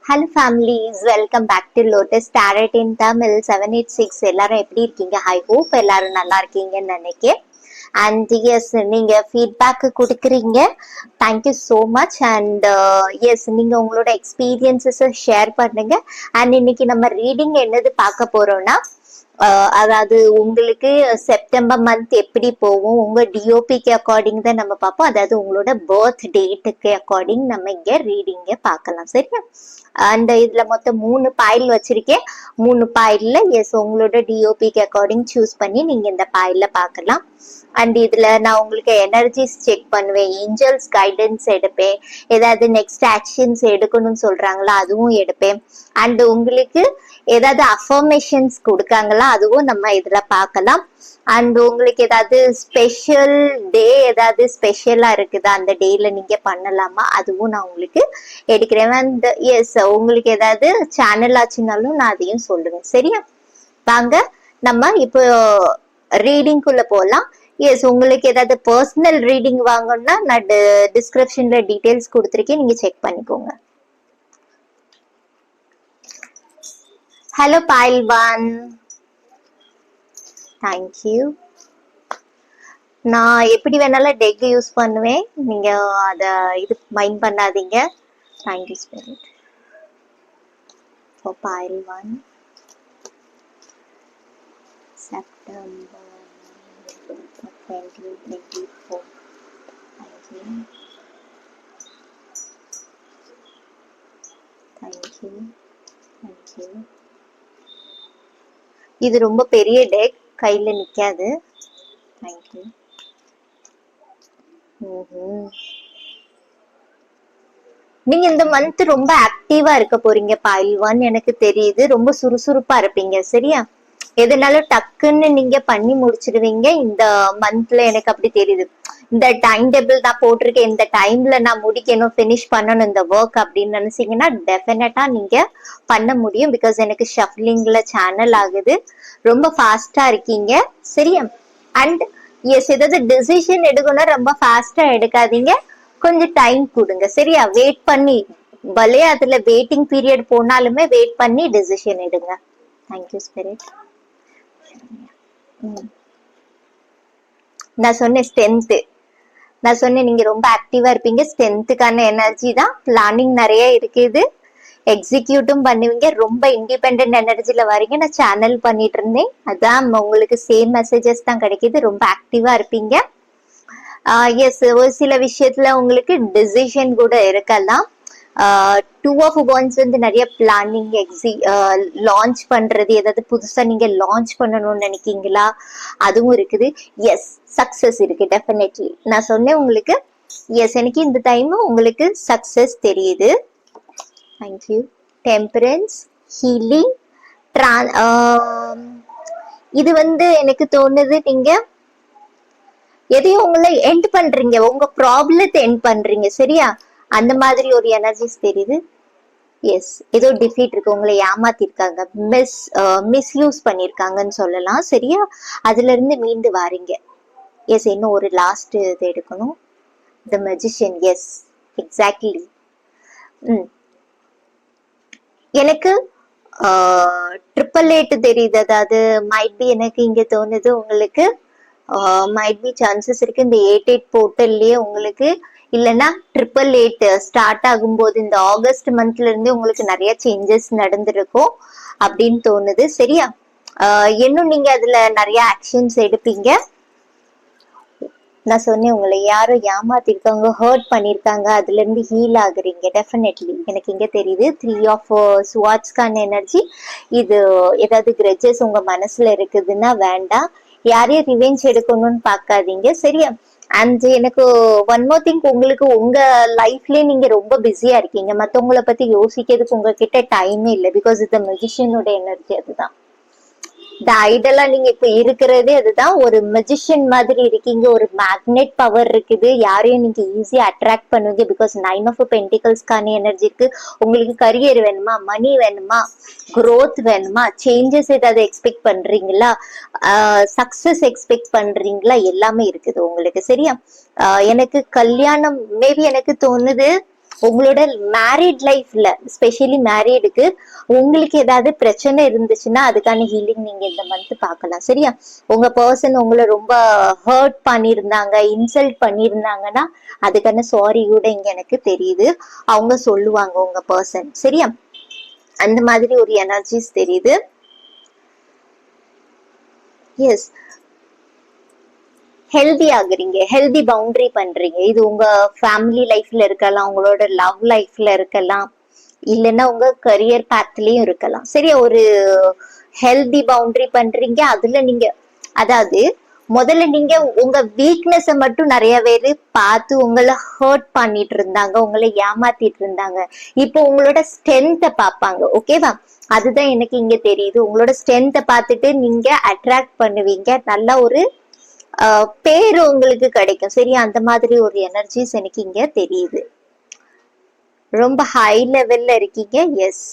Hello families, welcome back to lotus tarot in Tamil 786. எல்லாரும் எப்படி இருக்கீங்க? ஐ ஹோப் எல்லாரும் நல்லா இருக்கீங்கன்னு நினைக்கிறேன். அண்ட் எஸ், நீங்க ஃபீட்பேக் கொடுக்குறீங்க, thank you so much. And yes, நீங்க உங்களோட எக்ஸ்பீரியன்ஸஸை ஷேர் பண்ணுங்க. அண்ட் இன்னைக்கு நம்ம ரீடிங் என்னது பார்க்க போறோம்னா, அதாவது உங்களுக்கு செப்டம்பர் மந்த் எப்படி போகும், உங்க டிஓபிக்கு அக்கார்டிங் தான் நம்ம பார்ப்போம். அதாவது உங்களோட பர்த் டேட்டுக்கு அக்கார்டிங் நம்ம இங்க ரீடிங்க பார்க்கலாம், சரியா? அண்ட் இதுல மொத்தம் 3 பாயில் வச்சிருக்கேன். 3 பாயில்ல எஸ் உங்களோட டிஓபிக்கு அக்கார்டிங் சூஸ் பண்ணி நீங்க இந்த பாயில பார்க்கலாம். அண்ட் இதுல நான் உங்களுக்கு எனர்ஜிஸ் செக் பண்ணுவேன், ஏஞ்சல்ஸ் கைடன்ஸ் எடுப்பேன், ஏதாவது நெக்ஸ்ட் ஆக்ஷன்ஸ் எடுக்கணும்னு சொல்றாங்களா அதுவும் எடுப்பேன். அண்ட் உங்களுக்கு ஏதாவது அஃபர்மேஷன்ஸ் கொடுக்காங்களா அதுவும் நம்ம இதுல பார்க்கலாம். அண்ட் உங்களுக்கு ஏதாவது ஸ்பெஷல் டே ஏதாவது ஸ்பெஷலா இருக்குதா, அந்த டேல நீங்க பண்ணலாமா அதுவும் நான் உங்களுக்கு எடுக்கிறேன். அண்ட் எஸ், உங்களுக்கு ஏதாவது சேனல் ஆச்சுனாலும் நான் அதையும் சொல்லுவேன், சரியா? வாங்க நம்ம இப்போ ரீடிங்குள்ள போகலாம். எஸ், உங்களுக்கு ஏதாவது பர்சனல் ரீடிங் வாங்கணும்னா நான் டிஸ்கிரிப்ஷன்ல டீடைல்ஸ் கொடுத்துருக்கேன், நீங்க செக் பண்ணிக்கோங்க. Hello Pailwan, thank you. நான் எப்படி வேணாலும் டெக் யூஸ் பண்ணுவேன், நீங்க அத இது மைண்ட் பண்ணாதீங்க. Thank you spirit for Pailwan. September 2024. Thank you. இது ரொம்ப பெரிய டெக், கையில நிக்காது. தேங்க்யூ. நீங்க இந்த மந்த் ரொம்ப ஆக்டிவா இருக்க போறீங்க பாயில்வான், எனக்கு தெரியுது. ரொம்ப சுறுசுறுப்பா இருப்பீங்க, சரியா? எதுனாலும் டக்குன்னு நீங்க பண்ணி முடிச்சிடுவீங்க இந்த மந்த்ல, எனக்கு அப்படி தெரியுது. இந்த டைம் டேபிள் நான் போட்டிருக்கேன், இந்த டைம்ல நான் முடிக்கணும், பினிஷ் பண்ணணும் இந்த ஒர்க் அப்படின்னு நினைச்சீங்கன்னா டெஃபினட்டா நீங்க பண்ண முடியும். பிகாஸ் எனக்கு ஷஃப்லிங்ல சேனல் ஆகுது, ரொம்ப ஃபாஸ்டா இருக்கீங்க, சரியா? அண்ட் எஸ், ஏதாவது டிசிஷன் எடுக்கணும் ரொம்ப ஃபாஸ்டா எடுக்காதீங்க, கொஞ்சம் டைம் கொடுங்க, சரியா? வெயிட் பண்ணி, பலே அதுல வெயிட்டிங் பீரியட் போனாலுமே வெயிட் பண்ணி டிசிஷன் எடுங்க. Thank you spirit. நான் சொன்னேன் ஸ்ட்ரென்த், நான் சொன்னேன் நீங்க ரொம்ப ஆக்டிவா இருப்பீங்க, ஸ்ட்ரென்த்துக்கான எனர்ஜி தான். பிளானிங் நிறைய இருக்குது, எக்ஸிக்யூட்டும் பண்ணுவீங்க, ரொம்ப இண்டிபெண்டன்ட் எனர்ஜில வரீங்க. நான் சேனல் பண்ணிட்டு இருந்தேன், அதான் உங்களுக்கு சேம் மெசேஜஸ் தான் கிடைக்குது. ரொம்ப ஆக்டிவா இருப்பீங்க. எஸ், ஒரு சில விஷயத்துல உங்களுக்கு டிசிஷன் கூட இருக்கலாம். 2 of Wands வந்து நிறைய பிளானிங், லான்ச் பண்றது, ஏதாவது புதுசா நீங்க லான்ச் பண்ணணும்னு நினைக்கீங்களா அதுவும் இருக்குது. எஸ், சக்சஸ் இருக்கு டெஃபினெட்லி. நான் சொன்னேன் உங்களுக்கு, எஸ் எனக்கு இந்த டைம் உங்களுக்கு சக்சஸ் தெரியுது. தேங்க்யூ. டெம்பரன்ஸ், ஹீலிங், இது வந்து எனக்கு தோணுது நீங்க எதையும் உங்களை எண்ட் பண்றீங்க, உங்க ப்ராப்ளத்தை எண்ட் பண்றீங்க, சரியா? அந்த மாதிரி ஒரு எனர்ஜிஸ் தெரியுது. எஸ், ஏதோ டிஃபீட் இருக்கு, உங்களை ஏமாத்திருக்காங்க, மிஸ்யூஸ் பண்ணிருக்காங்கன்னு சொல்லலாம், சரியா? அதுல இருந்து மீண்டு வாரீங்க. எஸ், இன்னும் ஒரு லாஸ்ட் இது எடுக்கணும், தி மேஜிஷியன். S, exactly. எனக்கு 888 தெரியுது. அதாவது மைட் பி, எனக்கு இங்க தோணுது உங்களுக்கு மைட் பி சான்சஸ் இருக்கு இந்த 88 போர்ட்டல்லயே உங்களுக்கு, இல்லைன்னா 888 ஸ்டார்ட் ஆகும்போது இந்த ஆகஸ்ட் மந்த்ல இருந்து உங்களுக்கு நிறைய சேஞ்சஸ் நடந்திருக்கும் அப்படின்னு தோணுது, சரியா? இன்னும் நீங்க அதுல நிறைய ஆக்ஷன்ஸ் எடுப்பீங்க. நான் சொன்னேன் உங்களை யாரும் ஏமாத்திருக்காங்க, ஹர்ட் பண்ணிருக்காங்க, அதுல இருந்து ஹீல் ஆகுறீங்க டெஃபினெட்லி. எனக்கு இங்க தெரியுது 3 of Swords எனர்ஜி. இது ஏதாவது கிரெஜஸ் உங்க மனசுல இருக்குதுன்னா வேண்டாம், யாரையும் ரிவெஞ்ச் எடுக்கணும்னு பார்க்காதீங்க, சரியா? அண்ட் எனக்கு ஒன் மோர் திங், உங்களுக்கு உங்க லைஃப்லயே நீங்க ரொம்ப பிஸியா இருக்கீங்க, மத்தவங்களை பத்தி யோசிக்கிறதுக்கு உங்ககிட்ட டைமே இல்லை. பிகாஸ் இந்த மெஜிஷியனோட எனர்ஜி அதுதான். இந்த ஐடலா நீங்க இப்ப இருக்கிறதே அதுதான், ஒரு மெஜிஷியன் மாதிரி இருக்கீங்க, ஒரு மேக்னெட் பவர் இருக்குது, யாரையும் நீங்க ஈஸியா அட்ராக்ட் பண்ணுவீங்க. பிகாஸ் 9 of Pentacles எனர்ஜி இருக்கு. உங்களுக்கு கரியர் வேணுமா, மணி வேணுமா, growth வேணுமா, சேஞ்சஸ் ஏதாவது எக்ஸ்பெக்ட் பண்றீங்களா, சக்சஸ் எக்ஸ்பெக்ட் பண்றீங்களா, எல்லாமே இருக்குது உங்களுக்கு, சரியா? எனக்கு கல்யாணம் மேபி எனக்கு தோணுது உங்களோட மேரிட் லைஃப்ல ஸ்பெஷலி மேரிடுக்கு உங்களுக்கு ஏதாவது பிரச்சனை இருந்துச்சுன்னா அதுக்கான ஹீலிங் நீங்க இந்த மந்த் பார்க்கலாம். சரியா? உங்க பர்சன் உங்களை ரொம்ப ஹர்ட் பண்ணியிருந்தாங்க, இன்சல்ட் பண்ணியிருந்தாங்கன்னா அதுக்கான சாரி கூட இங்க எனக்கு தெரியுது. அவங்க சொல்லுவாங்க உங்க பர்சன். சரியா? அந்த மாதிரி ஒரு எனர்ஜிஸ் தெரியுது. எஸ், ஹெல்தி ஆகுறீங்க, ஹெல்தி பவுண்டரி பண்றீங்க. இது உங்க ஃபேமிலி லைஃப்ல இருக்கலாம், உங்களோட லவ் லைஃப்ல இருக்கலாம், இல்லைன்னா உங்க கரியர் பாத்லயும் இருக்கலாம். சரியா? ஒரு ஹெல்தி பவுண்டரி பண்றீங்க. அதுல நீங்க அதாவது முதல்ல நீங்க உங்க வீக்னஸ மட்டும் நிறைய பேரு பார்த்து உங்களை ஹர்ட் பண்ணிட்டு இருந்தாங்க, உங்களை ஏமாத்திட்டு இருந்தாங்க. இப்போ உங்களோட ஸ்ட்ரென்த்தை பார்ப்பாங்க. ஓகேவா? அதுதான் எனக்கு இங்க தெரியுது. உங்களோட ஸ்ட்ரென்த்தை பார்த்துட்டு நீங்க அட்ராக்ட் பண்ணுவீங்க. நல்ல ஒரு பேரு உங்களுக்கு கிடைக்கும். சரியா? அந்த மாதிரி ஒரு எனர்ஜிஸ் எனக்கு இங்க தெரியுது. ரொம்ப ஹை லெவல்ல இருக்கீங்க. எஸ்.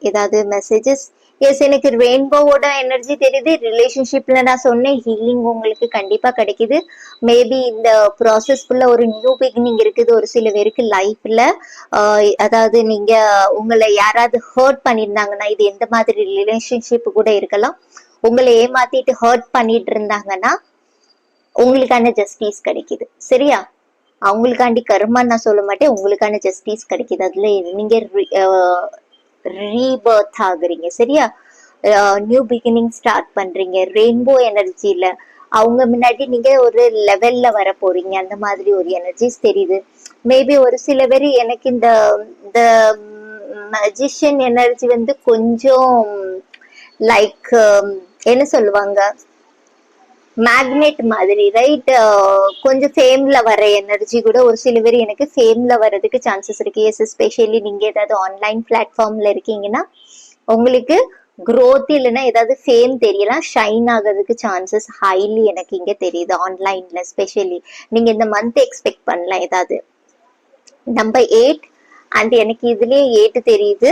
ஏதாவது மெசேஜஸ்? எஸ், எனக்கு ரெயின்போவோட எனர்ஜி தெரியுது. ரிலேஷன்ஷிப்ல நான் சொன்னேன் ஹீலிங் உங்களுக்கு கண்டிப்பா கிடைக்குது. மேபி இந்த ப்ராசஸ்க்குள்ள ஒரு நியூ பிகினிங் இருக்குது ஒரு சில பேருக்கு லைஃப்ல. அதாவது நீங்க உங்களை யாராவது ஹர்ட் பண்ணியிருந்தாங்கன்னா, இது எந்த மாதிரி ரிலேஷன்ஷிப் கூட இருக்கலாம், உங்களை ஏமாத்திட்டு ஹர்ட் பண்ணிட்டு இருந்தாங்கன்னா உங்களுக்கான ஜஸ்டிஸ் கிடைக்குது. சரியா? அவங்களுக்காண்டி கர்மான்னு நான் சொல்ல மாட்டேன், உங்களுக்கான ஜஸ்டிஸ் கிடைக்குது. அதுல நீங்க ரீபர்த் ஆகுறீங்க. சரியா? நியூ பிகினிங் ஸ்டார்ட் பண்றீங்க. ரெயின்போ எனர்ஜில அவங்க முன்னாடி நீங்க ஒரு லெவல்ல வர போறீங்க. அந்த மாதிரி ஒரு எனர்ஜிஸ் தெரியுது. மேபி ஒரு சில பேர் எனக்கு இந்த மஜிஷியன் எனர்ஜி வந்து கொஞ்சம் லைக் என்ன சொல்லுவாங்க, மேக்னெட் மாதிரி, ரைட்? கொஞ்சம் ஃபேம்ல வர எனர்ஜி கூட ஒரு சில பேர் எனக்கு ஃபேம்ல வர்றதுக்கு சான்சஸ் இருக்கு. எஸ், எஸ்பெஷலி நீங்க ஏதாவது ஆன்லைன் பிளாட்ஃபார்ம்ல இருக்கீங்கன்னா உங்களுக்கு growth இல்லைன்னா ஏதாவது ஃபேம் தெரியலாம், ஷைன் ஆகிறதுக்கு சான்சஸ் ஹைலி எனக்கு இங்க தெரியுது. ஆன்லைன்ல ஸ்பெஷலி நீங்க இந்த மந்த் எக்ஸ்பெக்ட் பண்ணலாம் ஏதாவது. நம்பர் 8 அண்ட் எனக்கு இதுலயே 8 தெரியுது.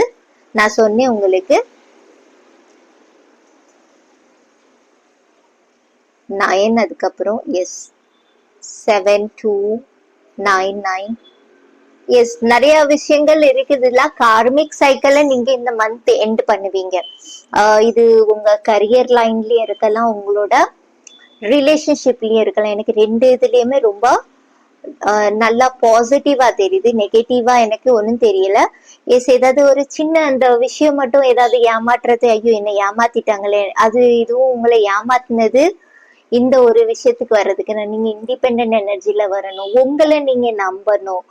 நான் சொன்னேன் உங்களுக்கு 9, அதுக்கப்புறம் எஸ் 7 2 9 9. எஸ், நிறைய விஷயங்கள் இருக்குதுல்ல. கார்மிக் சைக்கிளை நீங்க இந்த மந்த் எண்ட் பண்ணுவீங்க. இது உங்க கரியர் லைன்லயும் இருக்கலாம், உங்களோட ரிலேஷன்ஷிப்லயும் இருக்கலாம். எனக்கு ரெண்டு இதுலயுமே ரொம்ப நல்லா பாசிட்டிவா தெரியுது. நெகட்டிவா எனக்கு ஒன்றும் தெரியல. எஸ், ஏதாவது ஒரு சின்ன அந்த விஷயம் மட்டும் ஏதாவது ஏமாற்றுறது, ஐயோ என்னை ஏமாத்திட்டாங்களே, அது இதுவும் உங்களை ஏமாத்தினது. இந்த ஒரு விஷயத்துக்கு வர்றதுக்கு நீங்க இண்டிபெண்டன்ட் எனர்ஜில வரணும். உங்களை நீங்க நம்பணும்,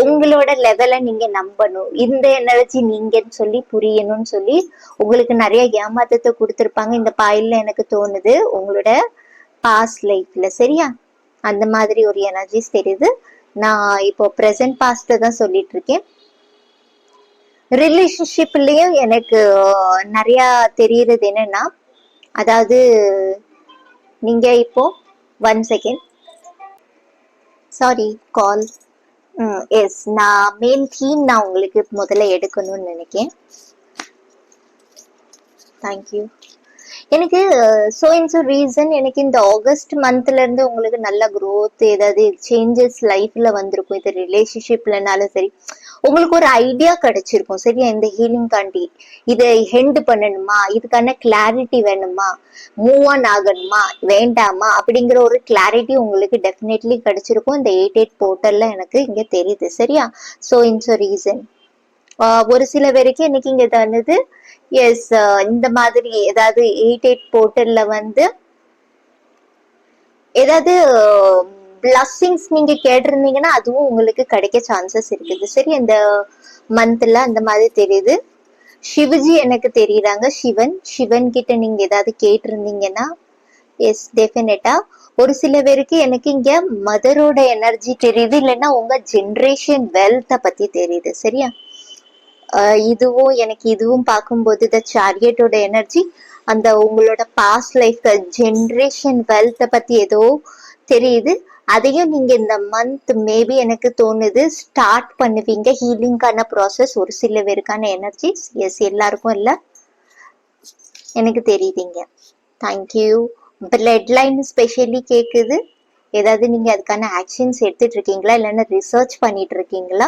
உங்களோட லெவலை நீங்க நம்பணும். இந்த எனர்ஜி நீங்கன்னு சொல்லி புரியணும்னு சொல்லி உங்களுக்கு நிறைய ஏமாத்தத்தை கொடுத்துருப்பாங்க இந்த பாயில எனக்கு தோணுது, உங்களோட பாஸ்ட் லைஃப்ல. சரியா? அந்த மாதிரி ஒரு எனர்ஜிஸ் தெரியுது. நான் இப்போ ப்ரெசன்ட் பாஸ்ட தான் சொல்லிட்டு இருக்கேன். ரிலேஷன்ஷிப்லயும் எனக்கு நிறைய தெரியறது என்னன்னா, அதாவது நீங்க இப்போ 1 செகண்ட், சாரி, கால். எஸ், நான் மெயின் தீம் நான் உங்களுக்கு முதல்ல எடுக்கணும்னு நினைக்கிறேன். தேங்க்யூ. எனக்கு ரீசன் எனக்கு இந்த ஆகஸ்ட் மந்த்ல இருந்து உங்களுக்கு நல்ல growth, ஏதாவது சேஞ்சஸ் லைஃப்ல வந்திருக்கும். இது ரிலேஷன்ஷிப்லனாலும் சரி, உங்களுக்கு ஒரு ஐடியா கிடைச்சிருக்கும். சரியா? இந்த ஹீலிங் காண்டி இதை ஹெண்ட் பண்ணணுமா, இதுக்கான கிளாரிட்டி வேணுமா, மூவ் ஆன் ஆகணுமா வேண்டாமா அப்படிங்கிற ஒரு கிளாரிட்டி உங்களுக்கு டெஃபினெட்லி கிடைச்சிருக்கும் இந்த 8/8 போர்ட்டல்ல எனக்கு இங்க தெரியுது. சரியா? So it's reason. ஒரு சில பேருக்கு இன்னைக்கு இங்க தந்தது. எஸ், இந்த மாதிரி ஏதாவது 8/8 போர்ட்டல்ல வந்து ஏதாவது பிளஸ்ஸிங்ஸ் நீங்க கேட்டிருந்தீங்கன்னா அதுவும் உங்களுக்கு கிடைக்க சான்சஸ் இருக்குது. சரி, இந்த மந்த்ல அந்த மாதிரி தெரியுது. சிவஜி எனக்கு தெரியுறாங்க. சிவன் கிட்ட நீங்க ஏதாவது கேட்டிருந்தீங்கன்னா எஸ், டெஃபினட்டா. ஒரு சில பேருக்கு எனக்கு இங்க மதரோட எனர்ஜி தெரியுது, இல்லைன்னா உங்க ஜென்ரேஷன் வெல்த்தை பத்தி தெரியுது. சரியா? இதுவும் பார்க்கும்போது த சாரியட்டோட எனர்ஜி, அந்த உங்களோட பாஸ்ட் லைஃப் ஜென்ரேஷன் வெல்த்தை பத்தி ஏதோ தெரியுது. அதையும் நீங்க இந்த மந்த் மேபி எனக்கு தோணுது ஸ்டார்ட் பண்ணுவீங்க. ஹீலிங்கான ப்ராசஸ் ஒரு சில பேருக்கான எனர்ஜிஸ். எஸ், எல்லாருக்கும் இல்ல, எனக்கு தெரியுதுங்க. தேங்க்யூ. பிளட் லைன் ஸ்பெஷலி கேக்குது. ஏதாவது நீங்க அதுக்கான ஆக்ஷன்ஸ் எடுத்துட்டு இருக்கீங்களா, இல்லைன்னா ரிசர்ச் பண்ணிட்டு இருக்கீங்களா?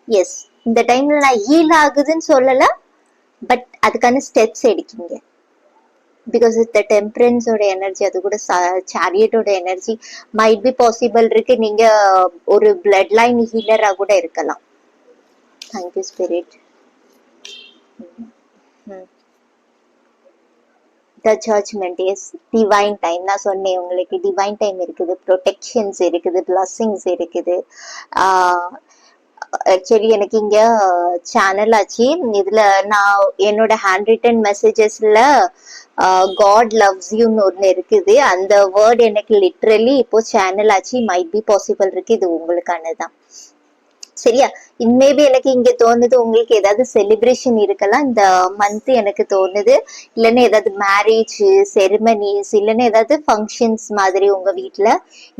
எஸ், இந்த டைம்ல நான் ஹீல் ஆகுதுன்னு சொல்லல, பட் அதுக்கான ஸ்டெப்ஸ் எடுக்கீங்க. பிகாஸ் இந்த டெம்பரன்ஸோட எனர்ஜி, அது கூட சாரியட்டோட எனர்ஜி மைட் பி பாசிபிள் இருக்கு. நீங்க ஒரு பிளட் லைன் ஹீலரா கூட இருக்கலாம். Thank you spirit. The judgement is divine time. நான் சொன்னேன் உங்களுக்கு டிவைன் டைம் இருக்குது, ப்ரொடெக்ஷன்ஸ் இருக்குது, பிளஸ்ஸிங்ஸ் இருக்குது. ஆக்சுவலி எனக்கு இங்க சேனல் ஆச்சு. இதுல நான் என்னோட ஹேண்ட் ரிட்டன் மெசேஜஸ்ல காட் லவ்ஸ் யூன்னு ஒண்ணு இருக்குது. அந்த வேர்ட் எனக்கு லிட்ரலி இப்போ சேனல் ஆச்சு. மைட் பி பாசிபிள் இருக்கு, இது உங்களுக்கானதான். சரியா? மேபி எனக்கு இங்க தோணுது உங்களுக்கு ஏதாவது செலிப்ரேஷன் இருக்கலாம் இந்த மந்த் எனக்கு தோணுது. இல்லைன்னா ஏதாவது மேரேஜ் செரிமனிஸ், இல்லைன்னா ஏதாவது ஃபங்க்ஷன்ஸ் மாதிரி உங்க வீட்டுல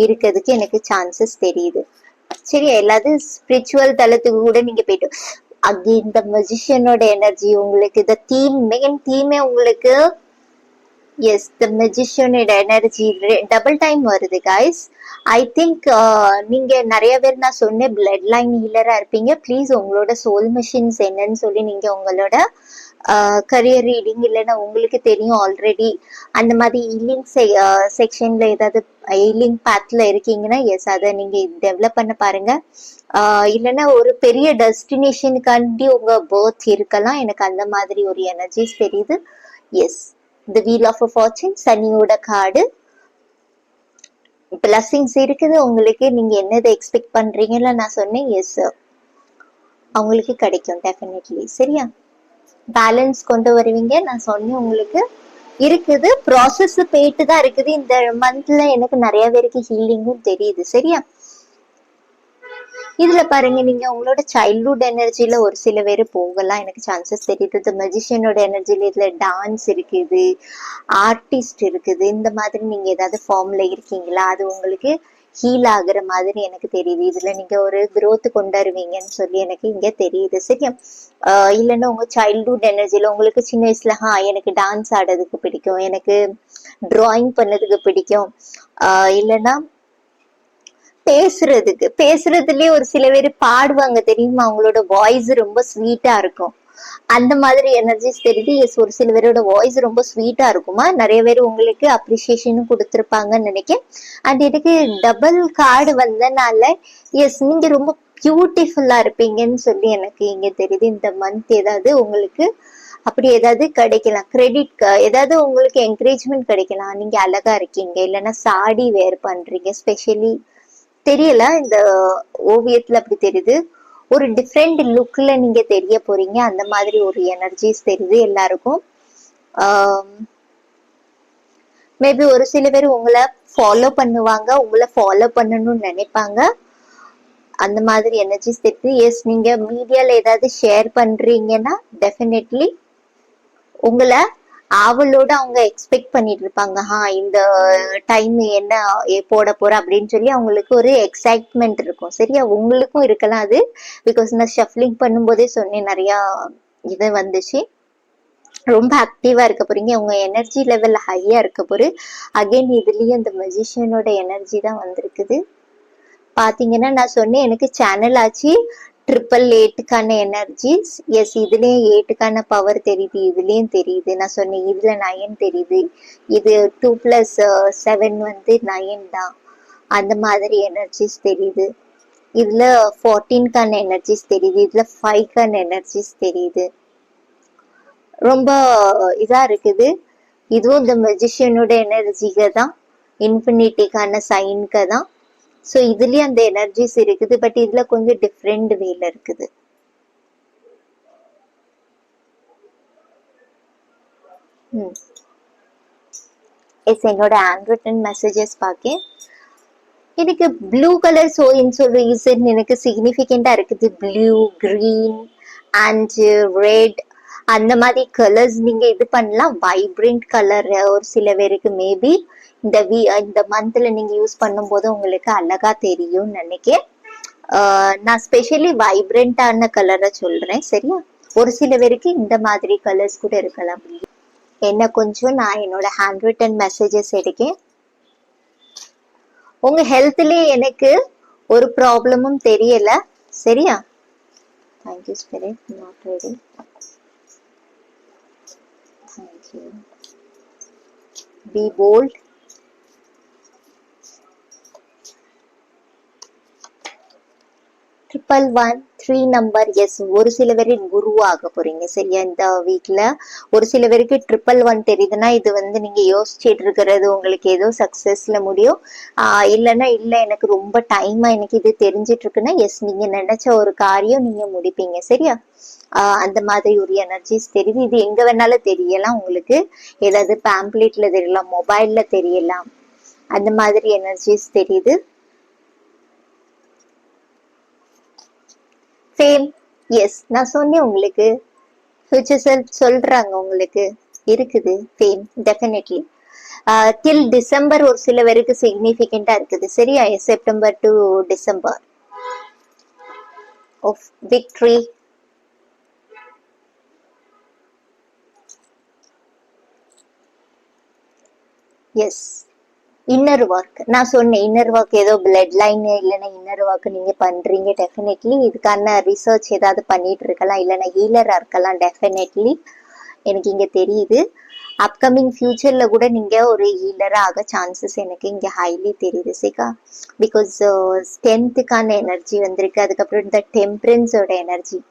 இருக்கிறதுக்கு எனக்கு சான்சஸ் தெரியுது. சரியா? எல்லாரும் ஸ்பிரிச்சுவல் தளத்துக்கு கூட நீங்க போயிட்டு அங்கே இந்த மெஜிஷியனோட எனர்ஜி உங்களுக்கு, இந்த தீம் மெயின் தீமே உங்களுக்கு எஸ் த மெஜிஷியனோட எனர்ஜி டபுள் டைம் வருது கைஸ். ஐ திங்க் நீங்க நிறைய பேர் நான் சொன்னேன் பிளட் லைன் ஹீலரா இருப்பீங்க. ப்ளீஸ் உங்களோட சோல் மிஷின்ஸ் என்னன்னு சொல்லி நீங்க உங்களோட கரியர் ரீடிங், இல்லைன்னா உங்களுக்கு தெரியும் ஆல்ரெடி அந்த மாதிரி ஹீலிங் செக்ஷன்ல ஏதாவது ஹீலிங் பாத்ல இருக்கீங்கன்னா எஸ் அதை நீங்க டெவலப் பண்ண பாருங்க. இல்லைன்னா ஒரு பெரிய டெஸ்டினேஷனுக்காண்டி உங்க பர்த் இருக்கலாம். எனக்கு அந்த மாதிரி ஒரு எனர்ஜிஸ் தெரியுது. Yes, the wheel of fortune, சனியோட கார்டு, பிளஸிங்ஸ் இருக்குது உங்களுக்கு. நீங்க என்னதை எக்ஸ்பெக்ட் பண்றீங்கன்னு நான் சொன்னேன். எஸ், அவங்களுக்கு கிடைக்கும் டெஃபினெட்லி. சரியா? பேலன்ஸ் கொண்டு வருவீங்க நான் சொன்னேன் உங்களுக்கு இருக்குது. ப்ராசஸ் போயிட்டு தான் இருக்குது. இந்த மந்த்ல எனக்கு நிறைய பேருக்கு ஹீலிங்கும் தெரியுது. சரியா? இதுல பாருங்க, நீங்க உங்களோட சைல்ட்ஹுட் எனர்ஜில ஒரு சில பேர் போகலாம், எனக்கு சான்சஸ் தெரியுது. மெஜிஷியனோட எனர்ஜில இதுல டான்ஸ் இருக்குது, ஆர்டிஸ்ட் இருக்குது. இந்த மாதிரி நீங்க ஏதாவது ஃபார்ம்ல இருக்கீங்களா, அது உங்களுக்கு ஹீல் ஆகுற மாதிரி எனக்கு தெரியுது. இதுல நீங்க ஒரு growth கொண்டு வருவீங்கன்னு சொல்லி எனக்கு இங்க தெரியுது. சரியா? இல்லைன்னா உங்க சைல்ட்ஹுட் எனர்ஜில உங்களுக்கு சின்ன வயசுல எனக்கு டான்ஸ் ஆடுறதுக்கு பிடிக்கும், எனக்கு டிராயிங் பண்ணதுக்கு பிடிக்கும், இல்லைன்னா பேசுறதுலயே ஒரு சில பேர் பாடுவாங்க தெரியுமா, அவங்களோட வாய்ஸ் ரொம்ப ஸ்வீட்டா இருக்கும். அந்த மாதிரி எனர்ஜிஸ் தெரியுது. எஸ், ஒரு சில பேரோட வாய்ஸ் ரொம்ப ஸ்வீட்டா இருக்குமா, நிறைய பேர் உங்களுக்கு அப்ரிசியேஷனும் கொடுத்துருப்பாங்கன்னு நினைக்கிறேன். அண்ட் இதுக்கு டபுள் கார்டு வந்தனால எஸ் நீங்க ரொம்ப பியூட்டிஃபுல்லா இருப்பீங்கன்னு சொல்லி எனக்கு இங்க தெரியுது. இந்த மந்த் ஏதாவது உங்களுக்கு அப்படி ஏதாவது கிடைக்கலாம், கிரெடிட் ஏதாவது உங்களுக்கு என்கரேஜ்மெண்ட் கிடைக்கலாம். நீங்க அழகா இருக்கீங்க, இல்லைன்னா சாடி வேர் பண்றீங்க ஸ்பெஷலி தெரியல, இந்த ஓவியத்துல அப்படி தெரியுது. ஒரு டிஃப்ரெண்ட் லுக்ல நீங்க தெரிய போறீங்க, அந்த மாதிரி ஒரு எனர்ஜிஸ் தெரியுது எல்லாருக்கும். மேபி ஒரு சில பேர் உங்களை ஃபாலோ பண்ணுவாங்க, உங்களை ஃபாலோ பண்ணணும்னு நினைப்பாங்க. அந்த மாதிரி எனர்ஜிஸ் தெரியுது. எஸ், நீங்க மீடியால ஏதாவது ஷேர் பண்றீங்கன்னா டெஃபினெட்லி உங்களை அவளோட அவங்க எக்ஸ்பெக்ட் பண்ணிட்டு இருப்பாங்க. இந்த டைம் என்ன போட போற அப்படின்னு சொல்லி அவங்களுக்கு ஒரு எக்ஸைட்மெண்ட் இருக்கும். சரியா? உங்களுக்கும் இருக்கலாம் அது. பிகாஸ் நான் ஷஃப்லிங் பண்ணும்போதே சொன்னேன், நிறைய இது வந்துச்சு. ரொம்ப ஆக்டிவா இருக்க போறீங்க, உங்க எனர்ஜி லெவல் ஹையா இருக்க போரு. அகைன் இதுலயும் இந்த மெஜிஷியனோட எனர்ஜி தான் வந்திருக்குது. பாத்தீங்கன்னா நான் சொன்னேன் எனக்கு சேனல் ஆச்சு 888க்கான எனர்ஜிஸ். எஸ், இதுலயும் 8க்கான பவர் தெரியுது, இதுலயும் தெரியுது. நான் சொன்னேன் இதுல 9 தெரியுது, இது 2+7 வந்து 9 தான். அந்த மாதிரி எனர்ஜிஸ் தெரியுது. இதுல 14க்கான எனர்ஜிஸ் தெரியுது, இதுல 5க்கான எனர்ஜிஸ் தெரியுது. ரொம்ப இதா இருக்குது. இதுவும் இந்த மெஜிஷியனோட எனர்ஜிக்கு தான், இன்ஃபினிட்டிக்கான சைனுக்கு தான். ஸோ இதுலயே அந்த எனர்ஜிஸ் இருக்குது, பட் இதுல கொஞ்சம் டிஃப்ரெண்ட் வேல இருக்குது. எஸ், என்னோட ஹேண்ட் ரிட்டன் மெசேஜஸ் பார்க்கேன். எனக்கு ப்ளூ கலர் ரீசன் எனக்கு சிக்னிஃபிகண்டா இருக்குது. ப்ளூ, கிரீன் அண்ட் ரெட் அந்த மாதிரி கலர்ஸ் நீங்க இது பண்ணலாம். வைப்ரண்ட் கலர் ஒரு சில பேருக்கு மேபி இந்த மந்த்ல நீங்க யூஸ் பண்ணும்போது உங்களுக்கு அழகா தெரியும்னு நினைக்கிறேன். நான் ஸ்பெஷலி வைப்ரண்டான கலரை சொல்றேன். சரியா? ஒரு சில பேருக்கு இந்த மாதிரி கலர்ஸ் கூட இருக்கலாம். என்ன கொஞ்சம் நான் என்னோட ஹேண்ட் ரிட்டன் மெசேஜஸ் எடுக்கேன். உங்க ஹெல்த்லயே எனக்கு ஒரு ப்ராப்ளமும் தெரியல. சரியா? Thank you spirit. Not ready. Thank you. Be bold. Triple 1 3 number. Yes, ஒரு சில பேரு குருவாக போறீங்க. சரியா? இந்த வீக்ல ஒரு சில பேருக்கு 111 தெரியுதுன்னா இது வந்து நீங்க யோசிச்சுட்டு இருக்கிறது உங்களுக்கு ஏதோ சக்சஸ்ல முடியும். இல்லைன்னா இல்ல எனக்கு ரொம்ப டைமா எனக்கு இது தெரிஞ்சிட்டு இருக்குன்னா எஸ், நீங்க நினைச்ச ஒரு காரியம் நீங்க முடிப்பீங்க. சரியா? அந்த மாதிரி ஒரு எனர்ஜிஸ் தெரியுது. இது எங்க வேணாலும் தெரியலாம் உங்களுக்கு. ஏதாவது பேம்ப்ளேட்ல தெரியலாம், மொபைல்ல தெரியலாம். அந்த மாதிரி எனர்ஜிஸ் தெரியுது. ஃபேம். எஸ், நான் சொன்னேன் உங்களுக்கு. ஃபியூச்சர் செல்ஃப் சொல்றாங்க உங்களுக்கு இருக்குது ஃபேம் டெஃபினெட்லி. டில் டிசம்பர் ஒரு சில பேருக்கு சிக்னிஃபிகண்டா இருக்குது. சரியா? September to December of victory. Yes, inner work. நான் சொன்னேன் இன்னர் ஒர்க் ஏதோ பிளட் லைன் இல்லைன்னா இன்னர் ஒர்க் நீங்க பண்றீங்க. டெஃபினெட்லி இதுக்கான ரிசர்ச் ஏதாவது பண்ணிட்டு இருக்கலாம், இல்லைன்னா ஹீலரா இருக்கலாம். டெஃபினெட்லி எனக்கு இங்க தெரியுது. அப்கமிங் ஃபியூச்சர்ல கூட நீங்க ஒரு ஹீலரா ஆக சான்சஸ் எனக்கு இங்க ஹைலி தெரியுது. சரிக்கா? பிகாஸ் ஸ்ட்ரென்த்துக்கான எனர்ஜி வந்திருக்கு. அதுக்கப்புறம் இந்த டெம்பரன்ஸோட எனர்ஜி.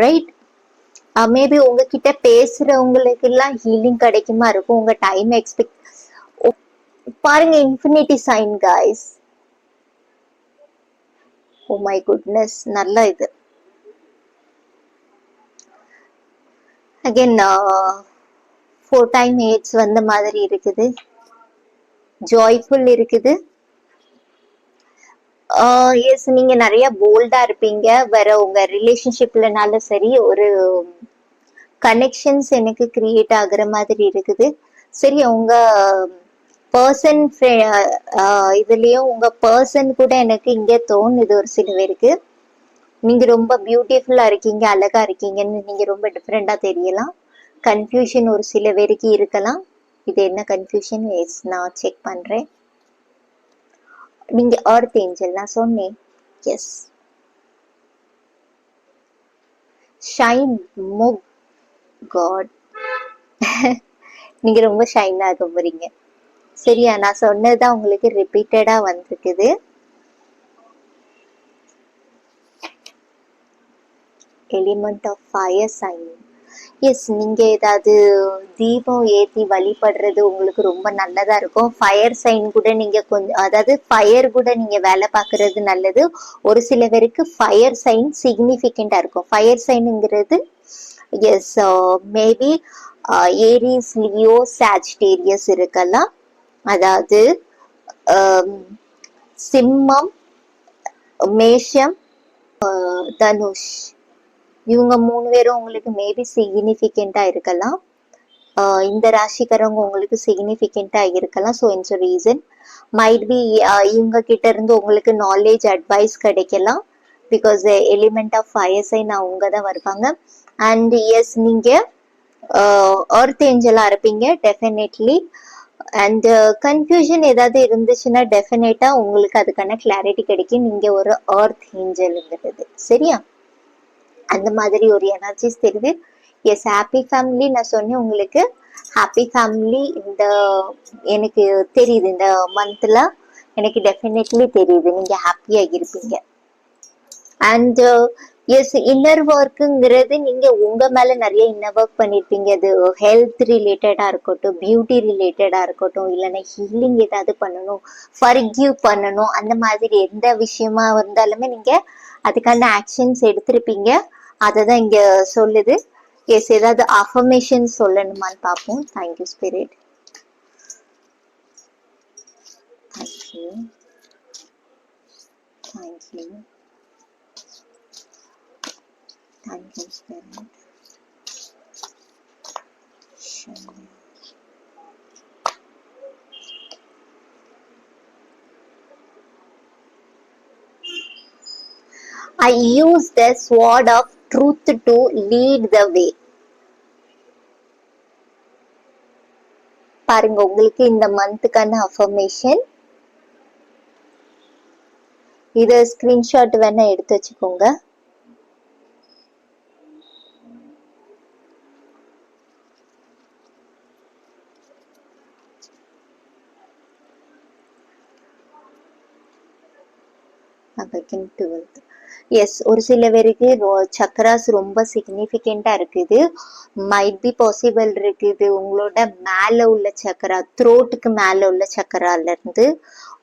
ரைட்? மேபி உங்ககிட்ட பேசுறவங்களுக்கு எல்லாம் ஹீலிங் கிடைக்குமா இருக்கும். உங்க டைம் எக்ஸ்பெக்ட் பாருங்க. Infinity sign guys. Oh my goodness, நல்ல இது. அகைன் 4 டைம் 8 வந்த மாதிரி இருக்குது. ஜாய்ஃபுல் இருக்குது. எஸ், நீங்க நிறைய போல்டா இருப்பீங்க. வேற உங்க ரிலேஷன்ஷிப்லனாலும் சரி ஒரு கனெக்ஷன்ஸ் எனக்கு கிரியேட் ஆகுற மாதிரி இருக்குது. சரி, உங்க பர்சன் இதுலயும் உங்க பர்சன் கூட எனக்கு இங்க தோணுது ஒரு சில பேருக்கு. நீங்க ரொம்ப பியூட்டிஃபுல்லா இருக்கீங்க, அழகா இருக்கீங்கன்னு நீங்க ரொம்ப டிஃப்ரெண்டா தெரியலாம். கன்ஃபியூஷன் ஒரு சில பேருக்கு இருக்கலாம். இது என்ன கன்ஃபியூஷன்? எஸ், நான் செக் பண்றேன். நீங்க எர்த் ஏஞ்சல் நான் சொன்னேன். Yes, shine move God. நீங்க ரொம்ப ஷைன் ஆக போறீங்க. சரியா? நான் சொன்னதுதான் உங்களுக்கு ரிப்பீட்டடா வந்திருக்குது. Element of fire sign. Yes, நீங்க ஏதாவது தீபம் ஏத்தி வழிபடுறது உங்களுக்கு ரொம்ப நல்லதா இருக்கும். ஃபயர் சைன் கூட நீங்க கொஞ்சம், அதாவது ஃபயர் கூட நீங்க வேலை பார்க்கறது நல்லது. ஒரு சில பேருக்கு ஃபயர் சைன் சிக்னிஃபிகண்டா இருக்கும். ஃபயர் சைனுங்கிறது yes, maybe Aries, Leo, Sagittarius இருக்கலாம். அதாவது சிம்மம், மேஷம், தனுஷ், இவங்க 3 பேரும் உங்களுக்கு மேபி சிக்னிஃபிகண்டா இருக்கலாம். இந்த ராசிக்காரவங்க உங்களுக்கு சிக்னிஃபிகண்டா இருக்கலாம். So it's reason might be இவங்க கிட்ட இருந்து உங்களுக்கு நாலேஜ் அட்வைஸ் கிடைக்கலாம். Because element of fire sign அவங்க தான் வருவாங்க. அண்ட் எஸ், நீங்க எர்த் ஏஞ்சலா இருப்பீங்க டெஃபினெட்லி. அண்ட் கன்ஃபியூஷன் ஏதாவது இருந்துச்சுன்னா டெஃபினட்டா உங்களுக்கு அதுக்கான கிளாரிட்டி கிடைக்கும். நீங்க ஒரு எர்த் ஏஞ்சல்ங்கிறது. சரியா? அந்த மாதிரி ஒரு எனர்ஜிஸ் தெரியுது. Yes, happy family. நான் சொன்னேன் உங்களுக்கு ஹாப்பி ஃபேமிலி இந்த எனக்கு தெரியுது. இந்த மந்த்ல எனக்கு டெஃபினெட்லி தெரியுது நீங்க ஹாப்பியா இருப்பீங்க. அண்ட் எஸ், இன்னர் ஒர்க்குங்கிறது நீங்க உங்க மேல நிறைய இன்னர் ஒர்க் பண்ணிருப்பீங்க. அது ஹெல்த் ரிலேட்டடா இருக்கட்டும், பியூட்டி ரிலேட்டடா இருக்கட்டும், இல்லைன்னா ஹீலிங் ஏதாவது பண்ணணும், ஃபர்கிவ் பண்ணணும், அந்த மாதிரி எந்த விஷயமா இருந்தாலுமே நீங்க அதுக்கான ஆக்ஷன்ஸ் எடுத்திருப்பீங்க. அததான் இங்க சொல்லுது. எஸ், ஏதாவது அஃபர்மேஷன் சொல்லணுமான்னு பார்ப்போம். Thank you spirit. Thank you. Thank you. Thank you spirit. I use the sword of truth to lead the way. பாருங்க உங்களுக்கு இந்த மந்த்துக்கான அஃபர்மேஷன். இத ஸ்கிரீன்ஷாட் வேணா எடுத்து வச்சுக்கோங்க. எஸ், ஒரு சில பேருக்கு சக்கராஸ் ரொம்ப சிக்னிபிகண்டா இருக்குது. மைட் பி பாசிபிள் இருக்குது உங்களோட மேல உள்ள சக்கரா, த்ரோட்டுக்கு மேல உள்ள சக்கரால இருந்து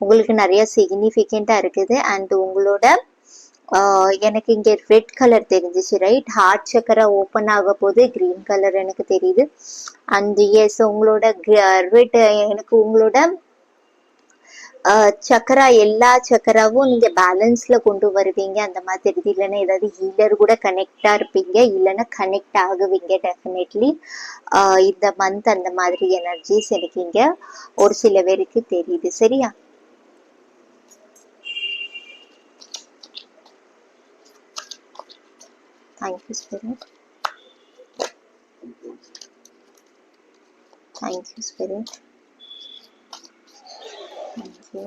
உங்களுக்கு நிறைய சிக்னிபிகண்டா இருக்குது. அண்ட் உங்களோட எனக்கு இங்க ரெட் கலர் தெரிஞ்சிச்சு, ரைட்? ஹார்ட் சக்கரா ஓபன் ஆக போது கிரீன் கலர் எனக்கு தெரியுது. அண்ட் எஸ், உங்களோட ரெட், எனக்கு உங்களோட சக்கரா, எல்லா சக்கராவும் நீங்க பேலன்ஸ்ல கொண்டு வருவீங்க அந்த மாதிரி. இல்லைன்னா ஏதாவது ஹீலர் கூட கனெக்டா இருப்பீங்க, இல்லைன்னா கனெக்ட் ஆகுவீங்க டெஃபினெட்லி. இந்த மந்த் அந்த மாதிரி எனர்ஜிஸ் எனக்கு இங்க ஒரு சில பேருக்கு தெரியுது. சரியா? Thank you spirit. Thank you spirit. Thank you.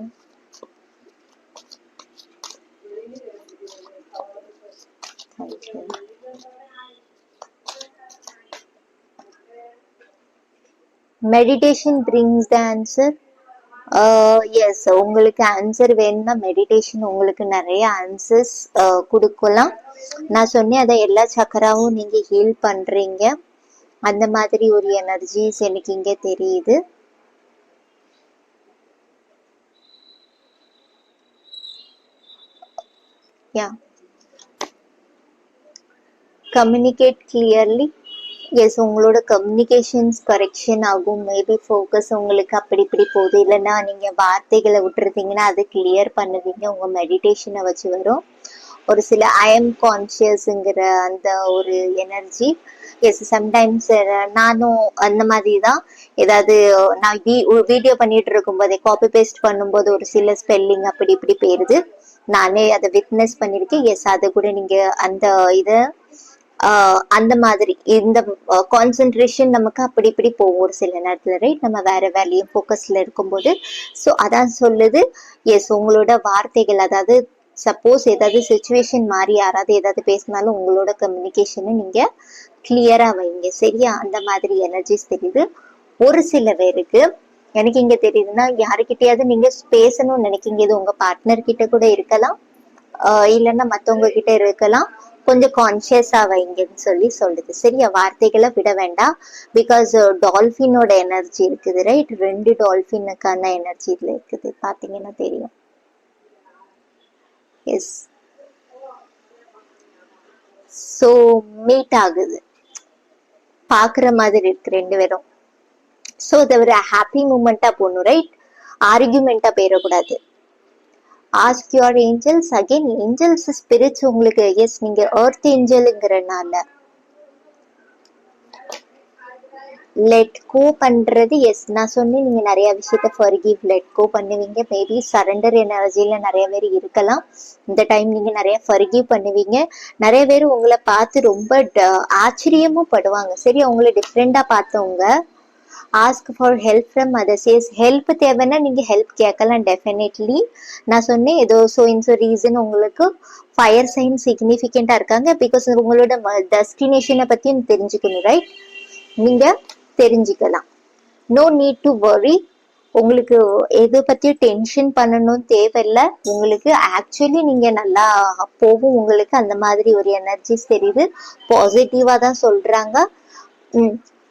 Thank you. Meditation brings the answer. Yes, உங்களுக்கு ஆன்சர் வேணும்னா மெடிடேஷன் உங்களுக்கு நிறைய ஆன்சர்ஸ் கொடுக்கலாம். நான் சொன்னேன் அதை எல்லா சக்கராவும் நீங்க ஹீல் பண்றீங்க, அந்த மாதிரி ஒரு எனர்ஜிஸ் எனக்கு இங்க தெரியுது. Communicate clearly. எஸ், உங்களோட கம்யூனிகேஷன்ஸ் கரெக்ஷன் ஆகும். மேபி ஃபோக்கஸ் உங்களுக்கு அப்படி இப்படி போகுது, இல்லைன்னா நீங்க வார்த்தைகளை விட்டுருந்தீங்கன்னா அது கிளியர் பண்ணுவீங்க. உங்க மெடிடேஷனை வச்சு வரும் ஒரு சில ஐ எம் கான்சியஸ்ங்கிற அந்த ஒரு எனர்ஜி. எஸ், சம்டைம்ஸ் நானும் அந்த மாதிரி தான். ஏதாவது நான் வீடியோ பண்ணிட்டு இருக்கும் போதே காப்பி பேஸ்ட் பண்ணும்போது ஒரு சில ஸ்பெல்லிங் அப்படி இப்படி போயிருது. நானே அதை விட்னஸ் பண்ணிருக்கேன். எஸ், அதை கூட நீங்க அந்த இதை அந்த மாதிரி இந்த கான்சென்ட்ரேஷன் நமக்கு அப்படி இப்படி போகும் ஒரு சில நேரத்துல, ரைட்? நம்ம வேற வேலையும் ஃபோக்கஸ்ல இருக்கும்போது. ஸோ அதான் சொல்லுது. எஸ், உங்களோட வார்த்தைகள், அதாவது சப்போஸ் ஏதாவது சுச்சுவேஷன் மாதிரி யாராவது ஏதாவது பேசினாலும் உங்களோட கம்யூனிகேஷனை நீங்க கிளியரா வைங்க. சரியா? அந்த மாதிரி எனர்ஜிஸ் தெரியுது. ஒரு சில பேருக்கு எனக்கு இங்க தெரியுதுன்னா, யாருக்கிட்டையாவது நீங்க பேசணும்னு நினைக்கிங்க. இது உங்க பார்ட்னர் கிட்ட கூட இருக்கலாம், இல்லைன்னா மத்தவங்க கிட்ட இருக்கலாம். கொஞ்சம் கான்சியஸா வைங்கன்னு சொல்லி சொல்லுது. சரியா? வார்த்தைகளை விட வேண்டாம். பிகாஸ் டால்பினோட எனர்ஜி இருக்குது, ரைட்? 2 டால்பினுக்கான எனர்ஜி இதுல இருக்குது, பாத்தீங்கன்னா தெரியும். எஸ், சோ மீட் ஆகுது, பாக்குற மாதிரி இருக்கு 2 பேரும். சோ அது ஒரு ஹாப்பி மூமெண்டா போகணும், ரைட்? ஆர்கியூமெண்டா போயிடக்கூடாது. Ask your angels. Again angels spirits உங்களுக்கு, எஸ், நீங்க எர்த் ஏஞ்சலுங்கிறனால லெட் கோ பண்றது. எஸ், நான் சொன்னேன் நீங்க நிறைய விஷயத்த ஃபர்கிவ், லெட் கோ பண்ணுவீங்க. மேபி சரண்டர் எனர்ஜில நிறைய பேர் இருக்கலாம். இந்த டைம் நீங்க நிறைய ஃபர்கிவ் பண்ணுவீங்க. நிறைய பேர் உங்களை பார்த்து ரொம்ப ஆச்சரியமும் படுவாங்க. சரி, உங்களை டிஃப்ரெண்டா பார்த்தவங்க. Ask for help from others. Yes, help தேவைன்னா நீங்க ஹெல்ப் கேட்கலாம் டெஃபினெட்லி. நான் சொன்னேன் ஏதோ ரீசன் உங்களுக்கு ஃபயர் சைன் சிக்னிஃபிகண்டா இருக்காங்க. பிகாஸ் உங்களோட டெஸ்டினேஷனை பத்தியும் தெரிஞ்சுக்கணும், ரைட்? நீங்க தெரிஞ்சுக்கலாம். நோ நீட் டு வரி. உங்களுக்கு எதை பத்தியும் டென்ஷன் பண்ணணும் தேவையில்லை. உங்களுக்கு ஆக்சுவலி நீங்க நல்லா போகும். உங்களுக்கு அந்த மாதிரி ஒரு எனர்ஜிஸ் தெரியுது. பாசிட்டிவா தான் சொல்றாங்க.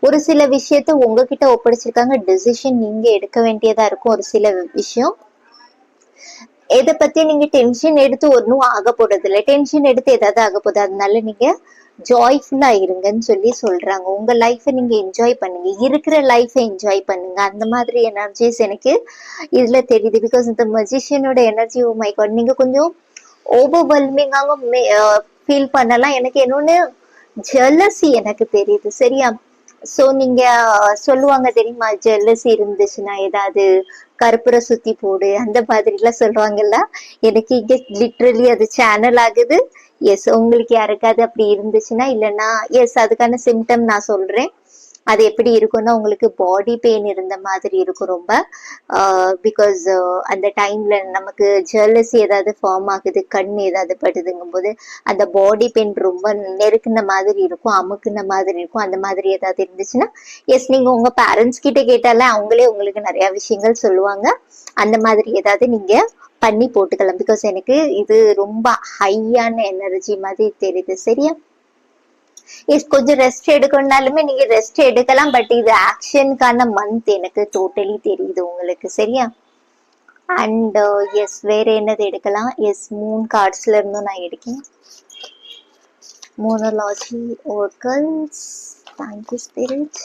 ஒரு சில விஷயத்த உங்ககிட்ட ஒப்படைச்சிருக்காங்க. டெசிஷன் நீங்க எடுக்க வேண்டியதா இருக்கும். ஒரு சில விஷயம் எதை பத்தி நீங்க டென்ஷன் எடுத்து ஒன்னும் ஆக போறது இல்லை. டென்ஷன் எடுத்து ஏதாவது ஆக போகுது. அதனால நீங்க ஜாய்ஃபுல்லா இருங்கன்னு சொல்லி சொல்றாங்க. உங்க லைஃபை நீங்க என்ஜாய் பண்ணுங்க, இருக்கிற லைஃபை என்ஜாய் பண்ணுங்க. அந்த மாதிரி எனர்ஜிஸ் எனக்கு இதுல தெரியுது. பிகாஸ் இந்த மஜிஷியனோட எனர்ஜி, ஓ மை காட், நீங்க கொஞ்சம் ஓவர்வெல்மிங்காக ஃபீல் பண்ணலாம். எனக்கு இன்னொன்னு ஜெலசி எனக்கு தெரியுது. சரியா? சோ நீங்க சொல்லுவாங்க தெரியுமா, ஜெல்லசி இருந்துச்சுன்னா ஏதாவது கற்பூர சுத்தி போடு, அந்த மாதிரி எல்லாம் சொல்லுவாங்கல்ல. எனக்கு இங்க லிட்ரலி அது சேனல் ஆகுது. எஸ், உங்களுக்கு யாருக்காவது அப்படி இருந்துச்சுன்னா, இல்லைன்னா எஸ், அதுக்கான சிம்டம் நான் சொல்றேன். அது எப்படி இருக்கும்னா உங்களுக்கு பாடி பெயின் இருந்த மாதிரி இருக்கும் ரொம்ப. பிகாஸ் அந்த டைம்ல நமக்கு ஜுவல்லசி ஏதாவது ஃபார்ம் ஆகுது, கண் ஏதாவது படுதுங்கும் போது அந்த பாடி பெயின் ரொம்ப நெருக்குன மாதிரி இருக்கும், அமுக்குன மாதிரி இருக்கும். அந்த மாதிரி ஏதாவது இருந்துச்சுன்னா எஸ், நீங்க உங்க பேரண்ட்ஸ் கிட்ட கேட்டாலே அவங்களே உங்களுக்கு நிறைய விஷயங்கள் சொல்லுவாங்க. அந்த மாதிரி ஏதாவது நீங்க பண்ணி போட்டுக்கலாம். பிகாஸ் எனக்கு இது ரொம்ப ஹையான எனர்ஜி மாதிரி தெரியுது. சரியா? கொஞ்சம் ரெஸ்ட் எடுக்கணும்னாலுமே நீங்க ரெஸ்ட் எடுக்கலாம். பட் இது ஆக்ஷனுக்கான மந்த் எனக்கு டோட்டலி தெரியுது உங்களுக்கு. சரியா? அண்ட் எஸ், வேற என்னது எடுக்கலாம்? எஸ், மூன் கார்ட்ஸ்ல இருந்தும் நான் எடுக்கேன். மோனோலாஜி oracles. Thank you spirit.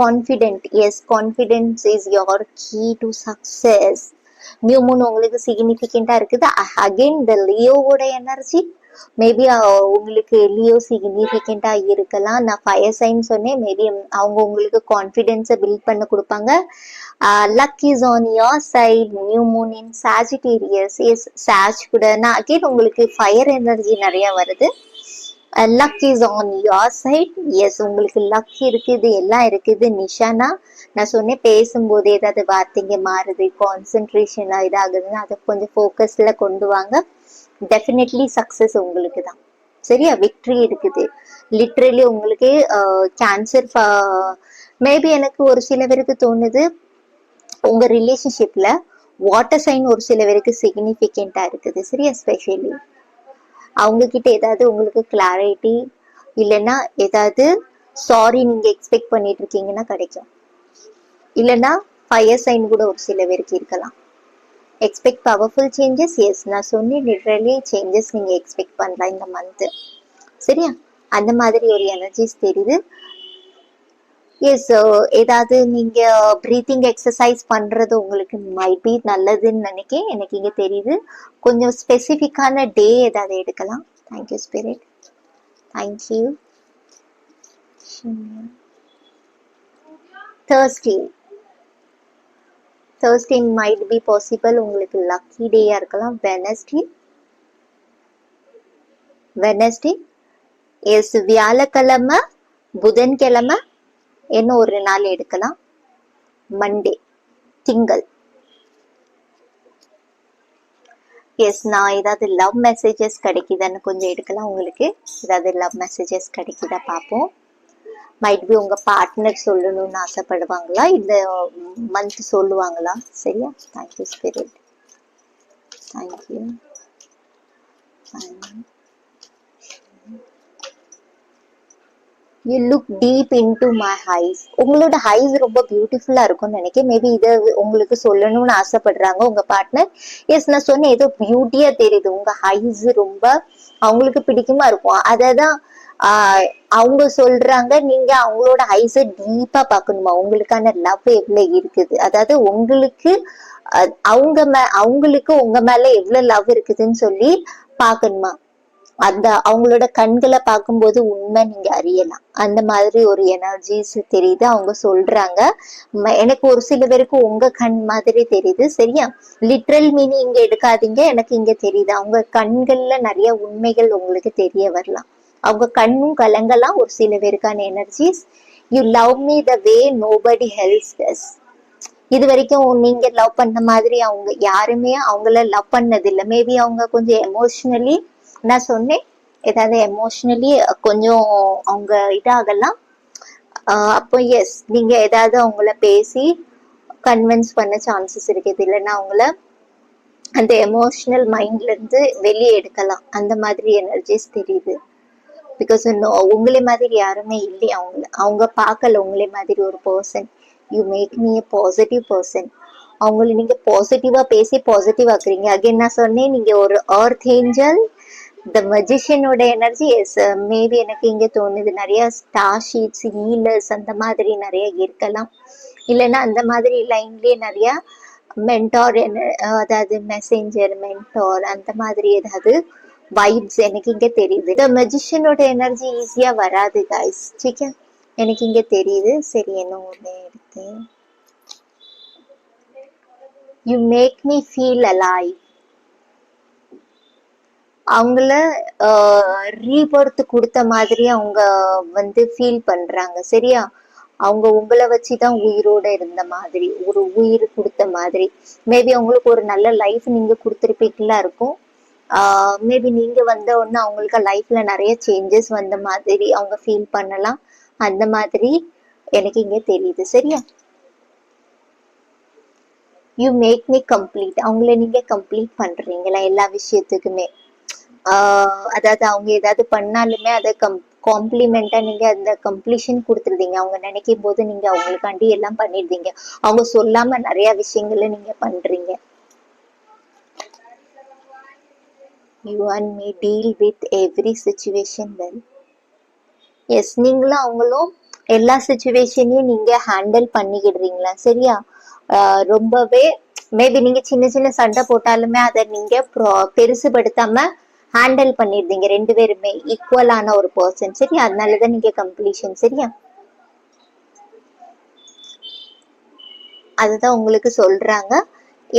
Confident. Yes, confidence is your key to success. New moon உங்களுக்கு சிக்னிபிகண்டா இருக்குது. அகைன் த லியோவோட எனர்ஜி மேபி உங்களுக்கு லியோ சிக்னிபிகண்டா இருக்கலாம். நான் ஃபயர் சைன் சொன்னேன். மேபி அவங்க உங்களுக்கு கான்ஃபிடென்ஸை பில்ட் பண்ண கொடுப்பாங்க. Luck is on your side. New moon in Sagittarius. Yes, Sag கூட நான் அகைன் உங்களுக்கு ஃபயர் எனர்ஜி நிறைய வருது. Luck is on your side. Yes, உங்களுக்கு லக் இருக்குது, எல்லாம் இருக்குது. நிஷானா நான் சொன்னேன் பேசும்போது ஏதாவது வார்த்தைங்க மாறுது, கான்சென்ட்ரேஷனா இதாகுதுன்னா அதை கொஞ்சம் ஃபோக்கஸ்ல கொண்டு வாங்க. டெஃபினெட்லி சக்சஸ் உங்களுக்கு தான். சரியா? விக்ட்ரி இருக்குது. லிட்ரலி உங்களுக்கு கேன்சர் மேபி எனக்கு ஒரு சில பேருக்கு தோணுது உங்க ரிலேஷன்ஷிப்ல வாட்டர் சைன் ஒரு சில பேருக்கு சிக்னிபிகண்டா இருக்குது. சரியா? ஸ்பெஷலி அவங்க கிட்ட ஏதாவது உங்களுக்கு கிளாரிட்டி இல்லைன்னா ஏதாவது சாரி நீங்க எக்ஸ்பெக்ட் பண்ணிட்டு இருக்கீங்கன்னா கிடைக்கும். இல்லைன்னா ஃபயர் சைன் கூட ஒரு சில பேருக்கு இருக்கலாம். Expect powerful changes. எஸ், நான் சொன்னேன் லிட்ரலி சேஞ்சஸ் நீங்க எக்ஸ்பெக்ட் பண்ணலாம் இந்த மந்த். சரியா? அந்த மாதிரி ஒரு எனர்ஜிஸ் தெரியுது. எஸ், ஏதாவது நீங்க பிரீத்திங் எக்ஸசைஸ் பண்றது உங்களுக்கு மைட் பி நல்லதுன்னு நினைக்கிறேன். எனக்கு இங்க தெரியுது. கொஞ்சம் ஸ்பெசிஃபிக்கான டே ஏதாவது எடுக்கலாம். Thank you spirit. Thank you. Thursday. Thursday might be possible உங்களுக்கு லக்கி டேயா இருக்கலாம். வெனஸ்டே. எஸ், வியாழக்கிழமை, புதன்கிழமை என்ன ஒரு நாள் எடுக்கலாம். மண்டே, திங்கள். எஸ், நான் ஏதாவது லவ் மெசேஜஸ் கிடைக்குதான்னு கொஞ்சம் எடுக்கலாம். உங்களுக்கு ஏதாவது லவ் மெசேஜஸ் கிடைக்குதா பார்ப்போம். மைட் பி உங்க பார்ட்னர் சொல்லணும்னு ஆசைப்படுவாங்களா, இந்த மந்த் சொல்லுவாங்களா? சரியா? Thank you spirit. Thank you. You look deep into my eyes. உங்களோட ஹைஸ் ரொம்ப பியூட்டிஃபுல்லா இருக்கும்னு நினைக்கிறேன். மேபி இதை உங்களுக்கு சொல்லணும்னு ஆசைப்படுறாங்க உங்க பார்ட்னர். எஸ், நான் சொன்னேன் ஏதோ பியூட்டியா தெரியுது. உங்க ஹைஸ் ரொம்ப அவங்களுக்கு பிடிக்குமா இருக்கும். அததான் அவங்க சொல்றாங்க. நீங்க அவங்களோட ஹைஸை டீப்பா பார்க்கணுமா, உங்களுக்கான லவ் எவ்வளவு இருக்குது, அதாவது உங்களுக்கு அவங்களுக்கு உங்க மேல எவ்வளவு லவ் இருக்குதுன்னு சொல்லி பார்க்கணுமா. அந்த அவங்களோட கண்களை பார்க்கும்போது உண்மை நீங்க அறியலாம். அந்த மாதிரி ஒரு எனர்ஜிஸ் தெரியுது. அவங்க சொல்றாங்க எனக்கு ஒரு சில பேருக்கு உங்க கண் மாதிரி தெரியுது. சரியா? லிட்ரல் மீனிங் இங்க எடுக்காதீங்க. எனக்கு இங்க தெரியுது அவங்க கண்கள்ல நிறைய உண்மைகள் உங்களுக்கு தெரிய வரலாம். அவங்க கண்ணும் கலங்கலாம் ஒரு சில பேருக்கான energies. You love me the way nobody else does. இது வரைக்கும் நீங்க லவ் பண்ண மாதிரி அவங்க யாருமே அவங்கள லவ் பண்ணது இல்லை. மேபி அவங்க கொஞ்சம் எமோஷனலி, நான் சொன்னேன் ஏதாவது எமோஷனலி கொஞ்சம் அவங்க இதாகலாம். அப்போ எஸ், நீங்க ஏதாவது அவங்கள பேசி கன்வின்ஸ் பண்ண சான்சஸ் இருக்குது. இல்லைன்னா அவங்கள அந்த எமோஷனல் மைண்ட்ல இருந்து வெளியே எடுக்கலாம். அந்த மாதிரி எனர்ஜிஸ் தெரியுது. பிகாஸ் உங்களே மாதிரி யாருமே இல்லை. அவங்க பார்க்கல உங்களே மாதிரி ஒரு person. You make me a positive person. அவங்கள நீங்க பாசிட்டிவா பேசி பாசிட்டிவ் ஆக்குறீங்க. அகைன் நான் சொன்னேன் நீங்க ஒரு எர்த் ஏஞ்சல், த மஜிஷியனோட எனர்ஜி. எஸ், மேபி எனக்கு இங்க தோணுது நிறைய ஸ்டார் ஷீட்ஸ், ஹீலர்ஸ் அந்த மாதிரி நிறைய இருக்கலாம். இல்லைன்னா அந்த மாதிரி லைன்லயே நிறைய மென்டார், அதாவது மெசேஞ்சர், மென்டார் அந்த மாதிரி ஏதாவது வைப்ஸ் எனக்கு இங்க தெரியுது. த மஜிஷியனோட எனர்ஜி ஈஸியா வராது கைஸ். சரியா? எனக்கு இங்க தெரியுது. சரி, என்ன ஒண்ணு எடுத்தேன். You make me feel alive. அவங்கள ரீபர்த் கொடுத்த மாதிரி அவங்க வந்து ஃபீல் பண்றாங்க. சரியா? அவங்க உங்களை வச்சுதான் உயிரோட இருந்த மாதிரி, ஒரு உயிர் கொடுத்த மாதிரி. மேபி அவங்களுக்கு ஒரு நல்ல லைஃப் நீங்க கொடுத்துருப்பீங்களா இருக்கும். மேபி நீங்க வந்த உடனே அவங்களுக்கு லைஃப்ல நிறைய சேஞ்சஸ் வந்த மாதிரி அவங்க ஃபீல் பண்ணலாம். அந்த மாதிரி எனக்கு இங்க தெரியுது. சரியா? You make me complete. அவங்கள நீங்க கம்ப்ளீட் பண்றீங்களா எல்லா விஷயத்துக்குமே. அதாவது அவங்க ஏதாவது பண்ணாலுமே அதை காம்ப்ளிமெண்டா நீங்க அந்த கம்ப்ளீஷன் கொடுத்துருதீங்க. அவங்க நினைக்கும் போது நீங்க அவங்களுக்காண்டி எல்லாம் பண்ணிடுறீங்க. அவங்க சொல்லாம நிறைய விஷயங்களை நீங்க பண்றீங்க. You and me deal with every situation well. Yes, நீங்களும் அவங்களும் எல்லா சுச்சுவேஷனையும் நீங்க ஹேண்டில் பண்ணிக்கிடுறீங்களா? சரியா? ரொம்பவே மேபி நீங்க சின்ன சின்ன சண்டை போட்டாலுமே அதை நீங்க பெருசுபடுத்தாம ஹேண்டில் பண்ணிருந்தீங்க. ரெண்டு பேருமே ஈக்குவலான ஒரு பர்சன். சரி, அதனாலதான் நீங்க கம்ப்ளீஷன். சரியா? அதுதான் உங்களுக்கு சொல்றாங்க.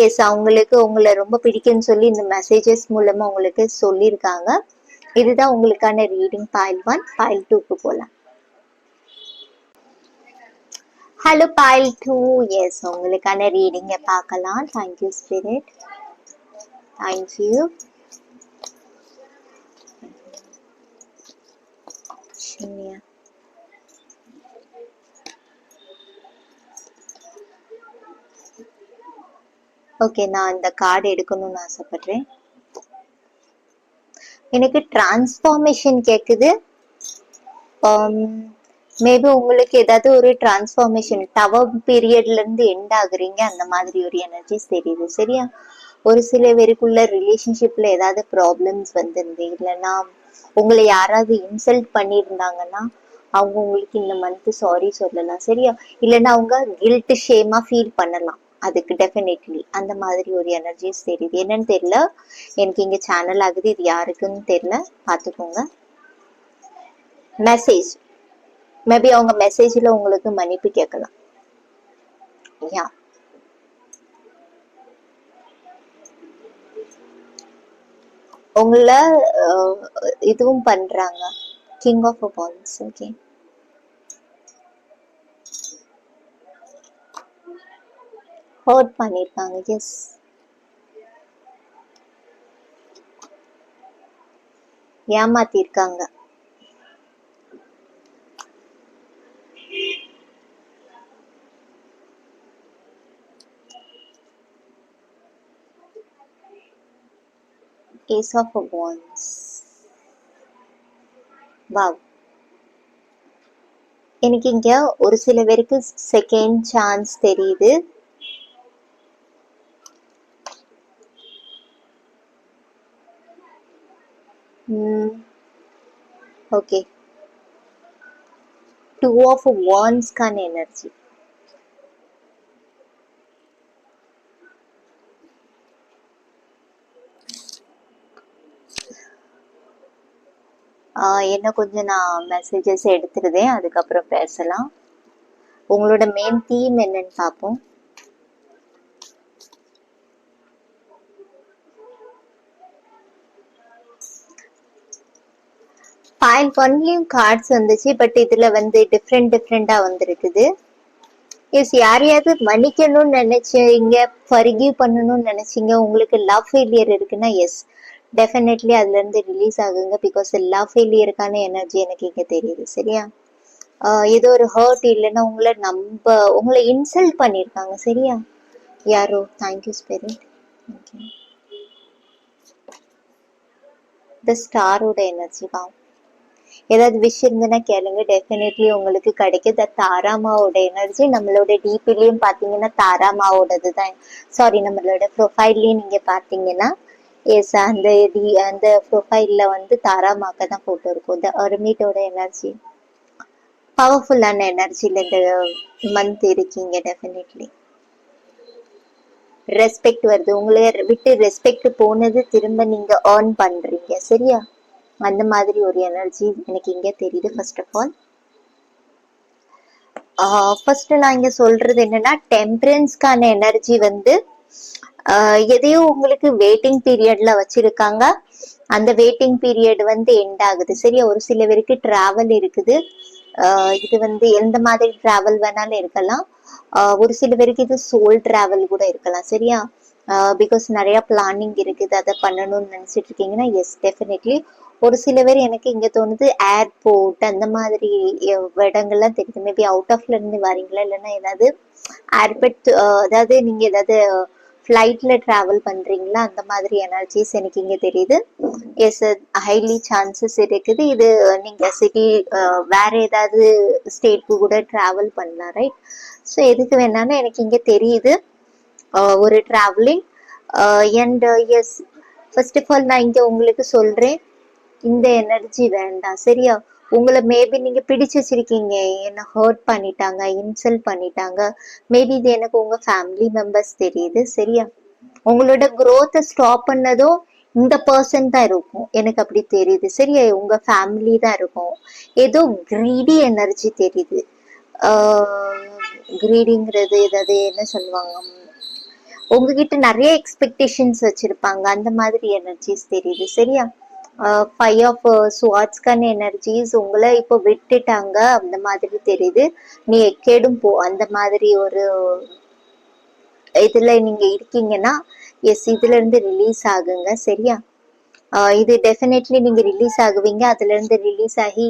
எஸ், அவங்களுக்கு உங்களை ரொம்ப பிடிக்கும்னு சொல்லி இந்த மெசேஜஸ் மூலமா உங்களுக்கு சொல்லியிருக்காங்க. இதுதான் உங்களுக்கான ரீடிங். பைல் 1, பைல் 2க்கு போலாம். Hello file 2. எஸ், உங்களுக்கான ரீடிங்கை பார்க்கலாம். Thank you spirit. தேங்க்யூ. ஓகே, நான் இந்த கார்டு எடுக்கணும்னு ஆசைப்படுறேன். எனக்கு டிரான்ஸ்ஃபார்மேஷன் கேக்குது. மேபி உங்களுக்கு ஏதாவது ஒரு டிரான்ஸ்ஃபார்மேஷன் டவர் பீரியட்ல இருந்து எண்ட் ஆகுறீங்க, அந்த மாதிரி ஒரு எனர்ஜிஸ் தெரியுது. சரியா? ஒரு சில பேருக்குள்ள ரிலேஷன்ஷிப்ல ஏதாவது ப்ராப்ளம்ஸ் வந்திருந்து, இல்லைன்னா உங்களை யாராவது இன்சல்ட் பண்ணியிருந்தாங்கன்னா அவங்க உங்களுக்கு இந்த மந்த் சாரி சொல்லலாம். சரியா? இல்லைன்னா அவங்க கில்ட் ஷேமா ஃபீல் பண்ணலாம். அதுக்கு டெஃபினெட்லி அந்த மாதிரி ஒரு எனர்ஜிஸ் தெரியுது. என்னன்னு தெரியல, எனக்கு இங்க சேனல் ஆகுது. இது யாருக்குன்னு தெரியல, பாத்துக்கோங்க. மெசேஜ், மேபி அவங்க மெசேஜ்ல உங்களுக்கு மன்னிப்பு கேட்கலாம். யா, உங்களை இதுவும் பண்றாங்க. King of wands. Okay, hurt பண்ணிருக்காங்க. எஸ், ஏமாத்திருக்காங்க. Ace of Wands. வாவ், எனக்கு இங்க ஒரு சில பேருக்கு செகண்ட் சான்ஸ் தெரியுது. ஓகே, 2 of Wands கான எனர்ஜி. என்ன கொஞ்சம் நான் மெசேஜஸ் எடுத்துருதேன், அதுக்கப்புறம் பேசலாம். உங்களோட மெயின் தீம் என்னன்னு பார்ப்போம். பைல் 1லயும் கார்ட்ஸ் வந்துச்சு, பட் இதுல வந்து டிஃப்ரெண்டா வந்திருக்குது. எஸ், யாரையாவது மன்னிக்கணும்னு நினைச்சீங்க, ஃபர்கிவ் பண்ணணும்னு நினைச்சீங்க, உங்களுக்கு லவ் ஃபெயிலியர் இருக்குன்னா எஸ், டெஃபினெட்லி அதுல இருந்து ரிலீஸ் ஆகுங்க. பிகாஸ் லவ் ஃபெயிலியருக்கான எனர்ஜி எனக்கு இங்க தெரியுது. சரியா? ஏதோ ஒரு ஹர்ட், இல்லைன்னா உங்களை இன்சல்ட் பண்ணிருக்காங்க. சரியா? யாரோ. Thank you spirit. இந்த ஸ்டாரோட எனர்ஜி தான். ஏதாவது விஷ் இருந்துன்னா கேளுங்க, டெஃபினெட்லி உங்களுக்கு கிடைக்கும். தாராமாவோட எனர்ஜி நம்மளோட டிபிலையும் பாத்தீங்கன்னா தாராமாவோடது தான். சாரி, நம்மளோட ப்ரொஃபைல்லையும் நீங்க பாத்தீங்கன்னா எஸ், அந்த ப்ரொஃபைல்ல வந்து தாராமாக்க தான் போட்டோ இருக்கும். இந்த அர்மிட்டோட எனர்ஜி பவர்ஃபுல்லான எனர்ஜில இந்த மந்த் இருக்கீங்க. டெஃபினெட்லி ரெஸ்பெக்ட் வருது. உங்களை விட்டு ரெஸ்பெக்ட் போனது திரும்ப நீங்க ஏர்ன் பண்றீங்க. சரியா? அந்த மாதிரி ஒரு எனர்ஜி எனக்கு இங்க தெரியுது. ஃபர்ஸ்ட் ஆஃப் ஆல், ஃபர்ஸ்ட் நான் இங்க சொல்றது என்னன்னா, டெம்பரன்ஸ்க்கான எனர்ஜி வந்து எதையும் உங்களுக்கு வெயிட்டிங் பீரியட்ல வச்சிருக்காங்க. அந்த வெயிட்டிங் பீரியட் வந்து எண்ட் ஆகுது சரியா. ஒரு சில பேருக்கு டிராவல் இருக்குது. இது வந்து எந்த மாதிரி டிராவல் வேணாலும் இருக்கலாம். ஒரு சில பேருக்கு இது சோல் டிராவல் கூட இருக்கலாம் சரியா. பிகாஸ் நிறைய பிளானிங் இருக்குது, அதை பண்ணணும்னு நினைச்சிட்டு இருக்கீங்கன்னா எஸ் டெஃபினெட்லி. ஒரு சில பேர் எனக்கு இங்க தோணுது ஏர்போர்ட் அந்த மாதிரி இடங்கள்லாம் தெரியுது. மேபி அவுட் ஆஃப்ல இருந்து வரீங்களா, இல்லைன்னா ஏதாவது ஏர்போர்ட், அதாவது நீங்க ஏதாவது ஃப்ளைட்ல டிராவல் பண்றீங்களா, அந்த மாதிரி எனர்ஜிஸ் எனக்கு இங்க தெரியுது. எஸ், ஹைலி சான்சஸ் இருக்குது. இது நீங்க சிட்டி வேற ஏதாவது ஸ்டேட்க்கு கூட டிராவல் பண்ணலாம் ரைட். ஸோ எதுக்கு வேணாலும் எனக்கு இங்க தெரியுது ஒரு travelling. And yes, first of all நான் இங்க உங்களுக்கு சொல்றேன், இந்த எனர்ஜி வேண்டாம் சரியா. உங்களை மேபி நீங்க பிடிச்சு வச்சிருக்கீங்க, என்ன ஹர்ட் பண்ணிட்டாங்க, இன்சல்ட் பண்ணிட்டாங்க. மேபி இது எனக்கு உங்க ஃபேமிலி மெம்பர்ஸ் தெரியுது சரியா. உங்களோட growth ஸ்டாப் பண்ணதும் இந்த பர்சன் தான் இருக்கும், எனக்கு அப்படி தெரியுது சரியா. உங்க ஃபேமிலி தான் இருக்கும். ஏதோ கிரீடி எனர்ஜி தெரியுது. கிரீடிங்கிறது ஏதாவது என்ன சொல்லுவாங்க, உங்ககிட்ட நிறைய எக்ஸ்பெக்டேஷன்ஸ் வச்சிருப்பாங்க, அந்த மாதிரி எனர்ஜிஸ் தெரியுது சரியா. ஃபைவ் ஆஃப் ஸ்வாட்ஸ்கான எனர்ஜிஸ் உங்களை இப்போ விட்டுட்டாங்க அந்த மாதிரி தெரியுது. நீ எக்கேடும் போ அந்த மாதிரி ஒரு இதுல நீங்க இருக்கீங்கன்னா எஸ், இதுல இருந்து ரிலீஸ் ஆகுங்க சரியா. இது டெஃபினெட்லி நீங்க ரிலீஸ் ஆகுவீங்க. அதுல இருந்து ரிலீஸ் ஆகி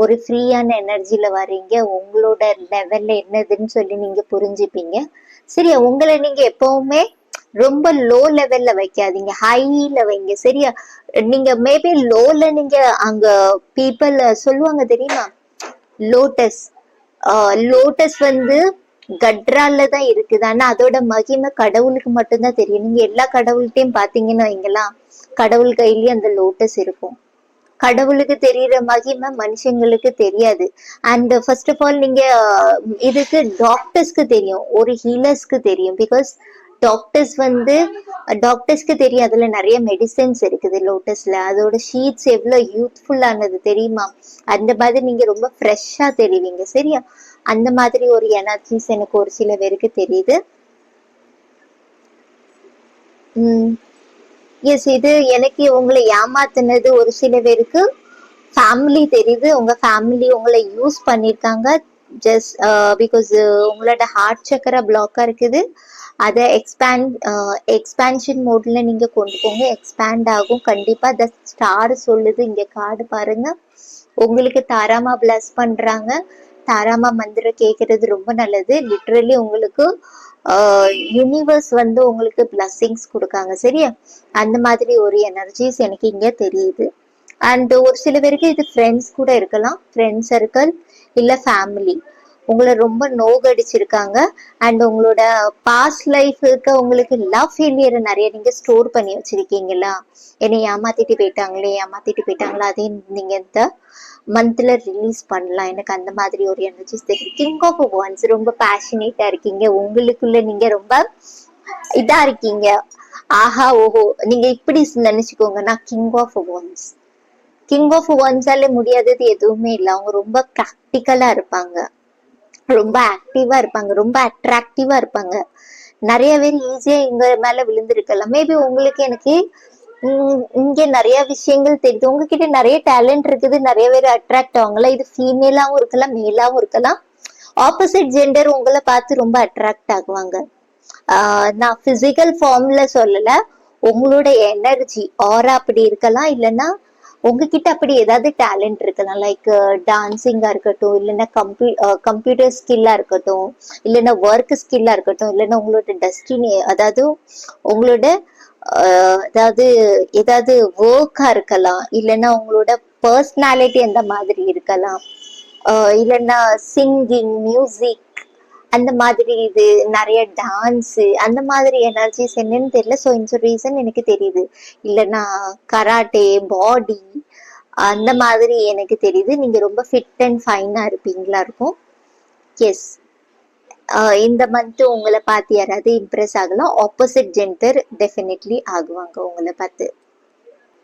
ஒரு ஃப்ரீயான எனர்ஜில வரீங்க. உங்களோட லெவல்ல என்னதுன்னு சொல்லி நீங்க புரிஞ்சுப்பீங்க சரியா. உங்களை நீங்க எப்பவுமே ரொம்ப லோ லெவல்ல வைக்காதீங்க, ஹைல வைங்க சரியா. நீங்க மேபி லோல நீங்க அங்க பீப்புள் சொல்லுவாங்க தெரியுமா, லோட்டஸ். லோட்டஸ் வந்து கட்ரால தான் இருக்குது. ஆனா அதோட மகிமை கடவுளுக்கு மட்டும்தான் தெரியும். நீங்க எல்லா கடவுள்கிட்டையும் பாத்தீங்கன்னா வைங்களா, கடவுள் கையிலயும் அந்த லோட்டஸ் இருக்கும். கடவுளுக்கு தெரியுற மகிமை மனுஷங்களுக்கு தெரியாது. அண்ட் ஃபர்ஸ்ட் ஆஃப் ஆல் நீங்க இதுக்கு டாக்டர்ஸ்க்கு தெரியும், ஒரு ஹீலர்ஸ்க்கு தெரியும். பிகாஸ் டாக்டர்ஸ் வந்து டாக்டர்ஸ்க்கு தெரியும் அதுல நிறைய மெடிசன்ஸ் இருக்குது லோட்டஸ்ல. அதோட ஷீட்ஸ் எவ்வளவு யூத்ஃபுல்லானது தெரியுமா. அந்த மாதிரி நீங்க ரொம்ப ஃப்ரெஷ்ஷா தெரிவிங்க சரியா. அந்த மாதிரி ஒரு எனர்ஜிஸ் எனக்கு ஒரு சில பேருக்கு தெரியுது. எஸ், இது எனக்கு உங்களை ஏமாத்துனது ஒரு சில பேருக்கு ஃபேமிலி தெரியுது. உங்க ஃபேமிலி உங்களை யூஸ் பண்ணிருக்காங்க ஜஸ்ட் பிகாஸ் உங்களோட ஹார்ட் சக்கர பிளாக்கா இருக்குது. அதை எக்ஸ்பேன்ஷன் மோட்ல நீங்க கொண்டு போங்க, எக்ஸ்பேண்ட் ஆகும் கண்டிப்பா. த ஸ்டார் சொல்லுது இங்க கார்டு பாருங்க. உங்களுக்கு தாராமா பிளஸ் பண்றாங்க. தாராமா மந்திரம் கேட்கறது ரொம்ப நல்லது. லிட்ரலி உங்களுக்கு யூனிவர்ஸ் வந்து உங்களுக்கு பிளஸ்ஸிங்ஸ் கொடுக்காங்க சரியா. அந்த மாதிரி ஒரு எனர்ஜிஸ் எனக்கு இங்க தெரியுது. அண்ட் ஒரு சில பேருக்கு இது ஃப்ரெண்ட்ஸ் கூட இருக்கலாம், ஃப்ரெண்ட் சர்க்கிள் இல்ல ஃபேமிலி உங்களை ரொம்ப நோகடிச்சிருக்காங்க. அண்ட் உங்களோட பாஸ்ட் லைஃப் இருக்க உங்களுக்கு லவ் ஃபெயிலியரை நிறைய நீங்க ஸ்டோர் பண்ணி வச்சிருக்கீங்களா. என்னை ஏமாத்திட்டு போயிட்டாங்களா, அதையும் நீங்க இந்த மந்த்ல ரிலீஸ் பண்ணலாம். எனக்கு அந்த மாதிரி ஒரு எனர்ஜிஸ் தெரியும். கிங் ஆஃப் வான்ஸ் ரொம்ப பேஷனேட்டா இருக்கீங்க, உங்களுக்குள்ள நீங்க ரொம்ப இதா இருக்கீங்க. ஆஹா ஓஹோ, நீங்க இப்படி நினைச்சுக்கோங்க, நான் king of wands. King of வான்ஸால முடியாதது எதுவுமே இல்லை. அவங்க ரொம்ப ப்ராக்டிக்கலா இருப்பாங்க, ரொம்ப ஆக்டிவா இருப்பாங்க, ரொம்ப அட்ராக்டிவா இருப்பாங்க. நிறைய பேர் ஈஸியா இங்க மேல விழுந்திருக்கலாம். மேபி உங்களுக்கு எனக்கு இங்க நிறைய விஷயங்கள் தெரியுது. உங்ககிட்ட நிறைய டேலண்ட் இருக்குது, நிறைய பேர் அட்ராக்ட் ஆவாங்களா. இது ஃபீமேலாவும் இருக்கலாம், மேலாவும் இருக்கலாம். ஆப்போசிட் ஜெண்டர் உங்களை பார்த்து ரொம்ப அட்ராக்ட் ஆகுவாங்க. நான் பிசிக்கல் ஃபார்ம்ல சொல்லல, உங்களோட எனர்ஜி ஆரா அப்படி இருக்கலாம். இல்லைன்னா உங்ககிட்ட அப்படி ஏதாவது டேலண்ட் இருக்கலாம், லைக் டான்சிங்கா இருக்கட்டும், இல்லைன்னா கம்ப்யூட்டர் ஸ்கில்லா இருக்கட்டும், இல்லைன்னா ஒர்க் ஸ்கில்லா இருக்கட்டும், இல்லைன்னா உங்களோட டெஸ்டினி, அதாவது உங்களோட அதாவது ஏதாவது ஒர்க்கா இருக்கலாம், இல்லைன்னா உங்களோட பர்சனாலிட்டி அந்த மாதிரி இருக்கலாம், இல்லைன்னா சிங்கிங், மியூசிக் அந்த மாதிரி, இது நிறைய டான்ஸ் அந்த மாதிரி எனர்ஜிஸ் என்னன்னு தெரியல. ஸோ இந்த ரீசன் எனக்கு தெரியுது. இல்லைன்னா கராட்டே, பாடி அந்த மாதிரி எனக்கு தெரியுது. நீங்க ரொம்ப ஃபிட் அண்ட் ஃபைனா இருப்பீங்களா இருக்கும். எஸ், இந்த மந்த் உங்களை பார்த்து யாராவது இம்ப்ரெஸ் ஆகலாம். ஆப்போசிட் ஜெண்டர் டெஃபினெட்லி ஆகுவாங்க உங்களை பார்த்து.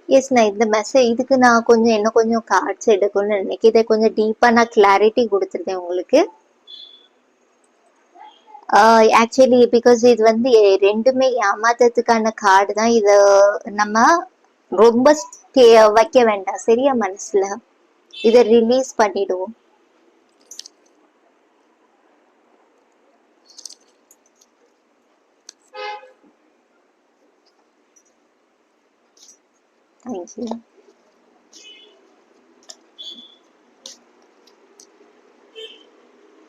எஸ், நான் இந்த இதுக்கு நான் இன்னும் கொஞ்சம் கார்ட்ஸ் எடுக்கணும்னு நினைக்கிறேன். இதை கொஞ்சம் டீப்பா நான் கிளாரிட்டி கொடுத்துருக்கேன் உங்களுக்கு. ஆக்சுவலி பிகாஸ் இது வந்து ரெண்டுமே ஏமாத்துறதுக்கான கார்டு தான். இத நம்ம ரொம்ப வைக்க வேண்டாம் சரியா மனசுல. இத ரிலீஸ் பண்ணிடுவோம். தேங்க்யூ.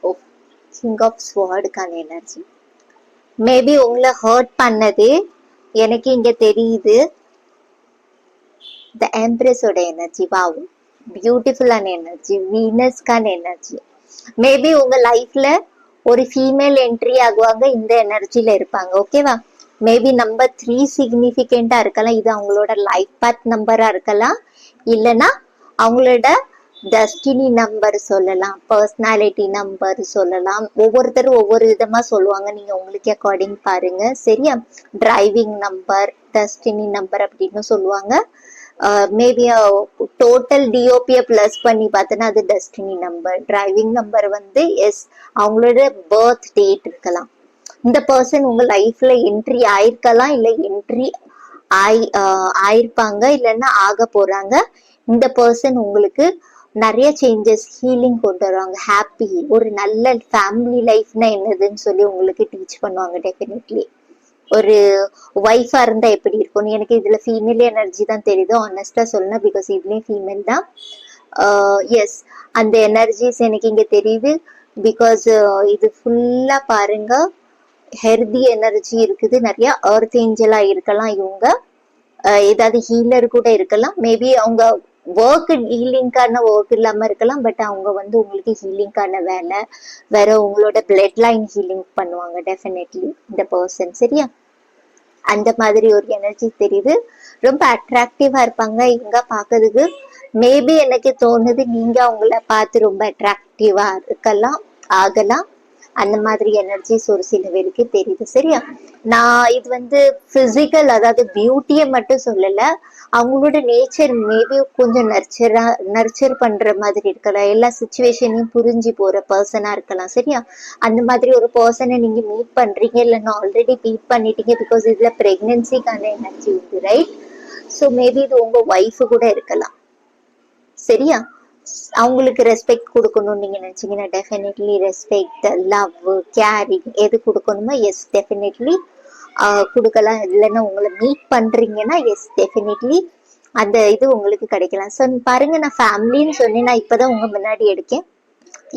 ஓ, கிங் ஆஃப் ஸ்வார்டுக்கான எனர்ஜி. மேபி உங்களை ஹர்ட் பண்ணது எனக்கு இங்க தெரியுது. த எம்ப்ரஸோட எனர்ஜி, வாவ், பியூட்டிஃபுல்லான எனர்ஜி, வீனஸ்க்கான எனர்ஜி. மேபி உங்க லைஃப்ல ஒரு ஃபீமேல் என்ட்ரி ஆகுவாங்க, இந்த எனர்ஜில இருப்பாங்க. ஓகேவா? மேபி நம்பர் 3 சிக்னிஃபிகண்டா இருக்கலாம். இது அவங்களோட லைஃப் பாத் நம்பரா இருக்கலாம், இல்லைன்னா அவங்களோட டெஸ்டினி நம்பர் சொல்லலாம், பர்சனாலிட்டி நம்பர் சொல்லலாம். ஒவ்வொருத்தரும் ஒவ்வொரு விதமா சொல்லுவாங்க, நீங்க உங்களுக்கு அக்கார்டிங் பாருங்க சரியா. டிரைவிங் நம்பர், டெஸ்டினி நம்பர் அப்படின்னு சொல்லுவாங்க. மேபி டோட்டல் டிஓபியை பிளஸ் பண்ணி பார்த்தோன்னா அது டெஸ்டினி நம்பர். டிரைவிங் நம்பர் வந்து எஸ், அவங்களோட பர்த் டேட் இருக்கலாம். இந்த பர்சன் உங்க லைஃப்ல என்ட்ரி ஆயிருக்கலாம், இல்ல என்ட்ரி ஆயிருப்பாங்க, இல்லைன்னா ஆக போறாங்க. இந்த பர்சன் உங்களுக்கு நிறைய சேஞ்சஸ், ஹீலிங் கொண்டு வருவாங்க, ஹாப்பி, ஒரு நல்ல ஃபேமிலி லைஃப்னா என்னதுன்னு சொல்லி உங்களுக்கு டீச் பண்ணுவாங்க. டெஃபினெட்லி ஒரு ஒய்ஃபா இருந்தா எப்படி இருக்கும்னு எனக்கு இதுல ஃபீமேல் எனர்ஜி தான் தெரியுது, ஆனஸ்டா சொல்லணும், பிகாஸ் இதுலயும் ஃபீமேல் தான். எஸ், அந்த எனர்ஜிஸ் எனக்கு இங்க தெரியுது. பிகாஸ் இது ஃபுல்லா பாருங்க, ஹெர்தி எனர்ஜி இருக்குது, நிறைய எர்த் ஏஞ்சலா இருக்கலாம் இவங்க, ஏதாவது ஹீலர் கூட இருக்கலாம். மேபி அவங்க ஒர்க் ஹீலிங்கான ஒர்க் இல்லாம இருக்கலாம், பட் அவங்க வந்து உங்களுக்கு ஹீலிங்கான வேலை வேற, உங்களோட பிளட் லைன் ஹீலிங் பண்ணுவாங்க டெஃபினெட்லி இந்த பர்சன் சரியா. அந்த மாதிரி ஒரு எனர்ஜி தெரியுது. ரொம்ப அட்ராக்டிவா இருப்பாங்க இவங்க பாக்குறதுக்கு. மேபி எனக்கு தோணுது நீங்க அவங்கள பார்த்து ரொம்ப அட்ராக்டிவா இருக்கலாம், ஆகலாம். அந்த மாதிரி எனர்ஜிஸ் ஒரு சில பேருக்கு தெரியுது சரியா. நான் இது வந்து பிசிக்கல், அதாவது பியூட்டியை மட்டும் சொல்லல, அவங்களோட நேச்சர் மேபி கொஞ்சம் நர்ச்சர் பண்ற மாதிரி இருக்கலாம், எல்லா சுச்சுவேஷனையும் புரிஞ்சு போற பர்சனா இருக்கலாம் சரியா. அந்த மாதிரி ஒரு பர்சனை நீங்க மீட் பண்றீங்க, இல்லைன்னா ஆல்ரெடி மீட் பண்ணிட்டீங்க, பிகாஸ் இதுல பிரெக்னன்சிக்கான எனர்ஜி உண்டு ரைட். ஸோ மேபி இது உங்க ஒய்ஃபு கூட இருக்கலாம் சரியா. அவங்களுக்கு ரெஸ்பெக்ட் கொடுக்கணும்னு நீங்க நினைச்சீங்கன்னா டெஃபினெட்லி ரெஸ்பெக்ட், லவ், கேரிங் எது கொடுக்கணுமோ எஸ் டெஃபினெட்லி கொடுக்கலாம். இல்லைன்னா உங்களை மீட் பண்றீங்கன்னா எஸ் டெஃபினெட்லி அந்த இது உங்களுக்கு கிடைக்கலாம். ஸோ பாருங்க, நான் ஃபேமிலின்னு சொன்னேன், நான் இப்பதான் உங்க முன்னாடி எடுக்கேன்.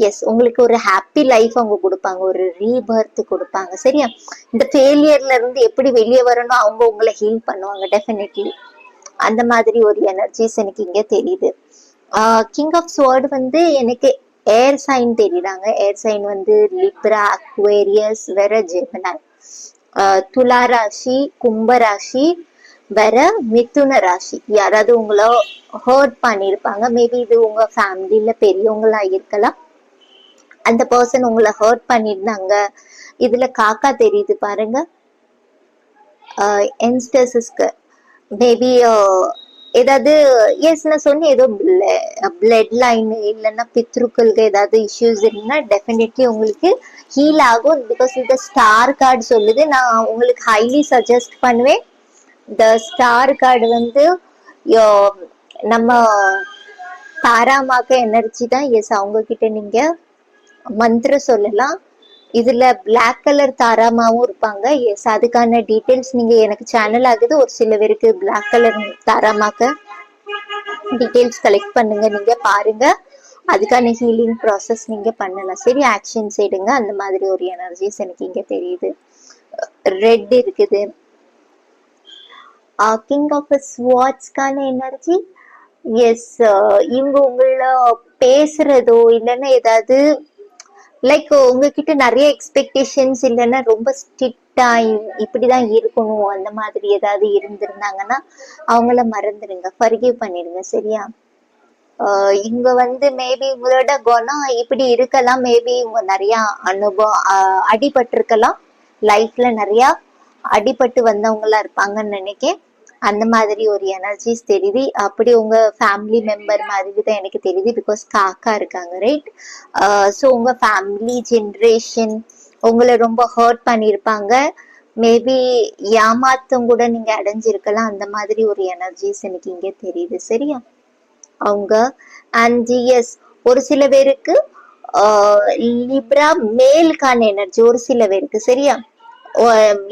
எஸ், உங்களுக்கு ஒரு ஹாப்பி லைஃப் அவங்க கொடுப்பாங்க, ஒரு ரீபர்த் கொடுப்பாங்க சரியா. இந்த ஃபெயிலியர்ல இருந்து எப்படி வெளியே வரணும் அவங்க உங்களை ஹீல் பண்ணுவாங்க டெஃபினெட்லி. அந்த மாதிரி ஒரு எனர்ஜிஸ் எனக்கு இங்க தெரியுது. கிங் ஆஃப் ஸ்வார்ட் வந்து எனக்கு ஏர் சைன் தெரியுறாங்க. ஏர் சைன் வந்து லிப்ரா, அக்வேரியஸ், வேற ஜெமினாய், துலா ராசி, கும்ப ராசி, வேற மிதுன ராசி. யாராவது உங்களை ஹர்ட் பண்ணிருப்பாங்க, மேபி இது உங்க ஃபேமிலியில பெரியவங்களா இருக்கலாம். அந்த பர்சன் உங்களை ஹர்ட் பண்ணிருந்தாங்க. இதுல காக்கா தெரியுது பாருங்க, யங்ஸ்டர்ஸ்க்கு மேபி ஏதாவது எஸ் நான் சொன்னேன், ஏதோ பிளட் லைன் இல்லைன்னா பித்ருக்களுக்கு ஏதாவது இஷ்யூஸ் இருந்தா டெஃபினெட்லி உங்களுக்கு ஹீல் ஆகும். பிகாஸ் இந்த ஸ்டார் கார்டு சொல்லுது, நான் உங்களுக்கு ஹைலி சஜஸ்ட் பண்ணுவேன். இந்த ஸ்டார் கார்டு வந்து நம்ம தாராமாக்க எனர்ஜி தான். எஸ், அவங்க கிட்ட நீங்க மந்திரம் சொல்லலாம். இதுல பிளாக் கலர் தாராமாவும் இருப்பாங்க. எஸ், அதுக்கான டீட்டெயில்ஸ் நீங்க எனக்கு சேனல் ஆகுது, ஒரு சில பேருக்கு பிளாக் கலர் தாராமாக்க டீட்டெயில்ஸ் கலெக்ட் பண்ணுங்க, நீங்க பாருங்க, அதுக்கான ஹீலிங் ப்ராசஸ் நீங்க பண்ணலாம் சரி. ஆக்ஷன்ஸ் எடுங்க. அந்த மாதிரி ஒரு எனர்ஜிஸ் எனக்கு இங்க தெரியுது. ரெட் இருக்குது. கிங் ஆஃப் ஸ்வார்ட்ஸ்க்கான எனர்ஜி எஸ், இவங்க உங்கள பேசுறதோ இல்லைன்னா ஏதாவது லைக் உங்ககிட்ட நிறைய எக்ஸ்பெக்டேஷன்ஸ், இல்லைன்னா ரொம்ப ஸ்ட்ரிக்டா இப்படிதான் இருக்கணும் அந்த மாதிரி ஏதாவது இருந்திருந்தாங்கன்னா அவங்கள மறந்துடுங்க, ஃபர்கிவ் பண்ணிடுங்க சரியா. இங்க வந்து மேபி உங்களோட குணம் இப்படி இருக்கலாம், மேபி இவங்க நிறைய அனுபவம் அடிபட்டிருக்கலாம், லைஃப்ல நிறைய அடிபட்டு வந்தவங்களா இருப்பாங்கன்னு நினைக்கிறேன். அந்த மாதிரி ஒரு எனர்ஜிஸ் தெரியுது. அப்படி உங்க ஃபேமிலி மெம்பர் மாதிரி தான் எனக்கு தெரியுது, பிகாஸ் காக்கா இருக்காங்க ரைட். ஸோ உங்க ஃபேமிலி ஜென்ரேஷன் உங்களை ரொம்ப ஹர்ட் பண்ணியிருப்பாங்க. மேபி ஏமாத்தம் கூட நீங்க அடைஞ்சிருக்கலாம். அந்த மாதிரி ஒரு எனர்ஜிஸ் எனக்கு இங்க தெரியுது. சரியா? அவங்க அண்ட் எஸ், ஒரு சில பேருக்கு லிப்ரா மேலுக்கான எனர்ஜி ஒரு சில பேருக்கு. சரியா?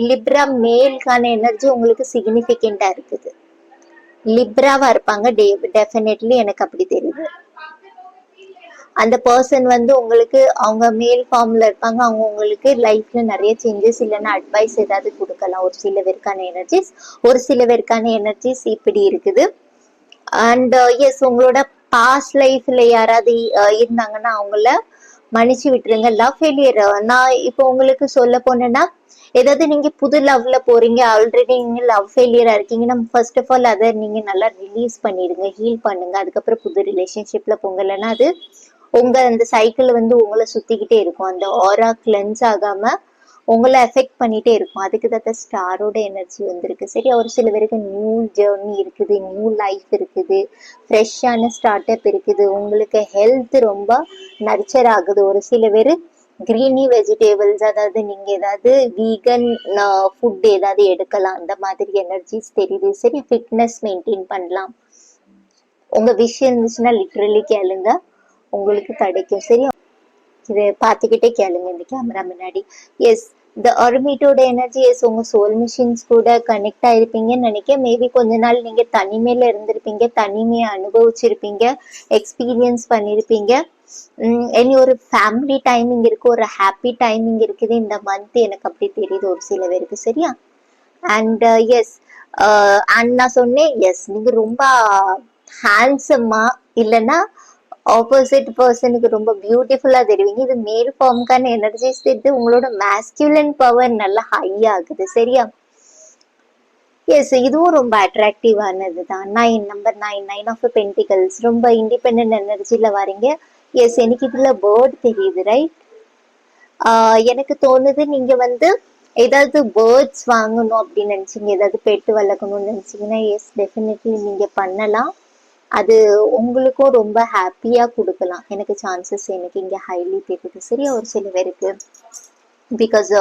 லிப்ரா மேலுக்கான எனர்ஜி உங்களுக்கு சிக்னிபிகண்டா இருக்குது. லிப்ராவா இருப்பாங்க டெஃபினெட்லி, எனக்கு அப்படி தெரியுது. அந்த பர்சன் வந்து உங்களுக்கு அவங்க மேல் ஃபார்ம்ல இருப்பாங்க. அவங்க உங்களுக்கு லைஃப்ல நிறைய சேஞ்சஸ் இல்லைன்னா அட்வைஸ் ஏதாவது கொடுக்கலாம். ஒரு சில பேருக்கான எனர்ஜிஸ், ஒரு சில பேருக்கான எனர்ஜிஸ் இப்படி இருக்குது. அண்ட் எஸ், உங்களோட பாஸ்ட் லைஃப்ல யாராவது இருந்தாங்கன்னா அவங்கள மன்னிச்சு விட்டுருங்க. லவ் ஃபெயிலியர் நான் இப்போ உங்களுக்கு சொல்ல போனேன்னா, ஏதாவது நீங்க புது லவ்ல போறீங்க, ஆல்ரெடி நீங்க லவ் ஃபெயிலியரா இருக்கீங்கன்னா, ஃபர்ஸ்ட் ஆஃப் ஆல் அதை நீங்க நல்லா ரிலீஸ் பண்ணிடுங்க, ஹீல் பண்ணுங்க. அதுக்கப்புறம் புது ரிலேஷன்ஷிப்ல போங்க. இல்லைன்னா அது உங்க அந்த சைக்கிள் வந்து உங்களை சுத்திக்கிட்டே இருக்கும். அந்த ஆரா கிளென்ஸ் ஆகாம உங்களை எஃபெக்ட் பண்ணிட்டே இருக்கும். அதுக்கு தான் ஸ்டாரோட எனர்ஜி வந்திருக்கு. சரி, ஒரு சில பேருக்கு நியூ ஜேர்னி இருக்குது, நியூ லைஃப் இருக்குது, ஃப்ரெஷ்ஷான ஸ்டார்ட் அப் இருக்குது. உங்களுக்கு ஹெல்த் ரொம்ப நர்ச்சர் ஆகுது. ஒரு சில பேர் கிரீனி வெஜிடேபிள்ஸ், அதாவது நீங்க ஏதாவது வீகன் ஃபுட் ஏதாவது எடுக்கலாம். அந்த மாதிரி எனர்ஜிஸ் தெரியுது. சரி, ஃபிட்னஸ் மெயின்டைன் பண்ணலாம். உங்க விஷயம் இருந்துச்சுன்னா லிட்ரலி கேளுங்க, உங்களுக்கு கிடைக்கும். சரி, இதை பார்த்துக்கிட்டே கேளுங்க இந்த கேமரா முன்னாடி. எஸ், இந்த அர்மிட்டோட எனர்ஜி. எஸ், உங்க சோல் மிஷின்ஸ் கூட கனெக்ட் ஆயிருப்பீங்கன்னு நினைக்கிறேன். மேபி கொஞ்ச நாள் நீங்க தனிமையில இருந்திருப்பீங்க, தனிமையை அனுபவிச்சிருப்பீங்க, எக்ஸ்பீரியன்ஸ் பண்ணிருப்பீங்க. இனி ஒரு ஃபேமிலி டைமிங் இருக்கு, ஒரு ஹாப்பி டைமிங் இருக்குது இந்த மந்த், எனக்கு அப்படி தெரியுது ஒரு சில பேருக்கு. சரியா? அண்ட் எஸ், அண்ட் நான் சொன்னேன், எஸ் நீங்க ரொம்ப ஹேண்ட்ஸமா இல்லைன்னா ஆப்போசிட் பர்சனுக்கு ரொம்ப பியூட்டிஃபுல்லா தெரிவிங்க. இது மேல் ஃபார்முக்கான எனர்ஜிஸ் தெரியுது. உங்களோட மேஸ்குலன் பவர் நல்லா ஹை ஆகுது. சரியா? எஸ், இதுவும் ரொம்ப அட்ராக்டிவானது தான். நம்பர் 9, 9 ஆஃப் பென்டிகல்ஸ், ரொம்ப இண்டிபெண்ட் எனர்ஜில வரீங்க. எஸ், எனக்கு இதுல பேர்ட் தெரியுது. ரைட்? எனக்கு தோணுது நீங்க வந்து ஏதாவது பேர்ட்ஸ் வாங்கணும் அப்படின்னு நினைச்சீங்க, ஏதாவது பெட்டு வளர்க்கணும்னு நினைச்சீங்கன்னா, எஸ் டெஃபினெட்லி நீங்க பண்ணலாம். அது உங்களுக்கும் ரொம்ப ஹாப்பியா கொடுக்கலாம். எனக்கு சான்சஸ் எனக்கு இங்க ஹைலி தெரியுது. சரியா? ஒரு சில பேருக்கு பிகாஸ்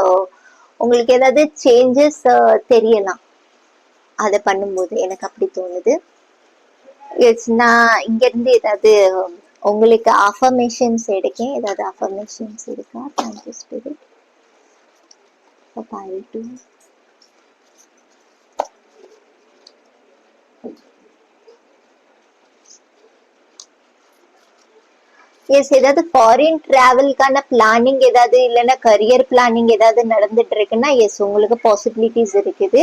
உங்களுக்கு ஏதாவது சேஞ்சஸ் தெரியலாம் அதை பண்ணும்போது, எனக்கு அப்படி தோணுது. எஸ், நான் இங்க இருந்து ஏதாவது உங்களுக்கு அஃபர்மேஷன்ஸ் எடுக்கேன். ஏதாவது அஃபர்மேஷன்ஸ் இருக்கா? Thank you spirit. எஸ், ஏதாவது ஃபாரின் டிராவல்கான பிளானிங் ஏதாவது இல்லைன்னா கரியர் பிளானிங் ஏதாவது நடந்துட்டு இருக்குன்னா, எஸ் உங்களுக்கு பாசிபிலிட்டிஸ் இருக்குது.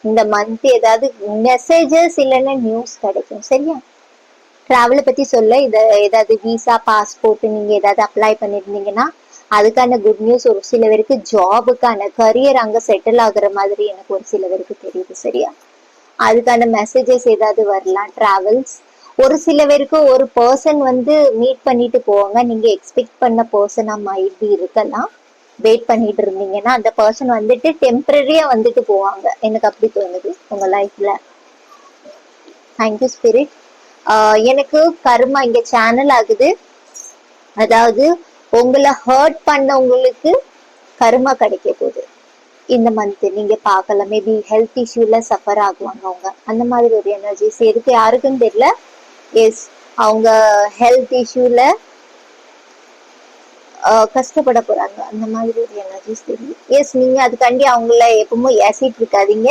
இந்த மந்த் ஏதாவது மெசேஜஸ் இல்லைன்னா நியூஸ் கிடைக்கும். சரியா? டிராவலை பத்தி சொல்ல, இதை ஏதாவது விசா பாஸ்போர்ட் நீங்க ஏதாவது அப்ளை பண்ணிருந்தீங்கன்னா அதுக்கான குட் நியூஸ். ஒரு சில பேருக்கு ஜாபுக்கான கரியர் அங்க செட்டில் ஆகுற மாதிரி எனக்கு ஒரு சில பேருக்கு தெரியுது. சரியா? அதுக்கான மெசேஜஸ் ஏதாவது வரலாம். டிராவல்ஸ், ஒரு சில பேருக்கு ஒரு பர்சன் வந்து மீட் பண்ணிட்டு போவாங்க. நீங்க எக்ஸ்பெக்ட் பண்ண பர்சனா மைட் இருக்கலாம். வெயிட் பண்ணிட்டு இருந்தீங்கன்னா அந்த பர்சன் வந்துட்டு டெம்பரரியா வந்துட்டு போவாங்க. எனக்கு அப்படி தோணுது உங்க லைஃப்ல. Thank you spirit. எனக்கு கர்மா இங்க சேனல் ஆகுது. அதாவது உங்களை ஹர்ட் பண்ணவங்களுக்கு கர்மா கிடைக்க போகுது இந்த மந்த். நீங்க பார்க்கலாம், மேபி ஹெல்த் இஷ்யூல சஃபர் ஆகுவாங்க அவங்க. அந்த மாதிரி ஒரு எனர்ஜிஸ் இருக்கு, யாருக்குன்னு தெரியல. எஸ், அவங்க ஹெல்த் இஷ்யூல கஷ்டப்பட போறாங்க. அந்த மாதிரி ஒரு எனர்ஜிஸ் தெரியும். எஸ், நீங்க அதுக்காண்டி அவங்கள எப்பவுமே ஏசிட்டு இருக்காதீங்க.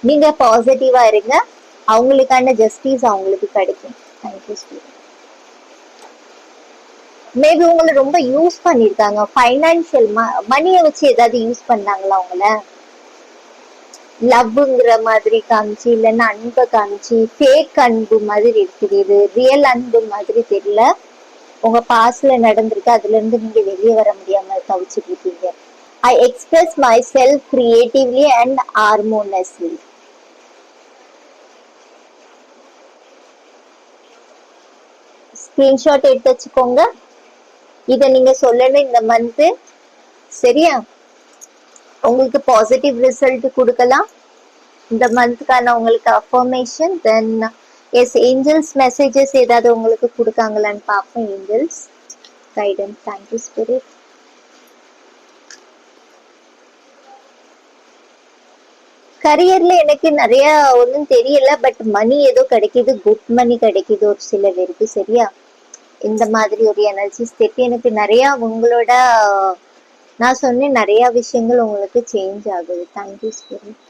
நீங்க பாசிட்டிவா இருங்க, அவங்களுக்கான ஜஸ்டிஸ் அவங்களுக்கு கிடைக்கும். Thank you spirit. மேபி உங்களை ரொம்ப யூஸ் பண்ணிருக்காங்க, ஃபைனான்சியல் மணியை வச்சு ஏதாவது யூஸ் பண்ணாங்களா உங்களை? லவ்ங்கிற மாதிரி காமிச்சு, இல்லைன்னா அன்பை காமிச்சு, ஃபேக் அன்பு மாதிரி இருக்குது. இது ரியல் அன்பு மாதிரி தெரியல. உங்க பாஸ்ட்ல நடந்திருக்கு, அதுல இருந்து நீங்க வெளியே வர முடியாம தவிச்சுட்டு இருக்கீங்க. I express myself creatively and harmoniously. Screenshot எடுத்து வச்சுக்கோங்க. இதை நீங்க சொல்லணும் இந்த மந்த். சரியா? உங்களுக்கு பாசிட்டிவ் ரிசல்ட் கொடுக்கலாம் இந்த மந்த்க்கான உங்களுக்கு affirmation. Then yes, angels messages ஏதாவது உங்களுக்கு கொடுக்காங்களான்னு பார்ப்போம். Angels guidance. Thank you spirit. கரியர்ல எனக்கு நிறைய ஒன்றும் தெரியல, பட் மணி ஏதோ கிடைக்குது, குட் மணி கிடைக்குது ஒரு சில பேருக்கு. சரியா, இந்த மாதிரி ஒரு எனர்ஜிஸ் தெரியும் எனக்கு நிறைய. உங்களோட நான் சொன்னேன் நிறைய விஷயங்கள் உங்களுக்கு சேஞ்ச் ஆகுது. Thank you spirit.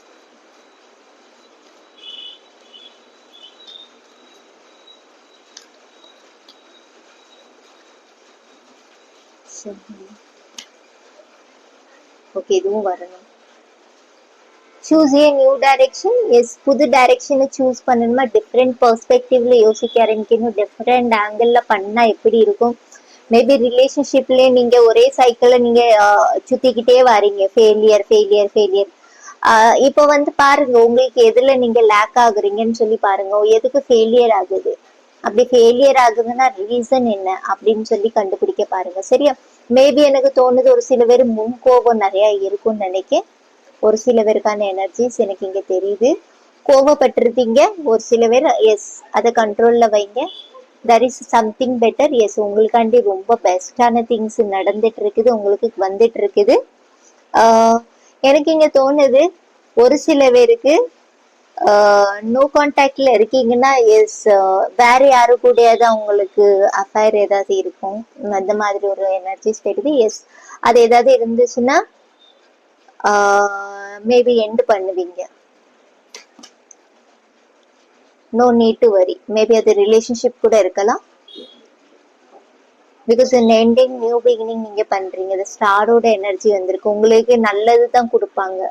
ஓகே, இதுவும் வரணும். Choose a new direction. S, புது டைரக்ஷனை சூஸ் பண்ணணுமா, டிஃப்ரெண்ட் பெர்ஸ்பெக்டிவ்ல யோசிக்க ஆரம்பிக்கணும், டிஃப்ரெண்ட் ஆங்கிள் பண்ணா எப்படி இருக்கும். மேபி ரிலேஷன்ஷிப்லயே நீங்க ஒரே சைக்கிள்ல நீங்க சுத்திக்கிட்டே வரீங்க, ஃபெயிலியர் ஃபெயிலியர் ஃபெயிலியர். இப்போ வந்து பாருங்க உங்களுக்கு எதுல நீங்க லேக் ஆகுறீங்கன்னு சொல்லி பாருங்க, எதுக்கு ஃபெயிலியர் ஆகுது, அப்படி ஃபெயிலியர் ஆகுதுன்னா ரீசன் என்ன அப்படின்னு சொல்லி கண்டுபிடிக்க பாருங்க. சரியா, மேபி எனக்கு தோணுது ஒரு சில பேர் முன் கோபம் நிறைய இருக்கும்னு நினைக்கிறேன். ஒரு சில பேருக்கான எனர்ஜிஸ் எனக்கு இங்க தெரியுது. கோபப்பட்டிருப்பீங்க ஒரு சில பேர். எஸ், அதை கண்ட்ரோல்ல வைங்க. That is something better. Yes, உங்களுக்காண்டி ரொம்ப பெஸ்டான திங்ஸ் நடந்துட்டு இருக்குது, உங்களுக்கு வந்துட்டு இருக்குது. எனக்கு இங்க தோணுது ஒரு சில பேருக்கு நோ கான்டாக்ட்ல இருக்கீங்கன்னா, எஸ், வேற யாரு கூடயாவது அவங்களுக்கு அஃபேர் ஏதாவது இருக்கும், அந்த மாதிரி ஒரு எனர்ஜிஸ் தெரியுது. எஸ், அது ஏதாவது இருந்துச்சுன்னா மேபி எண்ட் பண்ணுவீங்க. No need to worry. Maybe அது ரிலேஷன்ஷிப் கூட இருக்கலாம். பிகாஸ் எண்டிங் நியூ பிகினிங் நீங்க பண்றீங்க. இந்த ஸ்டாரோட எனர்ஜி வந்திருக்கு. உங்களுக்கு நல்லது தான் கொடுப்பாங்க.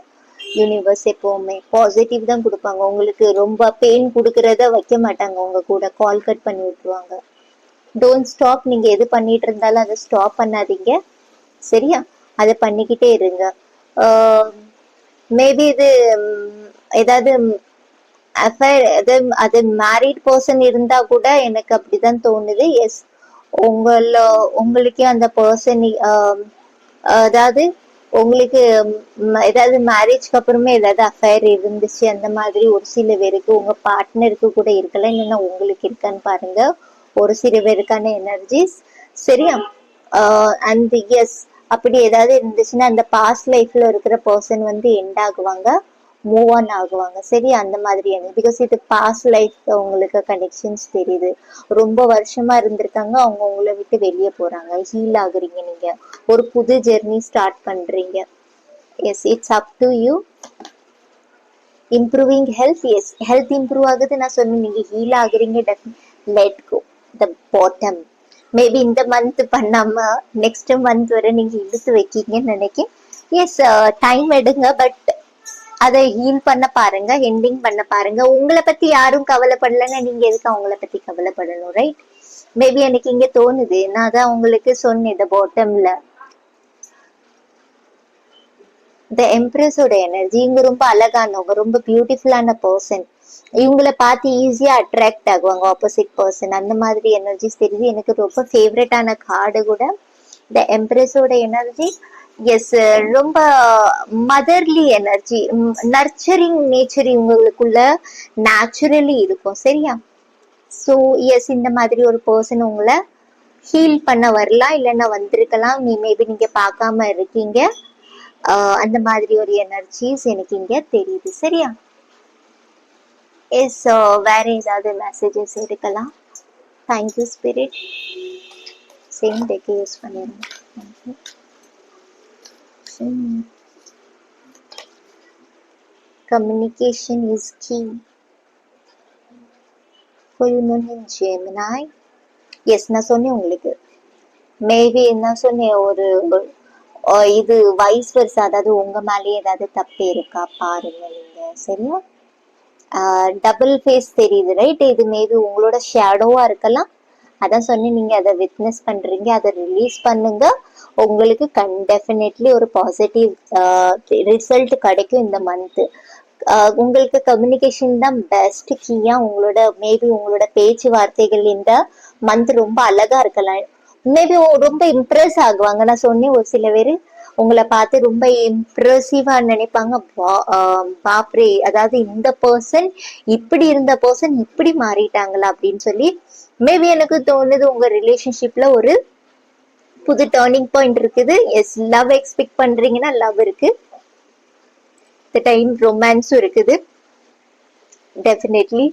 யூனிவர்ஸ் எப்பவுமே பாசிட்டிவ் தான் கொடுப்பாங்க. உங்களுக்கு ரொம்ப பெயின் கொடுக்கறத வைக்க மாட்டாங்க. உங்க கூட கால் கட் பண்ணி விட்டுருவாங்க. Don't stop. நீங்க எது பண்ணிட்டு இருந்தாலும் அதை ஸ்டாப் பண்ணாதீங்க. சரியா, அதை பண்ணிக்கிட்டே இருங்க. மேபி இது ஏதாவது அஃபேர், அது மேரிட் பர்சன் இருந்தா கூட எனக்கு அப்படிதான் தோணுது. எஸ், உங்களுக்கே அந்த பர்சன் அதாவது உங்களுக்கு ஏதாவது மேரேஜ்க்கு அப்புறமே ஏதாவது அஃபேர் இருந்துச்சு, அந்த மாதிரி ஒரு சில பேருக்கு உங்க பார்ட்னருக்கு கூட இருக்கலாம், இல்லைன்னா உங்களுக்கு இருக்கான்னு பாருங்க. ஒரு சில பேருக்கான எனர்ஜிஸ். சரியா, அண்ட் எஸ், அப்படி ஏதாவது இருந்துச்சுன்னா அந்த பாஸ்ட் லைஃப்ல இருக்கிற பர்சன் வந்து எண்ட் ஆகுவாங்க, மூவ் ஆன் ஆகுவாங்க. சரி, அந்த மாதிரி பிகாஸ் இது பாஸ்ட் லைஃப் உங்களுக்கு கனெக்ஷன்ஸ் தெரியுது. ரொம்ப வருஷமா இருந்திருக்காங்க, அவங்க உங்களை விட்டு வெளியே போறாங்க, ஹீல் ஆகுறீங்க, நீங்க ஒரு புது ஜெர்னி ஸ்டார்ட் பண்றீங்க. Yes, it's up to you. Improving health. Yes, health improve ஆகுது நான் சொன்னேன், நீங்க ஹீல் ஆகுறீங்க. Let go the bottom. Maybe இந்த மந்த் பண்ணாம நெக்ஸ்ட் மந்த் வரை நீங்க இழுத்து வைக்கீங்கன்னு நினைக்கிறேன். எஸ், டைம் எடுங்க, பட் அதை ஹீல் பண்ண பாருங்க, எண்டிங் பண்ண பாருங்க. உங்களை பத்தி யாரும் கவலைப்படலைன்னா நீங்க எதுக்கு அவங்கள பத்தி கவலைப்படணும், ரைட்? மேபி எனக்கு இங்க தோணுது, நான் தான் உங்களுக்கு சொன்னேன் இந்த பாட்டம்ல த எம்ப்ரஸோட எனர்ஜி. இவங்க ரொம்ப அழகானவங்க, ரொம்ப பியூட்டிஃபுல்லான பர்சன். இவங்களை பார்த்து ஈஸியா அட்ராக்ட் ஆகுவாங்க ஆப்போசிட் பர்சன். அந்த மாதிரி எனர்ஜிஸ் தெரியுது. எனக்கு ரொம்ப ஃபேவரட்டான கார்டு கூட த எம்ப்ரஸோட எனர்ஜி. எஸ், ரொம்ப மதர்லி எனர்ஜி, நர்ச்சரிங் நேச்சர் இவங்களுக்குள்ள நேச்சுரலி இருக்கும். சரியா, ஸோ எஸ், இந்த மாதிரி ஒரு பர்சன் உங்களை ஹீல் பண்ண வரலாம், இல்லைன்னா வந்திருக்கலாம். மேபி நீங்க பார்க்காம இருக்கீங்க. அந்த மாதிரி ஒரு எனர்ஜிஸ் எனக்கு இங்க தெரியுது. சரியா, எஸ், வேற ஏதாவது மெசேஜஸ் எடுக்கலாம். Thank you spirit. Same deck use பண்ணிடுங்க. Communication is key. Full moon in Gemini. Yes, நான் சொன்னேன் உங்களுக்கு. மேபி என்ன சொன்னேன், ஒரு இது வைஸ் வர்ஸ், அதாவது உங்க மேலேயே ஏதாவது தப்பு இருக்கா பாருங்க நீங்க. சரியா, டபுள் ஃபேஸ் தெரியுது, ரைட்? இது மேபி உங்களோட ஷேடோவா இருக்கலாம். அதான் சொன்னேன், நீங்க அதை விட்னஸ் பண்றீங்க, அதை ரிலீஸ் பண்ணுங்க. உங்களுக்கு டெஃபினெட்லி ஒரு பாசிட்டிவ் ரிசல்ட் கிடைக்கும் இந்த மந்த். உங்களுக்கு கம்யூனிகேஷன் தான் பெஸ்ட் கீயா. உங்களோட மேபி உங்களோட பேச்சுவார்த்தைகள் இந்த மந்த் ரொம்ப அழகா இருக்கலாம். மேபி ரொம்ப இம்ப்ரெஸ் ஆகுவாங்க. நான் சொன்னேன் ஒரு சில பேர் உங்களை பார்த்து ரொம்ப இம்ப்ரெசிவா நினைப்பாங்க. பாப்ரே, அதாவது இந்த பர்சன் இப்படி இருந்த பர்சன் இப்படி மாறிட்டாங்களா அப்படின்னு சொல்லி. மேபி எனக்கு தோணுது உங்க ரிலேஷன்ஷிப்ல ஒரு புது டேர்னிங் பாயிண்ட் இருக்குது. எஸ், லவ் எக்ஸ்பெக்ட் பண்றீங்கன்னா லவ் இருக்கு. the time romance இருக்குது definitely.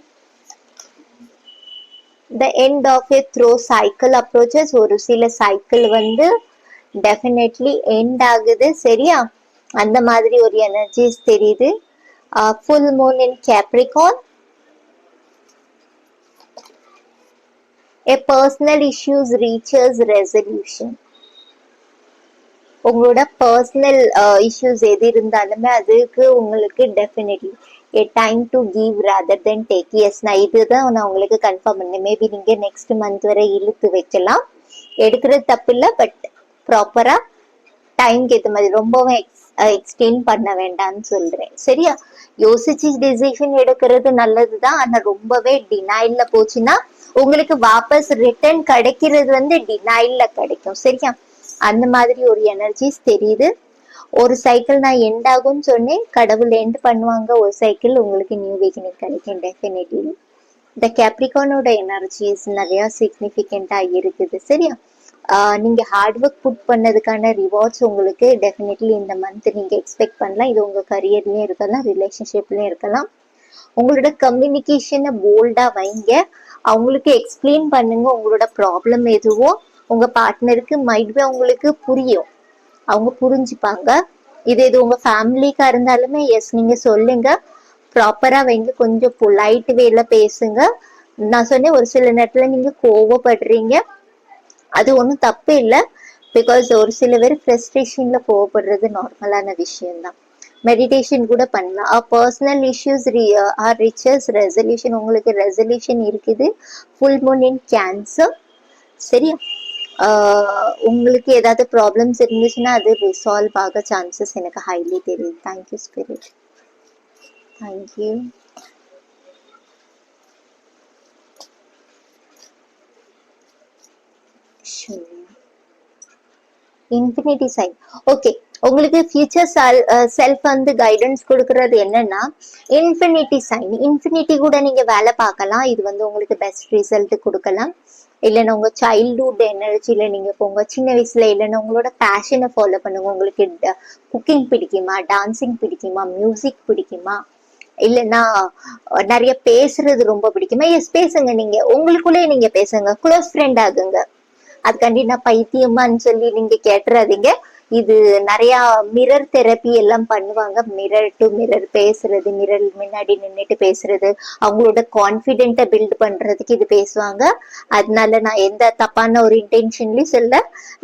The end of a throw cycle approaches, ஒரு சில cycle வந்து definitely end ஆகுது சரியா, அந்த மாதிரி ஒரு energies தெரியுது. Full moon in Capricorn, a personal issues reaches resolution. உங்களோட பர்சனல் இஷ்யூஸ் எது இருந்தாலுமே அதுக்கு உங்களுக்கு definitely a time to give rather than take. Yes, நான் இதுதான் நான் உங்களுக்கு கன்ஃபார்ம் பண்ணேன். மேபி நீங்க நெக்ஸ்ட் மந்த் வரை இழுத்து வைக்கலாம், எடுக்கிறது தப்பு இல்லை, பட் ப்ராப்பரா டைம்க்கு ஏற்ற மாதிரி ரொம்பவும் எக்ஸ்டெண்ட் பண்ண வேண்டாம்னு சொல்றேன் சரியா. யோசிச்சு டிசிஷன் எடுக்கிறது நல்லதுதான், ஆனா ரொம்பவே டினைல்ல போச்சுன்னா உங்களுக்கு வாபஸ் ரிட்டர்ன் கிடைக்கிறது வந்து டினைல்ல கிடைக்கும் சரியா. அந்த மாதிரி ஒரு எனர்ஜிஸ் தெரியுது. ஒரு சைக்கிள் நான் எண்ட் ஆகும்னு சொன்னேன், கடவுள் எண்ட் பண்ணுவாங்க, ஒரு சைக்கிள் உங்களுக்கு நியூ பிகினிங் கிடைக்கும் டெஃபினெட்லி. இந்த கேப்ரிகானோட எனர்ஜிஸ் நிறைய சிக்னிஃபிகண்டா இருக்குது சரியா. நீங்க ஹார்ட் ஒர்க் புட் பண்ணதுக்கான ரிவார்ட்ஸ் உங்களுக்கு டெஃபினெட்லி இந்த மந்த் நீங்க எக்ஸ்பெக்ட் பண்ணலாம். இது உங்க கரியர்லயும் இருக்கலாம், ரிலேஷன்ஷிப்லயும் இருக்கலாம். உங்களோட கம்யூனிகேஷனை போல்டா வைங்க, அவங்களுக்கு எக்ஸ்பிளைன் பண்ணுங்க உங்களோட ப்ராப்ளம் எதுவோ உங்க பார்ட்னருக்கு மைட்பி அவங்களுக்கு புரியும், அவங்க புரிஞ்சுப்பாங்க. இது உங்க ஃபேமிலிக்கா இருந்தாலுமே எஸ் நீங்க சொல்லுங்க, ப்ராப்பரா வைங்க, கொஞ்சம் பொலைட் வேல பேசுங்க. நான் சொன்னேன் ஒரு சில நேரத்துல நீங்க கோவப்படுறீங்க, அது ஒன்றும் தப்பு இல்லை, பிகாஸ் ஒரு சில பேர் ஃப்ரஸ்ட்ரேஷன்ல கோவப்படுறது நார்மலான விஷயம்தான். மெடிடேஷன் கூட பண்ணலாம். Personal issues are reaches resolution, உங்களுக்கு ரெசல்யூஷன் இருக்குது. ஃபுல் மூன் இன் கேன்சர் சரியா. உங்களுக்கு ஏதாவது ப்ராப்ளம்ஸ் இருந்துச்சுன்னா அது ரிசால்வ் ஆக சான்சஸ் எனக்கு ஹைலி தெரியுது. Thank you spirit, thank you. Infinity sign. Okay, உங்களுக்கு ஃபியூச்சர் செல்ஃப் வந்து கைடன்ஸ் கொடுக்கறது என்னன்னா இன்ஃபினிட்டி சைன். இன்ஃபினிட்டி கூட நீங்க வேலை பார்க்கலாம், இது வந்து உங்களுக்கு பெஸ்ட் ரிசல்ட் கொடுக்கலாம். இல்லைன்னா உங்க சைல்ட்ஹுட் எனர்ஜில நீங்க போங்க, சின்ன வயசுல. இல்லைன்னா உங்களோட பேஷனை ஃபாலோ பண்ணுங்க. உங்களுக்கு குக்கிங் பிடிக்குமா, டான்சிங் பிடிக்குமா, மியூசிக் பிடிக்குமா, இல்லைன்னா நிறைய பேசுறது ரொம்ப பிடிக்குமா, எஸ் பேசுங்க. நீங்க உங்களுக்குள்ளே நீங்க பேசுங்க, க்ளோஸ் ஃப்ரெண்ட் ஆகுங்க. அதுக்காண்டி நான் பைத்தியமான்னு சொல்லி நீங்க கேட்டுறாதீங்க. இது நிறைய மிரர் தெரப்பி எல்லாம் பண்ணுவாங்க, மிரர் டு மிரர் பேசுறது, மிரர் முன்னாடி நின்றுட்டு பேசுறது, அவங்களோட கான்பிடென்ட்டை பில்ட் பண்றதுக்கு இது பேசுவாங்க. அதனால நான் எந்த தப்பான ஒரு இன்டென்ஷன்லயும் சொல்ல.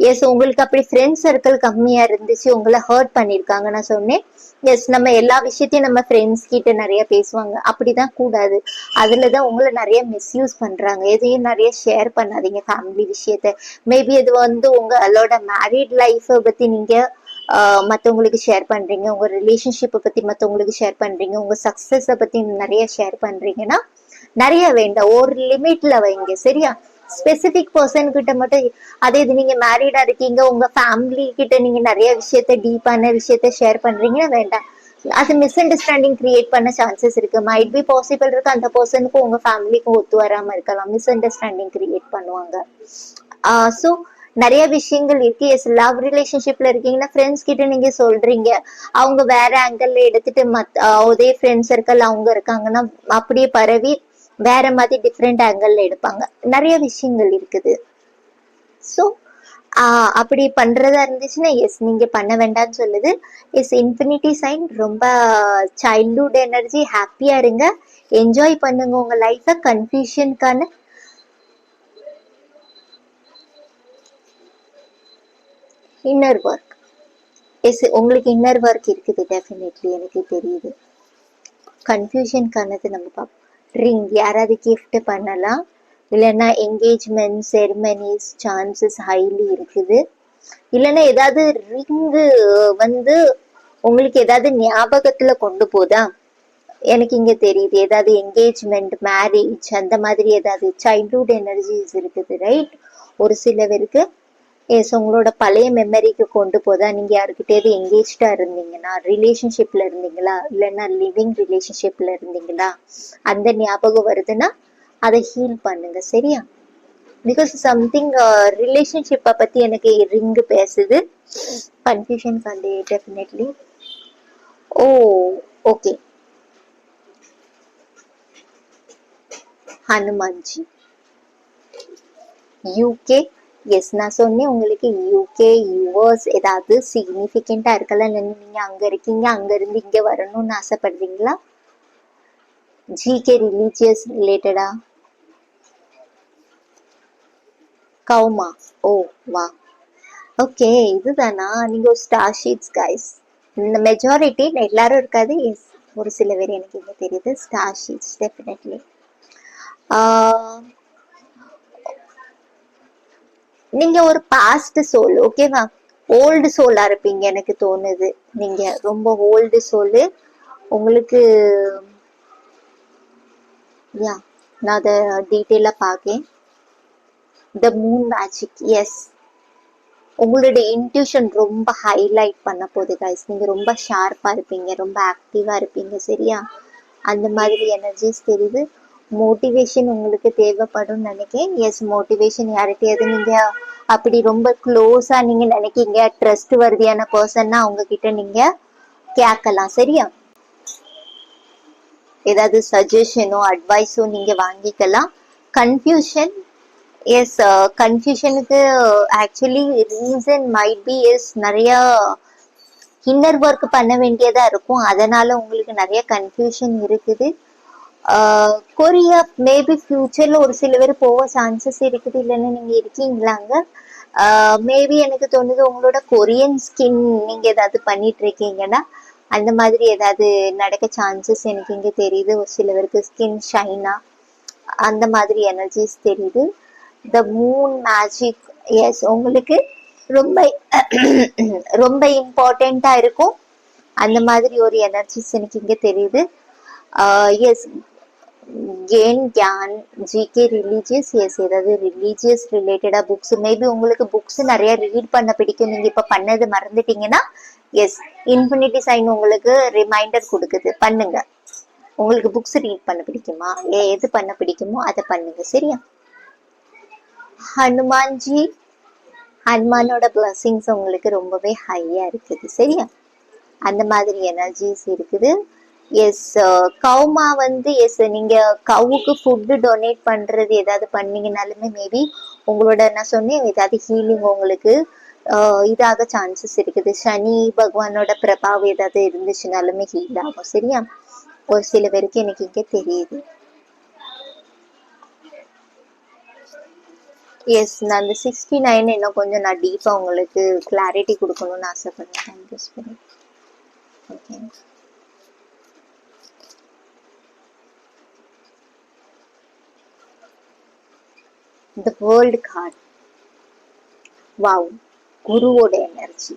எஸ், உங்களுக்கு அப்படி ஃப்ரெண்ட் சர்க்கிள் கம்மியா இருந்துச்சு, உங்களை ஹர்ட் பண்ணிருக்காங்க நான் சொன்னேன். எஸ், நம்ம எல்லா விஷயத்தையும் நம்ம ஃப்ரெண்ட்ஸ் கிட்ட நிறைய பேசுவாங்க, அப்படிதான் கூடாது. அதுலதான் உங்களை நிறைய மிஸ்யூஸ் பண்றாங்க. எதையும் நிறைய ஷேர் பண்ணாதீங்க ஃபேமிலி விஷயத்த. மேபி இது வந்து உங்களோட மேரிட் லைஃப் பத்தி நீங்க மற்றவங்களுக்கு ஷேர் பண்றீங்க, உங்க ரிலேஷன்ஷிப்பை பத்தி மற்றவங்களுக்கு ஷேர் பண்றீங்க, உங்க சக்சஸை பத்தி நிறைய ஷேர் பண்றீங்கன்னா நிறைய வேண்டாம், ஒரு லிமிட்ல வைங்க சரியா. ஸ்பெசிபிக் பர்சன் கிட்ட மட்டும். அதே இது நீங்க மேரிடா இருக்கீங்க, உங்க ஃபேமிலி கிட்ட நீங்க நிறைய விஷயத்த டீப்பான விஷயத்த ஷேர் பண்றீங்கன்னா வேண்டாம். அது மிஸ் அண்டர்ஸ்டாண்டிங் கிரியேட் பண்ண சான்சஸ் இருக்கு. மைட் பி பாசிபிள் இருக்கு அந்த பர்சனுக்கும் உங்க ஃபேமிலிக்கும் ஒத்து வராம இருக்கலாம், மிஸ் அண்டர்ஸ்டாண்டிங் கிரியேட் பண்ணுவாங்க. ஸோ நிறைய விஷயங்கள் இருக்கு. எஸ், லவ் ரிலேஷன்ஷிப்ல இருக்கீங்கன்னா ஃப்ரெண்ட்ஸ் கிட்ட நீங்க சொல்றீங்க, அவங்க வேற ஆங்கிள் எடுத்துட்டு அதே ஃப்ரெண்ட் சர்க்கிள் அவங்க இருக்காங்கன்னா அப்படியே பரவி வேற மாதிரி டிஃப்ரெண்ட் ஆங்கிள் எடுப்பாங்க. நிறைய விஷயங்கள் இருக்குது. ஸோ அப்படி பண்றதா இருந்துச்சுன்னா எஸ் நீங்க பண்ண வேண்டாம்னு சொல்லுது. எஸ், இன்ஃபினிட்டி சைன் ரொம்ப சைல்ட்ஹுட் எனர்ஜி, ஹாப்பியா இருங்க, என்ஜாய் பண்ணுங்க உங்க லைஃப. கன்ஃபியூஷனுக்கான இன்னர் ஒர்க். எஸ், உங்களுக்கு இன்னர் ஒர்க் இருக்குது டெஃபினெட்லி, எனக்கு தெரியுது. கன்ஃபியூஷனுக்கானது நம்ம பார்ப்போம். ரிங் யாராவது கிஃப்ட் பண்ணலாம், இல்லைன்னா என்கேஜ்மெண்ட் செரிமனிஸ் சான்சஸ் ஹைலி இருக்குது. இல்லைன்னா ஏதாவது ரிங்கு வந்து உங்களுக்கு ஏதாவது ஞாபகத்துல கொண்டு போதா எனக்கு இங்க தெரியுது. ஏதாவது என்கேஜ்மெண்ட், மேரேஜ் அந்த மாதிரி ஏதாவது சைல்ட்ஹுட் எனர்ஜிஸ் இருக்குது ரைட். ஒரு சில பேருக்கு எஸ் உங்களோட பழைய மெமரிக்கு கொண்டு போதா. நீங்க யாருக்கிட்டேயாவது என்கேஜ்டா இருந்தீங்கன்னா, ரிலேஷன்ஷிப்ல இருந்தீங்களா, இல்லைன்னா லிவிங் ரிலேஷன்ஷிப்ல இருந்தீங்களா, அந்த ஞாபகம் வருதுன்னா அதை ஹீல் பண்ணுங்க சரியா. பிகாஸ் சம்திங் ரிலேஷன்ஷிப்பை பத்தி எனக்கு ரிங்கு பேசுது. கன்ஃபியூஷன் கண்டே டெஃபினெட்லி. ஓ, ஓகே, ஹனுமான்ஜி. யூகே. எஸ், நான் சொன்னேன் உங்களுக்கு யூகே யூஎஸ் ஏதாவது சிக்னிஃபிகண்டா இருக்கலாம். நீங்க அங்க இருக்கீங்க, அங்க இருந்து இங்க வரணும்னு ஆசைப்படுறீங்களா? ஜிகே ரிலீஜியஸ் ரிலேட்டடா? கவுமா. ஓ வா. ஓகே, இதுதானா? நீங்க ஒரு ஸ்டார் ஷீட்ஸ் கைஸ். இந்த மெஜாரிட்டி எல்லாரும் இருக்காது. எஸ், ஒரு சில பேர் எனக்கு இங்க தெரியுது. Star sheets definitely. நீங்க ஒரு பாஸ்ட் சோல், ஓகேவா? ஓல்டு சோலா இருப்பீங்க எனக்கு தோணுது. நீங்க ரொம்ப ஓல்டு சோலு. உங்களுக்கு யா, நான் அதை டீட்டெயிலா பார்க்கேன். The moon magic. எஸ், உங்களுடைய இன்ட்யூஷன் ரொம்ப ஹைலைட் பண்ண போகுது கைஸ். நீங்க ரொம்ப ஷார்ப்பா இருப்பீங்க, ரொம்ப ஆக்டிவா இருப்பீங்க, சரியா? அந்த மாதிரி எனர்ஜிஸ் தெரியுது. மோட்டிவேஷன் உங்களுக்கு தேவைப்படும் நினைக்கிறேன். எஸ், மோட்டிவேஷன் யார்கிட்டயாவது நீங்க அப்படி ரொம்ப க்ளோஸா நீங்க நினைக்கீங்க, ட்ரஸ்ட் வர்தியான பர்சன்னா அவங்க கிட்ட நீங்க கேட்கலாம், சரியா? ஏதாவது சஜஷனோ அட்வைஸோ நீங்க வாங்கிக்கலாம். கன்ஃபியூஷன். எஸ், கன்ஃபியூஷனுக்கு actually reason might be yes நிறைய இன்னர் ஒர்க் பண்ண வேண்டியதா இருக்கும். அதனால உங்களுக்கு நிறைய கன்ஃபியூஷன் இருக்குது. கொரியா மேபி ஃபியூச்சர்ல ஒரு சில பேர் போக சான்சஸ் இருக்குது. இல்லைன்னு நீங்க இருக்கீங்களாங்க? மேபி எனக்கு தோணுது உங்களோட கொரியன் ஸ்கின் நீங்க ஏதாவது பண்ணிட்டு இருக்கீங்கன்னா அந்த மாதிரி ஏதாவது நடக்க சான்சஸ் எனக்கு இங்க தெரியுது. ஒரு சில பேருக்கு ஸ்கின் ஷைனா அந்த மாதிரி எனர்ஜிஸ் தெரியுது. த மூன் மேஜிக். எஸ், உங்களுக்கு ரொம்ப ரொம்ப இம்பார்ட்டண்டா இருக்கும். அந்த மாதிரி ஒரு எனர்ஜிஸ் எனக்கு இங்க தெரியுது. எஸ், கெயின் கியான், ஜிகே ரிலீஜியஸ். எஸ், ஏதாவது ரிலீஜியஸ் ரிலேட்டடா புக்ஸ், மேபி உங்களுக்கு புக்ஸ் நிறைய ரீட் பண்ண பிடிக்கும். நீங்க இப்ப பண்ணது மறந்துட்டீங்கன்னா எஸ், இன்ஃபினிட்டி சைன் உங்களுக்கு ரிமைண்டர் கொடுக்குது, பண்ணுங்க. உங்களுக்கு புக்ஸ் ரீட் பண்ண பிடிக்குமா, எது பண்ண பிடிக்குமோ அதை பண்ணுங்க, சரியா? ஹனுமான்ஜி. ஹனுமானோட பிளஸிங்ஸ் உங்களுக்கு ரொம்பவே ஹையா இருக்குது, சரியா? அந்த மாதிரி எனர்ஜிஸ் இருக்குது. எஸ், கவுமா வந்து எஸ், நீங்க கவுக்கு ஃபுட்டு டொனேட் பண்றது ஏதாவது பண்ணீங்கனாலுமே மேபி உங்களோட நான் சொன்னேன் ஏதாவது ஹீலிங் உங்களுக்கு இதாக சான்சஸ் இருக்குது. சனி பகவானோட பிரபாவம் ஏதாவது இருந்துச்சுனாலுமே ஹீல் ஆகும், சரியா? ஒரு சில பேருக்கு எனக்கு இங்க தெரியுது. எஸ், நான் அந்த 69 இன்னும் கொஞ்சம் நான் டீப்பா உங்களுக்கு கிளாரிட்டி கொடுக்கணும்னு ஆசைப்படுறேன். Thank you spirit. ஓகே, இந்த வேர்ல்டு கார்டு. வாவ், குருவோட எனர்ஜி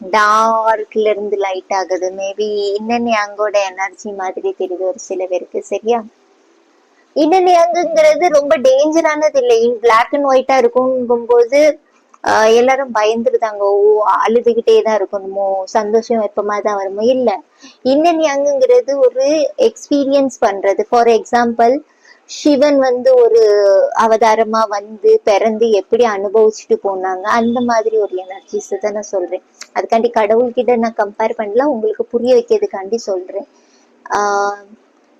டார்க்ல இருந்து லைட் ஆகுது. மேபி இன்னொன்னு அங்கோட எனர்ஜி மாதிரி தெரியுது ஒரு சில பேருக்கு, சரியா? இன்னொன்னு அங்குங்கிறது ரொம்ப டேஞ்சரானது இல்லை. பிளாக் அண்ட் ஒயிட்டா இருக்கும் போது எல்லாரும் பயந்துருதாங்க. ஓ, அழுதுகிட்டே தான் இருக்கணுமோ, சந்தோஷம் எப்பமாதான் வருமோ? இல்ல, இன்னொன்னு அங்குங்கிறது ஒரு எக்ஸ்பீரியன்ஸ் பண்றது. ஃபார் எக்ஸாம்பிள், சிவன் வந்து ஒரு அவதாரமா வந்து பிறந்து எப்படி அனுபவிச்சுட்டு போனாங்க, அந்த மாதிரி ஒரு எனர்ஜிஸ் தான் நான் சொல்றேன். அதுக்காண்டி கடவுள்கிட்ட நான் கம்பேர் பண்ணல, உங்களுக்கு புரிய வைக்கிறதுக்காண்டி சொல்றேன்.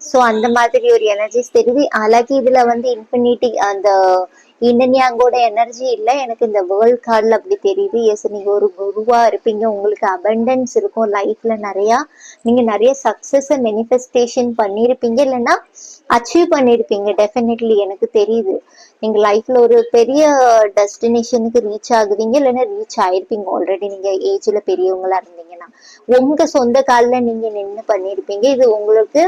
ஸோ அந்த மாதிரி ஒரு எனர்ஜிஸ் தெரியுது. அழகு இதுல வந்து இன்ஃபினிட்டி அந்த இன்னனியாங்கோட எனர்ஜி இல்லை, எனக்கு இந்த வேர்ல்ட் கார்டில் அப்படி தெரியுது. எஸ், நீங்க ஒரு குருவா இருப்பீங்க, உங்களுக்கு அபண்டன்ஸ் இருக்கும் லைஃப்ல நிறையா. நீங்க நிறைய சக்சஸை மேனிஃபெஸ்டேஷன் பண்ணியிருப்பீங்க, இல்லைன்னா அச்சீவ் பண்ணியிருப்பீங்க. டெஃபினெட்லி எனக்கு தெரியுது. நீங்க லைஃப்ல ஒரு பெரிய டெஸ்டினேஷனுக்கு ரீச் ஆகுவீங்க, இல்லைன்னா ரீச் ஆயிருப்பீங்க ஆல்ரெடி. நீங்க ஏஜ்ல பெரியவங்களா இருந்தீங்கன்னா உங்க சொந்த காலில் நீங்க நின்று பண்ணியிருப்பீங்க. இது உங்களுக்கு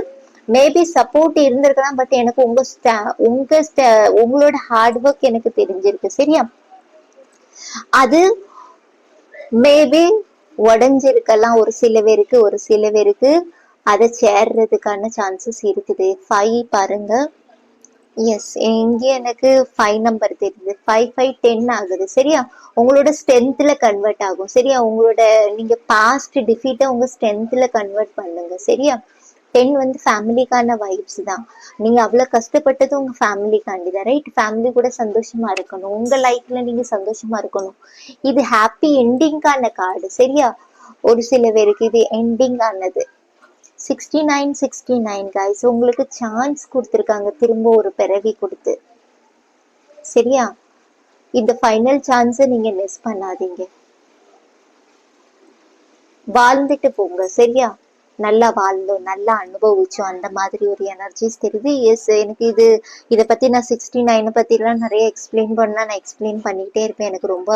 மேபி சப்போர்ட் இருந்திருக்கலாம். பட் எனக்கு உங்களோட ஹார்ட் ஒர்க் எனக்கு தெரிஞ்சிருக்கு, சரியா? அது மேபி உடஞ்சிருக்கலாம் ஒரு சில பேருக்கு. ஒரு சில பேருக்கு அதை சேர்றதுக்கான சான்சஸ் இருக்குது. 5 பாருங்க. எஸ், இங்கே எனக்கு 5 நம்பர் தெரியுது. 5 5 10 ஆகுது, சரியா? உங்களோட ஸ்ட்ரென்த்ல கன்வெர்ட் ஆகும், சரியா? உங்களோட நீங்க பாஸ்ட் டிஃபீட்டை உங்க ஸ்ட்ரென்த்ல கன்வெர்ட் பண்ணுங்க, சரியா? 10 வந்து ஃபேமிலிக்கான வைப்ஸ் தான். நீங்க அவ்வளவு கஷ்டப்பட்டது உங்க ஃபேமிலிக்காண்டி தான், ரைட்? ஃபேமிலி கூட சந்தோஷமா இருக்கணும், உங்க லைஃப்ல நீங்க சந்தோஷமா இருக்கணும். இது ஹாப்பி என்டிங்கான கார்டு, சரியா? ஒரு சில பேருக்கு இது என்டிங் ஆனது. 69 guys, உங்களுக்கு சான்ஸ் கொடுத்துருக்காங்க திரும்ப ஒரு பிறவி கொடுத்து. சரியா? இந்த ஃபைனல் சான்ஸை நீங்க மிஸ் பண்ணாதீங்க. வாழ்ந்துட்டு போங்க. சரியா? நல்லா வாழ்ந்தோம், நல்லா அனுபவிச்சோம், அந்த மாதிரி ஒரு எனர்ஜிஸ் தெரியுது. எஸ், எனக்கு இதை பத்தி நான் 69 பத்திலாம் நிறைய எக்ஸ்பிளைன் பண்ணா நான் எக்ஸ்பிளைன் பண்ணிக்கிட்டே இருப்பேன். எனக்கு ரொம்ப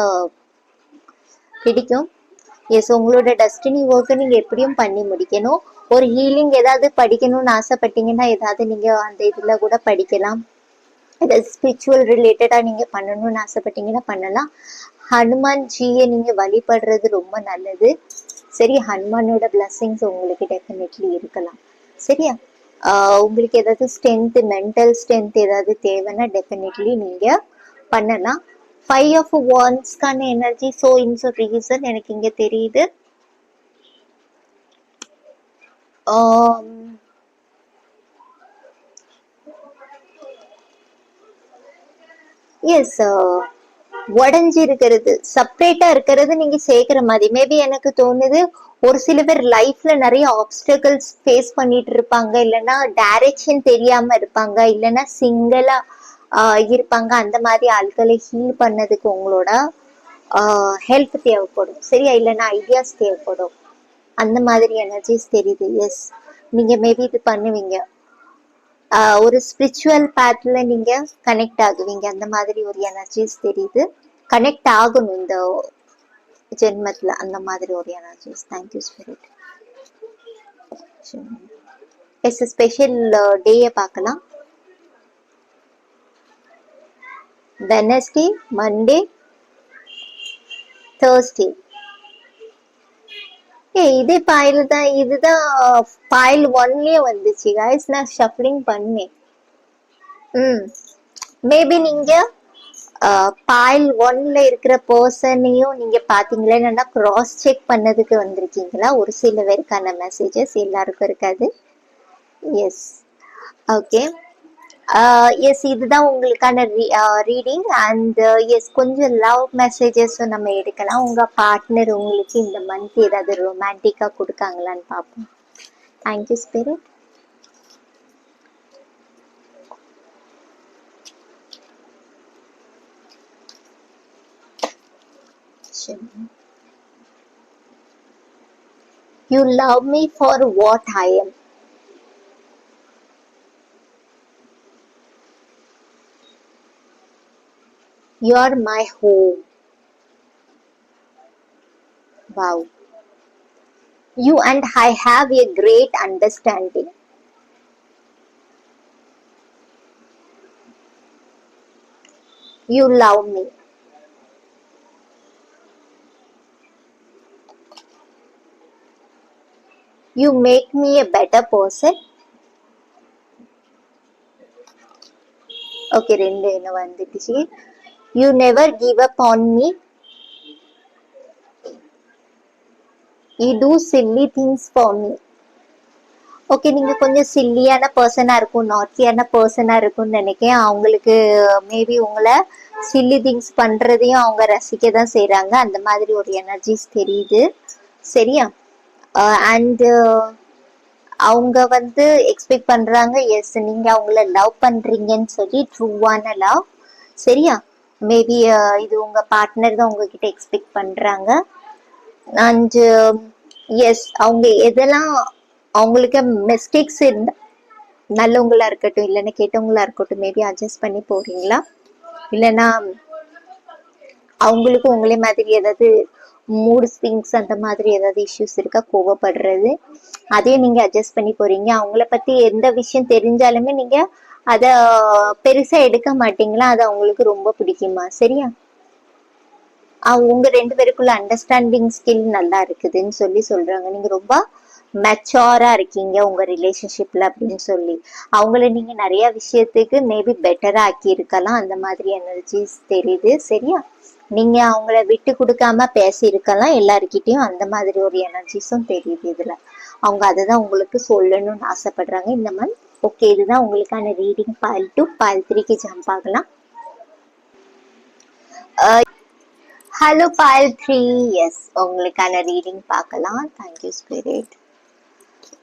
பிடிக்கும். எஸ், உங்களோட டெஸ்டினி ஒர்க்கை நீங்க எப்படியும் பண்ணி முடிக்கணும். ஒரு ஹீலிங் ஏதாவது படிக்கணும்னு ஆசைப்பட்டீங்கன்னா ஏதாவது நீங்க அந்த இதுல கூட படிக்கலாம். ஏதாவது ஸ்பிரிச்சுவல் ரிலேட்டடா நீங்க பண்ணணும்னு ஆசைப்பட்டீங்கன்னா பண்ணலாம். ஹனுமான் ஜியை நீங்க வழிபடுறது ரொம்ப நல்லது. சரி, ஹனுமானோட பிளஸ்ஸிங்ஸ் உங்களுக்கு டெஃபினெட்லி இருக்கலாம். சரியா? உங்களுக்கு ஏதாவது ஸ்ட்ரென்த், மென்டல் ஸ்ட்ரென்த் ஏதாவது தேவைன்னா டெஃபினெட்லி நீங்க பண்ணலாம். 5 of Wandsக்கான எனர்ஜி ஸோ இன்ஸ் ரீசன் எனக்கு இங்க தெரியுது. எஸ், உடஞ்சி இருக்கிறது, செப்பரேட்டா இருக்கிறது நீங்க சேர்க்கிற மாதிரி மேபி எனக்கு தோணுது. ஒரு சில பேர் லைஃப்ல நிறைய ஆப்ஸ்டக்கிள்ஸ் ஃபேஸ் பண்ணிட்டு இருப்பாங்க, இல்லைன்னா டைரக்ஷன் தெரியாம இருப்பாங்க, இல்லைன்னா சிங்கிளா இருப்பாங்க. அந்த மாதிரி ஆட்களை ஹீல் பண்ணதுக்கு உங்களோட ஹெல்ப் தேவைப்படும். சரியா? இல்லைன்னா ஐடியாஸ் தேவைப்படும். அந்த மாதிரி எனர்ஜிஸ் தெரியுது. எஸ், நீங்க மேபி இது பண்ணுவீங்க. ஒரு ஸ்பிரிச்சுவல் பேத்ல நீங்க கனெக்ட் ஆகுவீங்க. அந்த மாதிரி ஒரு எனர்ஜிஸ் தெரியுது. கனெக்ட் ஆகணும் இந்த ஜென்மத்துல, அந்த மாதிரி ஒரு energies. Thank you spirit. Yes, special டேயை பார்க்கலாம். Wednesday, Monday, Thursday. இதே பாயில் தான், இதுதான் பாயில் 1லயே வந்துச்சு guys. நான் ஷஃப்லிங் பண்ணேன். மேபி நீங்க பாயில் 1ல இருக்கிற பர்சனையும் நீங்க பாத்தீங்களா, என்னன்னா கிராஸ் செக் பண்ணதுக்கு வந்திருக்கீங்களா? ஒரு சில பேருக்கான மெசேஜஸ், எல்லாருக்கும் இருக்காது. S, okay. எஸ், இதுதான் உங்களுக்கான ரீடிங். அண்ட் எஸ், கொஞ்சம் லவ் மெசேஜஸும் நம்ம எடுக்கலாம். உங்க பார்ட்னர் உங்களுக்கு இந்த மந்த் ஏதாவது ரொமான்டிக்கா கொடுக்காங்களான்னு பார்ப்போம். Thank you spirit. You love me for what I am. You are my home. Wow. You and I have a great understanding. You love me. You make me a better person. Okay, ரெண்டு என்ன வந்துடுச்சு. You never give up on me. You do silly things for me. Okay, நீங்க கொஞ்சம் சில்லியான பர்சனா இருக்கும், நாட்டியான பர்சனா இருக்கும்னு நினைக்கிறேன். அவங்களுக்கு மேபி உங்களை சில்லி திங்ஸ் பண்றதையும் அவங்க ரசிக்க தான் செய்யறாங்க. அந்த மாதிரி ஒரு எனர்ஜிஸ் தெரியுது. சரியா? அண்ட் அவங்க எக்ஸ்பெக்ட் பண்றாங்க, எஸ் நீங்க அவங்கள லவ் பண்றீங்கன்னு சொல்லி, ட்ரூவான லவ். சரியா? மேபி இது உங்க பார்ட்னர் தான் உங்ககிட்ட எக்ஸ்பெக்ட் பண்றாங்க. அண்ட் எஸ், அவங்க எதெல்லாம் அவங்களுக்கு மிஸ்டேக்ஸ் இருந்தா, நல்லவங்களா இருக்கட்டும் இல்லைன்னா கெட்டவங்களா இருக்கட்டும், மேபி அட்ஜஸ்ட் பண்ணி போறீங்களா? இல்லைன்னா அவங்களுக்கும் உங்களே மாதிரி ஏதாவது மூட் ஸ்விங்ஸ் அந்த மாதிரி ஏதாவது இஷ்யூஸ் இருக்கா, கோவப்படுறது, அதையும் நீங்க அட்ஜஸ்ட் பண்ணி போறீங்க. அவங்கள பத்தி எந்த விஷயம் தெரிஞ்சாலுமே நீங்க அத பெருசா எடுக்க மாட்டீங்களா? அது அவங்களுக்கு ரொம்ப பிடிக்குமா? சரியா? உங்க ரெண்டு பேருக்குள்ள அண்டர்ஸ்டாண்டிங் ஸ்கில் நல்லா இருக்குதுன்னு சொல்லி சொல்றாங்க. நீங்க ரொம்ப மெச்சோரா இருக்கீங்க உங்க ரிலேஷன்ஷிப்ல அப்படின்னு சொல்லி அவங்கள நீங்க நிறைய விஷயத்துக்கு மேபி பெட்டரா ஆக்கி இருக்கலாம். அந்த மாதிரி எனர்ஜிஸ் தெரியுது. சரியா? நீங்க அவங்கள விட்டு கொடுக்காம பேசி இருக்கலாம் எல்லாருக்கிட்டையும். அந்த மாதிரி ஒரு எனர்ஜிஸும் தெரியுது இதுல. அவங்க அதுதான் உங்களுக்கு சொல்லணும்னு ஆசைப்படுறாங்க இந்த மந்த். ஓகே, இதுதான் உங்களுக்கான ரீடிங். பாயில் 2, பாயில் 3க்கு ஜம்ப் ஆகலாம். Hello pile 3. எஸ், உங்களுக்கான ரீடிங் பார்க்கலாம். Thank you spirit.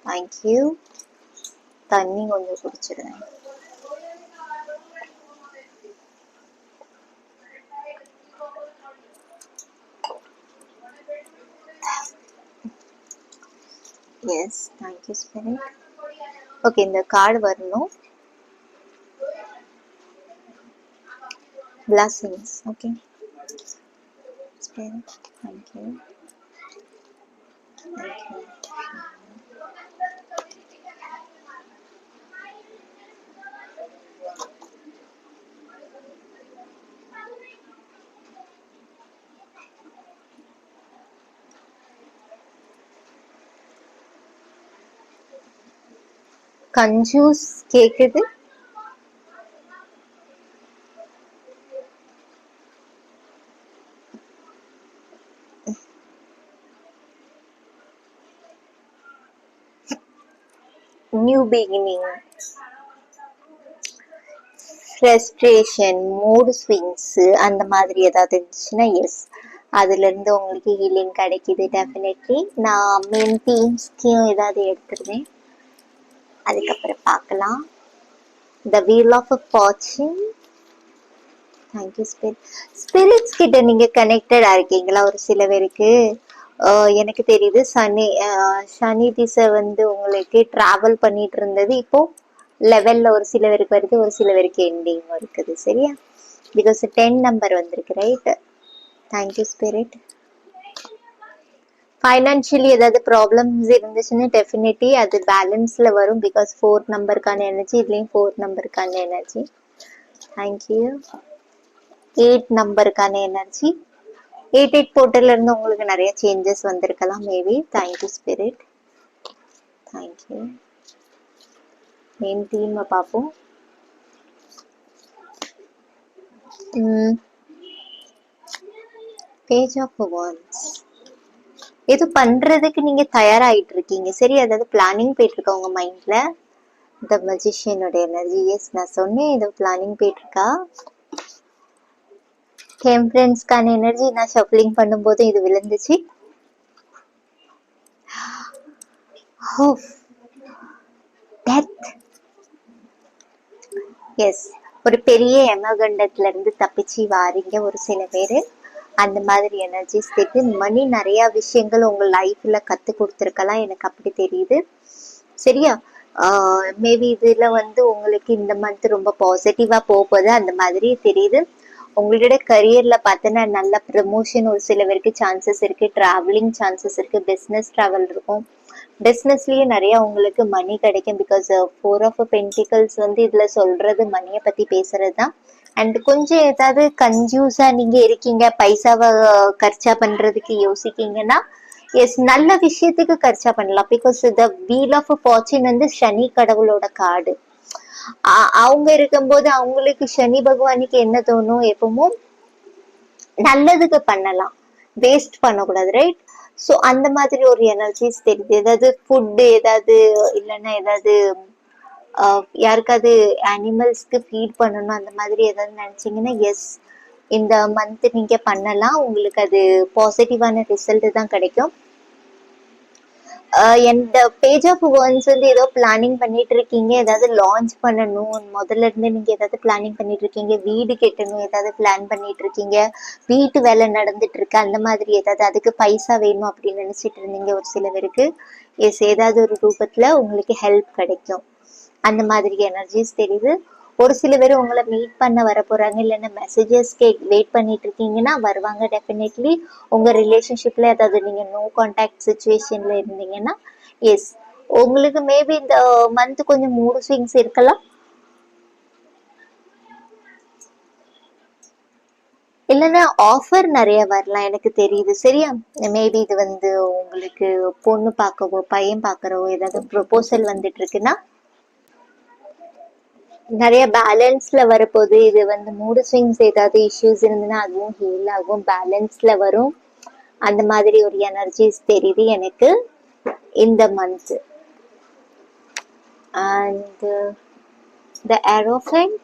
தேங்க்யூ. தண்ணி கொஞ்சம் குடிச்சிடுறேன். Yes, thank you spirit. ஓகே, இந்த கார்டு வரணும். Blessings. Okay. Spirit, thank you. Thank you. கன்ஜூஸ் கேக்குது. New beginning, frustration, mood swings அந்த மாதிரி ஏதாவது இருந்துச்சுன்னா எஸ், அதுல இருந்து உங்களுக்கு ஹீலிங் கிடைக்குது டெஃபினெட்லி. நான் மெயின் தீம்ஸ்க்கும் ஏதாவது எடுத்துருவேன், அதுக்கப்புறம் பார்க்கலாம். The wheel of fortune. Thank you spirit. Spirits கிட்ட நீங்க கனெக்டடா இருக்கீங்களா? ஒரு சில பேருக்கு எனக்கு தெரியுது சனி திசை வந்து உங்களுக்கு டிராவல் பண்ணிட்டு இருந்தது, இப்போ லெவல்ல ஒரு சில பேருக்கு வருது, ஒரு சில பேருக்கு எண்டிங் இருக்குது. சரியா? பிகாஸ் 10 நம்பர் வந்திருக்கு, ரைட்? Thank you spirit. ஃபைனான்சியலி ஏதாவது ப்ராப்ளம்ஸ் இருந்துச்சுன்னா டெஃபினெட்லி அது பேலன்ஸ்ல வரும். பிகாஸ் 4 நம்பருக்கான எனர்ஜி, இதுலயும் 4 நம்பருக்கான எனர்ஜி. தேங்க்யூ. 8 நம்பருக்கான எனர்ஜி. 88 போர்ட்டல்ல இருந்து உங்களுக்கு நிறைய சேஞ்சஸ் வந்திருக்கலாம் maybe. Thank you spirit. Thank you. Main theme பார்ப்போம். Page of wands. எது பண்றதுக்கு நீங்க தயாராகிட்டு இருக்கீங்க, சரி? அதாவது பிளானிங் போயிட்டு இருக்கா உங்க மைண்ட்ல. த மஜிஷியனோட எனர்ஜி. எஸ், நான் சொன்னேன் ஏதோ பிளானிங் போயிட்டு இருக்கா. டெம்பரன்ஸ்க்கான எனர்ஜி நான் ஷஃப்லிங் பண்ணும்போது இது விழுந்துச்சு. டெத். எஸ், ஒரு பெரிய யமகண்டத்துல இருந்து தப்பிச்சு வாரீங்க ஒரு சில பேரு. அந்த மாதிரி எனர்ஜிஸ் தெரியுது. மணி நிறைய விஷயங்கள் உங்க லைஃப்ல கத்து கொடுத்துருக்கலாம், எனக்கு அப்படி தெரியுது. சரியா? மேபி இதுல வந்து உங்களுக்கு இந்த மந்த் ரொம்ப பாசிட்டிவா போகுது, அந்த மாதிரி தெரியுது. உங்களோட கரியர்ல பார்த்தோன்னா நல்ல ப்ரமோஷன் ஒரு சில பேருக்கு சான்சஸ் இருக்கு, டிராவலிங் சான்சஸ் இருக்கு, பிஸ்னஸ் டிராவல் இருக்கும். பிஸ்னஸ்லயே நிறைய உங்களுக்கு மணி கிடைக்கும். பிகாஸ் 4 ஆஃப் பென்டிகல்ஸ் வந்து இதுல சொல்றது மணியை பத்தி பேசுறது தான். அண்ட் கொஞ்சம் ஏதாவது கன்ஃபியூஸா நீங்க இருக்கீங்க, பைசாவை கர்ச்சா பண்றதுக்கு யோசிக்கீங்கன்னா எஸ், நல்ல விஷயத்துக்கு கர்ச்சா பண்ணலாம். Because the wheel of fortune வந்து சனி கடவுளோட கார்டு. அவங்க இருக்கும்போது அவங்களுக்கு சனி பகவானுக்கு என்ன தோணும், எப்பவும் நல்லதுக்கு பண்ணலாம், வேஸ்ட் பண்ணக்கூடாது, ரைட்? ஸோ அந்த மாதிரி ஒரு எனர்ஜிஸ் தெரியுது. ஏதாவது ஃபுட்டு ஏதாவது இல்லைன்னா ஏதாவது யாருக்காவது அனிமல்ஸ்க்கு ஃபீட் பண்ணணும் அந்த மாதிரி ஏதாவது நினைச்சீங்கன்னா எஸ், இந்த மந்த் நீங்க பண்ணலாம். உங்களுக்கு அது பாசிட்டிவான ரிசல்ட் தான் கிடைக்கும். இந்த பேஜ் ஆஃப் வேர்ன்ஸ் வந்து ஏதோ பிளானிங் பண்ணிட்டு இருக்கீங்க, ஏதாவது லான்ச் பண்ணணும், முதல்ல இருந்து நீங்க ஏதாவது பிளானிங் பண்ணிட்டு இருக்கீங்க, வீடு கட்டணும் ஏதாவது பிளான் பண்ணிட்டு இருக்கீங்க, வீட்டு வேலை நடந்துட்டு இருக்கு, அந்த மாதிரி ஏதாவது அதுக்கு பைசா வேணும் அப்படின்னு நினைச்சிட்டு இருந்தீங்க ஒரு சில பேருக்கு. எஸ், ஏதாவது ஒரு ரூபத்துல உங்களுக்கு ஹெல்ப் கிடைக்கும், அந்த மாதிரி எனர்ஜிஸ் தெரியுது. ஒரு சில பேர் உங்களை மீட் பண்ண வர போறாங்க, இல்லைன்னா மெசேஜஸ்க்கு வெயிட் பண்ணிட்டு இருக்கீங்கன்னா வருவாங்க டெஃபினெட்லி. உங்க ரிலேஷன்ஷிப்ல ஏதாவது நீங்க நோ கான்டாக்ட் சுச்சுவேஷன்ல இருந்தீங்கன்னா எஸ், உங்களுக்கு மேபி இந்த மந்த் கொஞ்சம் மூடு ஸ்விங்ஸ் இருக்கலாம், இல்லைன்னா ஆஃபர் நிறைய வரலாம், எனக்கு தெரியுது. சரியா? மேபி இது வந்து உங்களுக்கு பொண்ணு பார்க்கவோ பையன் பார்க்கறவோ ஏதாவது ப்ரொபோசல் வந்துட்டு இருக்குன்னா நிறைய பேலன்ஸ்ல வரப்போகுது. இது வந்து மூடு ஸ்விங்ஸ் ஏதாவது இஷ்யூஸ் இருந்ததுன்னா அதுவும் ஹீல் ஆகும், பேலன்ஸ்ல வரும். அந்த மாதிரி ஒரு எனர்ஜிஸ் தெரியுது எனக்கு இந்த month. And the hierophant.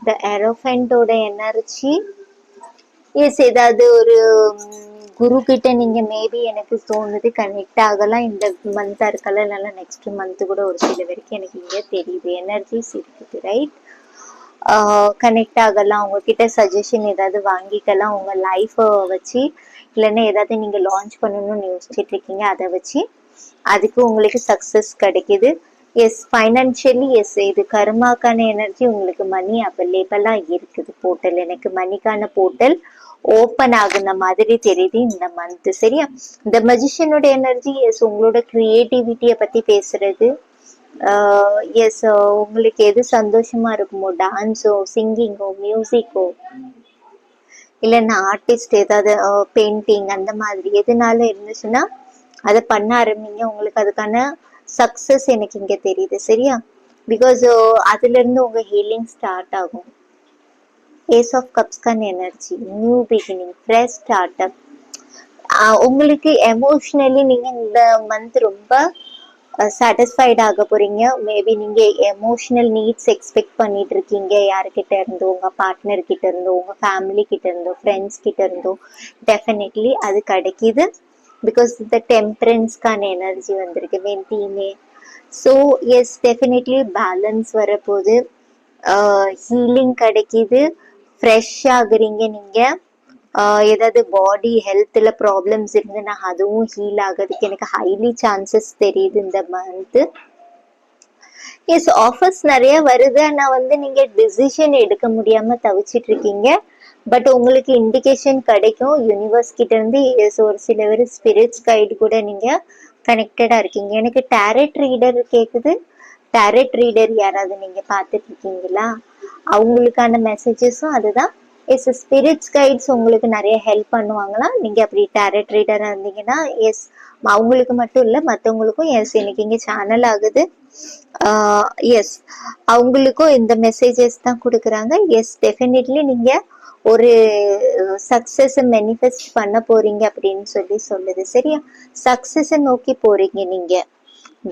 The ஏரோஃபென்ட்டோட எனர்ஜி எஸ் ஏதாவது ஒரு குரு கிட்ட நீங்க மேபி எனக்கு தோணுது கனெக்ட் ஆகலாம் இந்த மந்த் இருக்கலாம், இல்லைன்னா நெக்ஸ்ட் மந்த் கூட ஒரு சில வரைக்கும் எனக்கு இங்க தெரியுது எனர்ஜிஸ் இருக்குது, ரைட்? கனெக்ட் ஆகலாம், உங்ககிட்ட சஜஷன் ஏதாவது வாங்கிக்கலாம் உங்க லைஃப வச்சு, இல்லைன்னா ஏதாவது நீங்க லான்ச் பண்ணணும்னு யோசிச்சுட்டு இருக்கீங்க அதை வச்சு, அதுக்கு உங்களுக்கு சக்சஸ் கிடைக்குது. எஸ் ஃபைனான்சியலி எஸ் இது கர்மாக்கான எனர்ஜி, உங்களுக்கு மணி அவைலபிளா இருக்குது. போர்ட்டல் எனக்கு மணிக்கான போர்ட்டல் ஓப்பன் ஆகுன மாதிரி தெரியுது இந்த மந்த், சரியா? இந்த மஜிஷியனோட எனர்ஜி எஸ் உங்களோட கிரியேட்டிவிட்டியை பத்தி பேசுறது. எஸ் உங்களுக்கு எது சந்தோஷமா இருக்குமோ, டான்ஸோ, சிங்கிங்கோ, மியூசிக்கோ, இல்லைன்னா ஆர்டிஸ்ட் ஏதாவது பெயிண்டிங் அந்த மாதிரி எதுனாலும் இருந்துச்சுன்னா அதை பண்ண ஆரம்பிங்க. உங்களுக்கு அதுக்கான சக்சஸ் எனக்கு இங்க தெரியுது, சரியா? பிகாஸ் அதுல இருந்து உங்க ஹீலிங் ஸ்டார்ட் ஆகும். ஏஸ் ஆஃப் கப்ஸ்கான energy, new beginning, fresh start up. உங்களுக்கு எமோஷனலி நீங்க இந்த மந்த் ரொம்ப சாட்டிஸ்ஃபைட் ஆக போறீங்க. மேபி நீங்க எமோஷனல் நீட்ஸ் எக்ஸ்பெக்ட் பண்ணிட்டு இருக்கீங்க, யாருக்கிட்ட இருந்தோ, உங்க பார்ட்னர் கிட்ட இருந்தோ, உங்க ஃபேமிலி கிட்ட இருந்தோ, ஃப்ரெண்ட்ஸ் கிட்ட இருந்தோ, டெஃபினெட்லி அது கிடைக்குது. பிகாஸ் இந்த டெம்பரன்ஸ்க்கான எனர்ஜி வந்திருக்கு வென்டீமே. ஸோ எஸ் டெஃபினெட்லி பேலன்ஸ் வரப்போகுது, ஹீலிங் கிடைக்குது, ஃப்ரெஷ் ஆகுறீங்க நீங்க. ஏதாவது பாடி ஹெல்த்ல ப்ராப்ளம்ஸ் இருந்துன்னா அதுவும் ஹீல் ஆகிறதுக்கு எனக்கு ஹைலி சான்சஸ் தெரியுது இந்த மந்த். எஸ் ஆஃபர்ஸ் நிறைய வருது, ஆனா நீங்க டிசிஷன் எடுக்க முடியாம தவிச்சிட்டு இருக்கீங்க. பட் உங்களுக்கு இண்டிகேஷன் கிடைக்கும் யூனிவர்ஸ் கிட்ட இருந்து. எஸ் ஒரு சில பேர் ஸ்பிரிட்ஸ் கைடு கூட நீங்க கனெக்டடா இருக்கீங்க. எனக்கு டேரட் ரீடர் கேக்குது. டேரட் ரீடர் யாராவது நீங்க பார்த்துட்டு இருக்கீங்களா? அவங்களுக்கான மெசேஜஸும் அதுதான். எஸ் ஸ்பிரிட்ஸ் கைட்ஸ் உங்களுக்கு நிறைய ஹெல்ப் பண்ணுவாங்களாம். நீங்க அப்படி டேரட் ரீடரா இருந்தீங்கன்னா எஸ் அவங்களுக்கு மட்டும் இல்ல மற்றவங்களுக்கும் எஸ் எனக்கு இங்க சேனல் ஆகுது. எஸ் அவங்களுக்கும் இந்த மெசேஜஸ் தான் கொடுக்குறாங்க. எஸ் டெஃபினெட்லி நீங்க ஒரு சக்சஸ் மேனிஃபெஸ்ட் பண்ண போறீங்க அப்படின்னு சொல்லுது, சரியா? சக்சஸை நோக்கி போறீங்க நீங்க.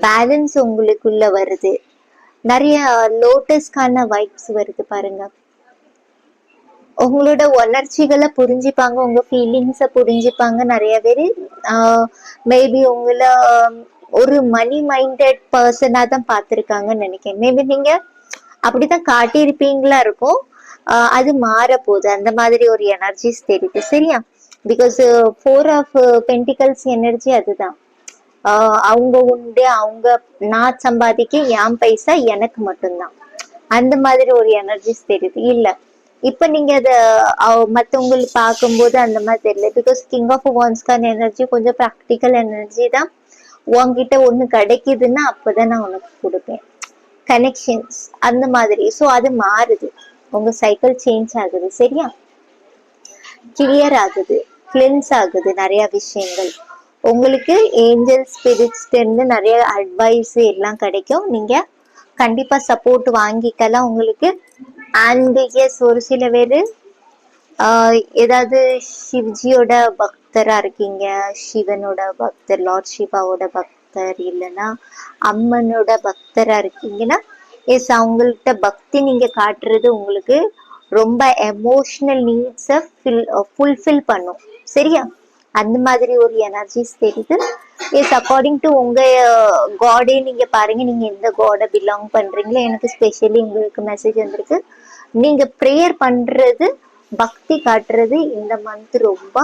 பேலன்ஸ் உங்களுக்குள்ள வருது. நிறைய லோட்டஸ்க்கான வைப்ஸ் வருது பாருங்க. உங்களோட உணர்ச்சிகளை புரிஞ்சுப்பாங்க, உங்க ஃபீலிங்ஸை புரிஞ்சுப்பாங்க நிறைய பேர். மேபி உங்களை ஒரு மணி மைண்டட் பர்சனா தான் பார்த்துருக்காங்கன்னு நினைக்கிறேன். மேபி நீங்க அப்படிதான் காட்டியிருப்பீங்களா இருக்கும். அது மாற போகுது, அந்த மாதிரி ஒரு எனர்ஜிஸ் தெரியுது, சரியா? பிகாஸ் 4 ஆஃப் பென்டிகல்ஸ் எனர்ஜி அதுதான். அவங்க உண்டு, அவங்க நான் சம்பாதிக்க என் பைசா எனக்கு மட்டும்தான், அந்த மாதிரி ஒரு எனர்ஜிஸ் தெரியுது. இல்ல இப்ப நீங்க அத மத்தவங்களுக்கு பார்க்கும்போது அந்த மாதிரி தெரியல. பிகாஸ் கிங் ஆஃப் வான்ஸ்கான எனர்ஜி கொஞ்சம் ப்ராக்டிக்கல் எனர்ஜி தான். உன்கிட்ட ஒண்ணு கிடைக்குதுன்னா அப்பதான் நான் உனக்கு கொடுப்பேன், கனெக்ஷன்ஸ் அந்த மாதிரி. ஸோ அது மாறுது, உங்க சைக்கிள் சேஞ்ச் ஆகுது, சரியா? கிளியர் ஆகுது, கிளென்ஸ் ஆகுது நிறைய விஷயங்கள். உங்களுக்கு ஏஞ்சல் ஸ்பிரிட்ஸ்ல இருந்து நிறைய அட்வைஸ் எல்லாம் கிடைக்கும். நீங்க கண்டிப்பா சப்போர்ட் வாங்கிக்கலாம் உங்களுக்கு. அண்ட் எஸ் ஒரு சில பேரு ஏதாவது சிவ்ஜியோட பக்தரா இருக்கீங்க, சிவனோட பக்தர், லார்ட் சிவாவோட பக்தர், இல்லைன்னா அம்மனோட பக்தரா இருக்கீங்கன்னா எஸ் அவங்கள்ட்ட பக்தி நீங்க காட்டுறது உங்களுக்கு ரொம்ப எமோஷனல் நீட்ஸை ஃபுல்ஃபில் பண்ணும், சரியா? அந்த மாதிரி ஒரு எனர்ஜிஸ் தெரியுது. எஸ் அக்கார்டிங் டு உங்க காடே நீங்க பாருங்க, நீங்க எந்த காடை பிலாங் பண்றீங்களோ. எனக்கு ஸ்பெஷலி உங்களுக்கு மெசேஜ் வந்திருக்கு, நீங்க ப்ரேயர் பண்றது, பக்தி காட்டுறது இந்த மந்த் ரொம்ப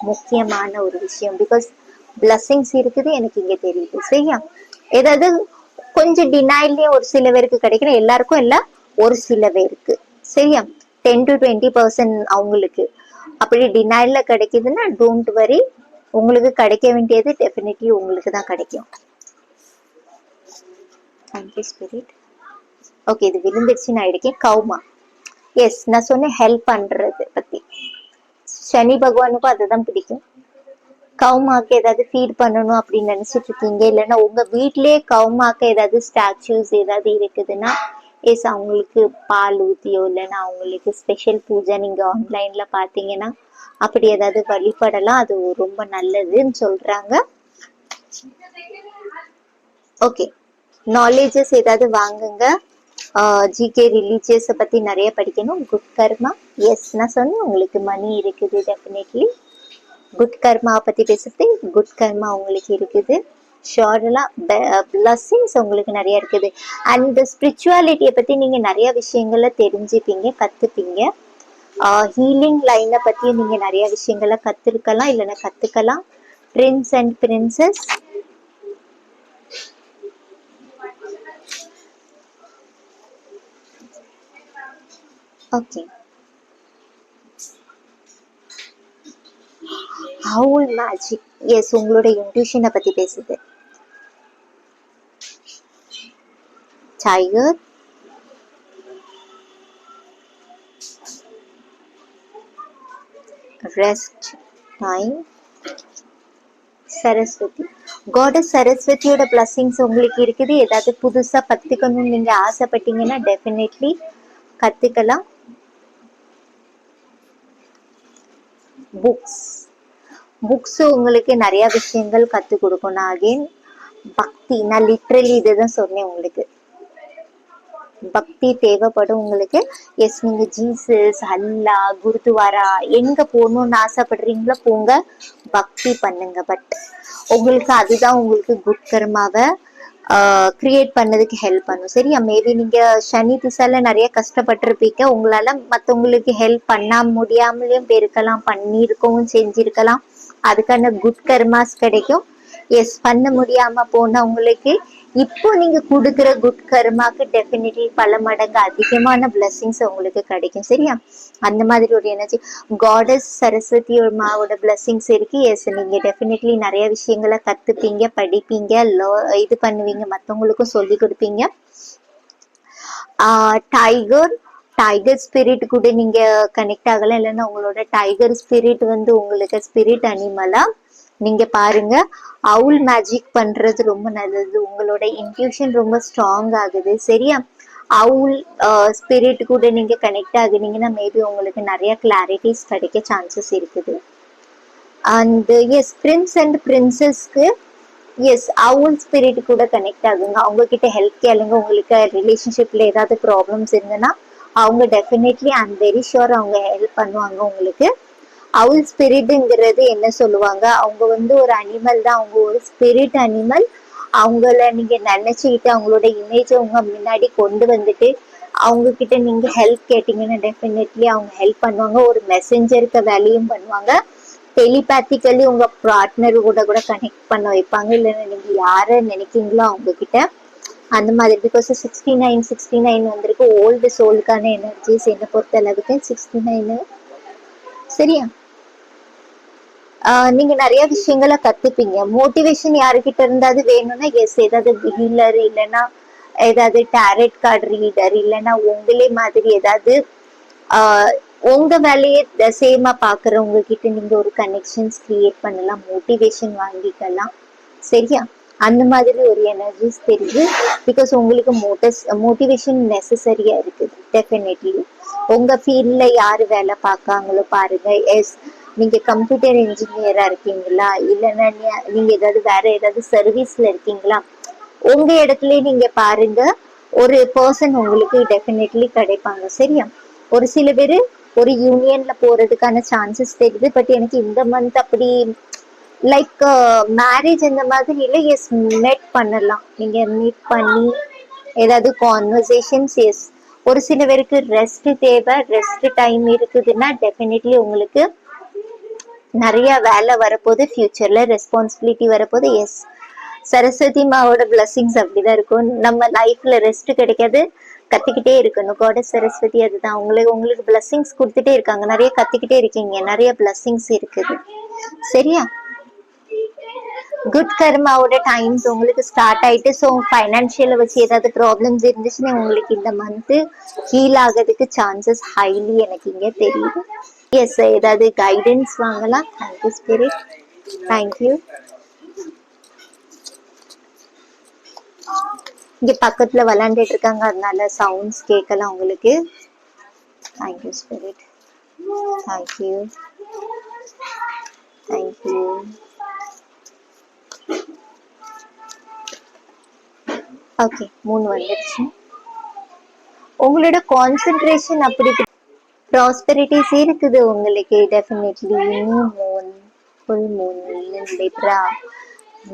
முக்கியமான ஒரு விஷயம். பிகாஸ் பிளஸிங்ஸ் இருக்குது எனக்கு இங்க தெரியுது, சரியா? ஏதாவது கொஞ்சம் டினைல்லே ஒரு சில பேருக்கு கிடைக்கிற, எல்லாருக்கும் இல்ல ஒரு சில பேருக்கு, சரியா? 10 to 20% அவங்களுக்கு அப்படி டினைல்ல கிடைக்குதுன்னா டோன்ட் வரி, உங்களுக்கு கிடைக்க வேண்டியது டெஃபினெட்லி உங்களுக்கு தான் கிடைக்கும். Thank you spirit. ஓகே இது விழுந்துருச்சு, நான் இருக்கேன். கௌமா, எஸ் நான் சொன்னேன் ஹெல்ப் பண்றது பத்தி. சனி பகவானுக்கும் அதுதான் பிடிக்கும். கவுமாக்கு ஏதாவது ஃபீட் பண்ணணும் அப்படின்னு நினைச்சிட்டு இருக்கீங்க, இல்லைன்னா உங்க வீட்லயே கவுமாக்கு ஏதாவது ஸ்டாச்சூஸ் ஏதாவது இருக்குதுன்னா எஸ் அவங்களுக்கு பால் ஊத்தியோ, இல்லைன்னா அவங்களுக்கு ஸ்பெஷல் பூஜை நீங்க ஆன்லைன்ல பாத்தீங்கன்னா அப்படி ஏதாவது வழிபடலாம், அது ரொம்ப நல்லதுன்னு சொல்றாங்க. ஓகே நாலேஜஸ் ஏதாவது வாங்குங்க. ஜிகே ரிலீஜியஸ் பத்தி நிறைய படிக்கணும். குட் கர்மா, எஸ் நான் சொன்னேன் உங்களுக்கு மணி இருக்குது. டெஃபினெட்லி குட் கர்மா பத்தி பேசுறது, குட் கர்மா உங்களுக்கு இருக்குது. ஷோர்லாம் பிளஸ்ஸிங்ஸ் உங்களுக்கு நிறைய இருக்குது. அண்ட் ஸ்பிரிச்சுவாலிட்டியை பத்தி நீங்க நிறைய விஷயங்கள தெரிஞ்சுப்பீங்க, கத்துப்பீங்க. ஹீலிங் லைனை பத்தி நீங்க நிறைய விஷயங்கள கத்துருக்கலாம், இல்லைன்னா கத்துக்கலாம். Prince and princess, okay. Owl magic, yes உங்களோட இன்ட்யூஷனை பத்தி பேசுது. Tiger, rest time, Saraswati. Goddess சரஸ்வதியோட பிளஸிங்ஸ் உங்களுக்கு இருக்குது. ஏதாவது புதுசா கத்துக்கணும்னு நீங்க ஆசைப்பட்டீங்கன்னா டெஃபினெட்லி கத்துக்கலாம். புக்ஸ் உங்களுக்கு நிறைய விஷயங்கள் கத்து கொடுக்கும். நான் அகெயின் பக்தி, நான் லிட்ரலி இதுதான் சொன்னேன் உங்களுக்கு. பக்தி தேவைப்படும் உங்களுக்கு. எஸ், நீங்க ஜீசஸ், அல்லா, குருதுவாரா எங்க போகணும்னு ஆசைப்படுறீங்களோ போங்க, பக்தி பண்ணுங்க. பட் உங்களுக்கு அதுதான் உங்களுக்கு குட் கர்மாவை கிரியேட் பண்ணதுக்கு ஹெல்ப் பண்ணும். சரியா? மேபி நீங்க சனி திசால நிறைய கஷ்டப்பட்டிருப்பீங்க. உங்களால மற்றவங்களுக்கு ஹெல்ப் பண்ண முடியாமலேயும் போயிருக்கலாம், பண்ணியிருக்கவும் செஞ்சிருக்கலாம். அதுக்கான குட் கர்மாஸ் கிடைக்கும். எஸ், பண்ண முடியாம போனவங்களுக்கு இப்போ நீங்க கொடுக்குற குட் கர்மாக்கு டெஃபினெட்லி பல மடங்கு அதிகமான பிளெஸிங்ஸ் உங்களுக்கு கிடைக்கும். சரியா? அந்த மாதிரி ஒரு எனர்ஜி காடஸ் சரஸ்வதி மாவோட பிளெஸிங்ஸ் இருக்கு. எஸ், நீங்க டெஃபினெட்லி நிறைய விஷயங்களை கத்துப்பீங்க, படிப்பீங்க, இது பண்ணுவீங்க, மற்றவங்களுக்கும் சொல்லி கொடுப்பீங்க. டைகர் ஸ்பிரிட் கூட நீங்க கனெக்ட் ஆகலாம், இல்லைன்னா உங்களோட டைகர் ஸ்பிரிட் உங்களுக்கு ஸ்பிரிட் அனிமலா நீங்க பாருங்க. அவுல் மேஜிக் பண்றது ரொம்ப நல்லது. உங்களோட இன்ட்யூஷன் ரொம்ப ஸ்ட்ராங் ஆகுது. சரியா? அவுல் ஸ்பிரிட் கூட நீங்க கனெக்ட் ஆகுனீங்கன்னா மேபி உங்களுக்கு நிறைய கிளாரிட்டிஸ் கிடைக்க சான்சஸ் இருக்குது. அண்ட் எஸ், பிரின்ஸ் அண்ட் பிரின்சஸ்க்கு எஸ் அவுல் ஸ்பிரிட் கூட கனெக்ட் ஆகுங்க. அவங்க கிட்ட ஹெல்ப் கேளுங்க. உங்களுக்கு ரிலேஷன்ஷிப்ல ஏதாவது ப்ராப்ளம்ஸ் இருந்ததுன்னா அவங்க டெஃபினெட்லி ஐம் வெரி ஷுர் அவங்க ஹெல்ப் பண்ணுவாங்க உங்களுக்கு. அவுல் ஸ்பிரிட்ங்கிறது என்ன சொல்லுவாங்க, அவங்க ஒரு அனிமல் தான். அவங்க ஒரு ஸ்பிரிட் அனிமல். அவங்கள நீங்க நினைச்சுக்கிட்டு அவங்களோட இமேஜை உங்க முன்னாடி கொண்டு வந்துட்டு அவங்க கிட்ட நீங்க ஹெல்ப் கேட்டீங்கன்னா டெஃபினெட்லி அவங்க ஹெல்ப் பண்ணுவாங்க. ஒரு மெசஞ்சருக்கு வேலையும் பண்ணுவாங்க. டெலிபேத்திக்கலி உங்க பார்ட்னர் கூட கனெக்ட் பண்ண வைப்பாங்க. இல்லைன்னா நீங்க யாரை நினைக்கிறீங்களோ அவங்க கிட்ட அந்த மாதிரி. பிகாஸ் 69 வந்திருக்கு ஓல்டு சோலுக்கான எனர்ஜிஸ் என்னை பொறுத்த அளவுக்கு 69. சரியா? நீங்க நிறைய விஷயங்களை கத்துப்பீங்க. மோட்டிவேஷன் யாருக்கிட்ட இருந்தாது வேணும்னா எஸ், ஏதாவது ஹீலர், இல்லைன்னா ஏதாவது டேரட் கார்டு ரீடர், இல்லைன்னா உங்களே மாதிரி ஏதாவது உங்க வேலையை சேமா பாக்குறவங்க கிட்ட நீங்க ஒரு கனெக்ஷன்ஸ் கிரியேட் பண்ணலாம், மோட்டிவேஷன் வாங்கிக்கலாம். சரியா? அந்த மாதிரி ஒரு எனர்ஜிஸ் தெரியுது. பிகாஸ் உங்களுக்கு மோட்டிவேஷன் நெசசரியா இருக்குது. டெஃபினெட்லி உங்க ஃபீல்ட்ல யாரு வேலை பார்க்காங்களோ பாருங்க. எஸ், நீங்க கம்ப்யூட்டர் இன்ஜினியரா இருக்கீங்களா, இல்லைன்னா நீங்க வேற ஏதாவது சர்வீஸ்ல இருக்கீங்களா, உங்க இடத்துல நீங்க பாருங்க, ஒரு பர்சன் உங்களுக்கு டெஃபினெட்லி கிடைப்பாங்க. சரியா? ஒரு சில பேரு ஒரு யூனியன்ல போறதுக்கான சான்சஸ் தெரியுது. பட் எனக்கு இந்த மந்த் அப்படி லைக் மேரேஜ் இந்த மாதிரி இல்லை. எஸ், மீட் பண்ணலாம். நீங்க மீட் பண்ணி ஏதாவது கான்வர்சேஷன்ஸ். எஸ், ஒரு சில பேருக்கு ரெஸ்ட் தேவை. ரெஸ்ட் டைம் இருக்குதுன்னா டெஃபினெட்லி உங்களுக்கு நிறைய வேலை வரப்போகுது, ஃபியூச்சர்ல ரெஸ்பான்சிபிலிட்டி வரப்போகுது. எஸ், சரஸ்வதி மாவோட பிளஸிங்ஸ் அப்படிதான் இருக்கும். நம்ம லைஃப்ல ரெஸ்ட் கிடைக்காது, கத்துக்கிட்டே இருக்கணும். காடஸ் சரஸ்வதி அதுதான் உங்களுக்கு பிளஸிங்ஸ் கொடுத்துட்டே இருக்காங்க. நிறைய கத்துக்கிட்டே இருக்கீங்க, நிறைய பிளஸிங்ஸ் இருக்குது. சரியா? குட் கர்மாவோட டைம்ஸ் உங்களுக்கு ஸ்டார்ட் ஆயிட்டு. ஸோ ஃபைனான்சியலை வச்சு ஏதாவது ப்ராப்ளம்ஸ் இருந்துச்சுன்னா உங்களுக்கு இந்த மந்த் ஹீல் ஆகிறதுக்கு சான்சஸ் ஹைலி எனக்கு இங்க தெரியுது. எஸ், ஏதாவது கைடன்ஸ் வாங்கலாம். Thank you spirit, thank you. இங்க பக்கத்துல விளையாண்டுட்டு இருக்காங்க, அதனால சவுண்ட்ஸ் கேட்கலாம் உங்களுக்கு. Thank you spirit, thank you, thank you. Okay, 3 வந்துடுச்சு. உங்களோட கான்சென்ட்ரேஷன் அப்படி ப்ராஸ்பெரிட்டிஸ் இருக்குது உங்களுக்கு definitely. New moon, full moon, Libra.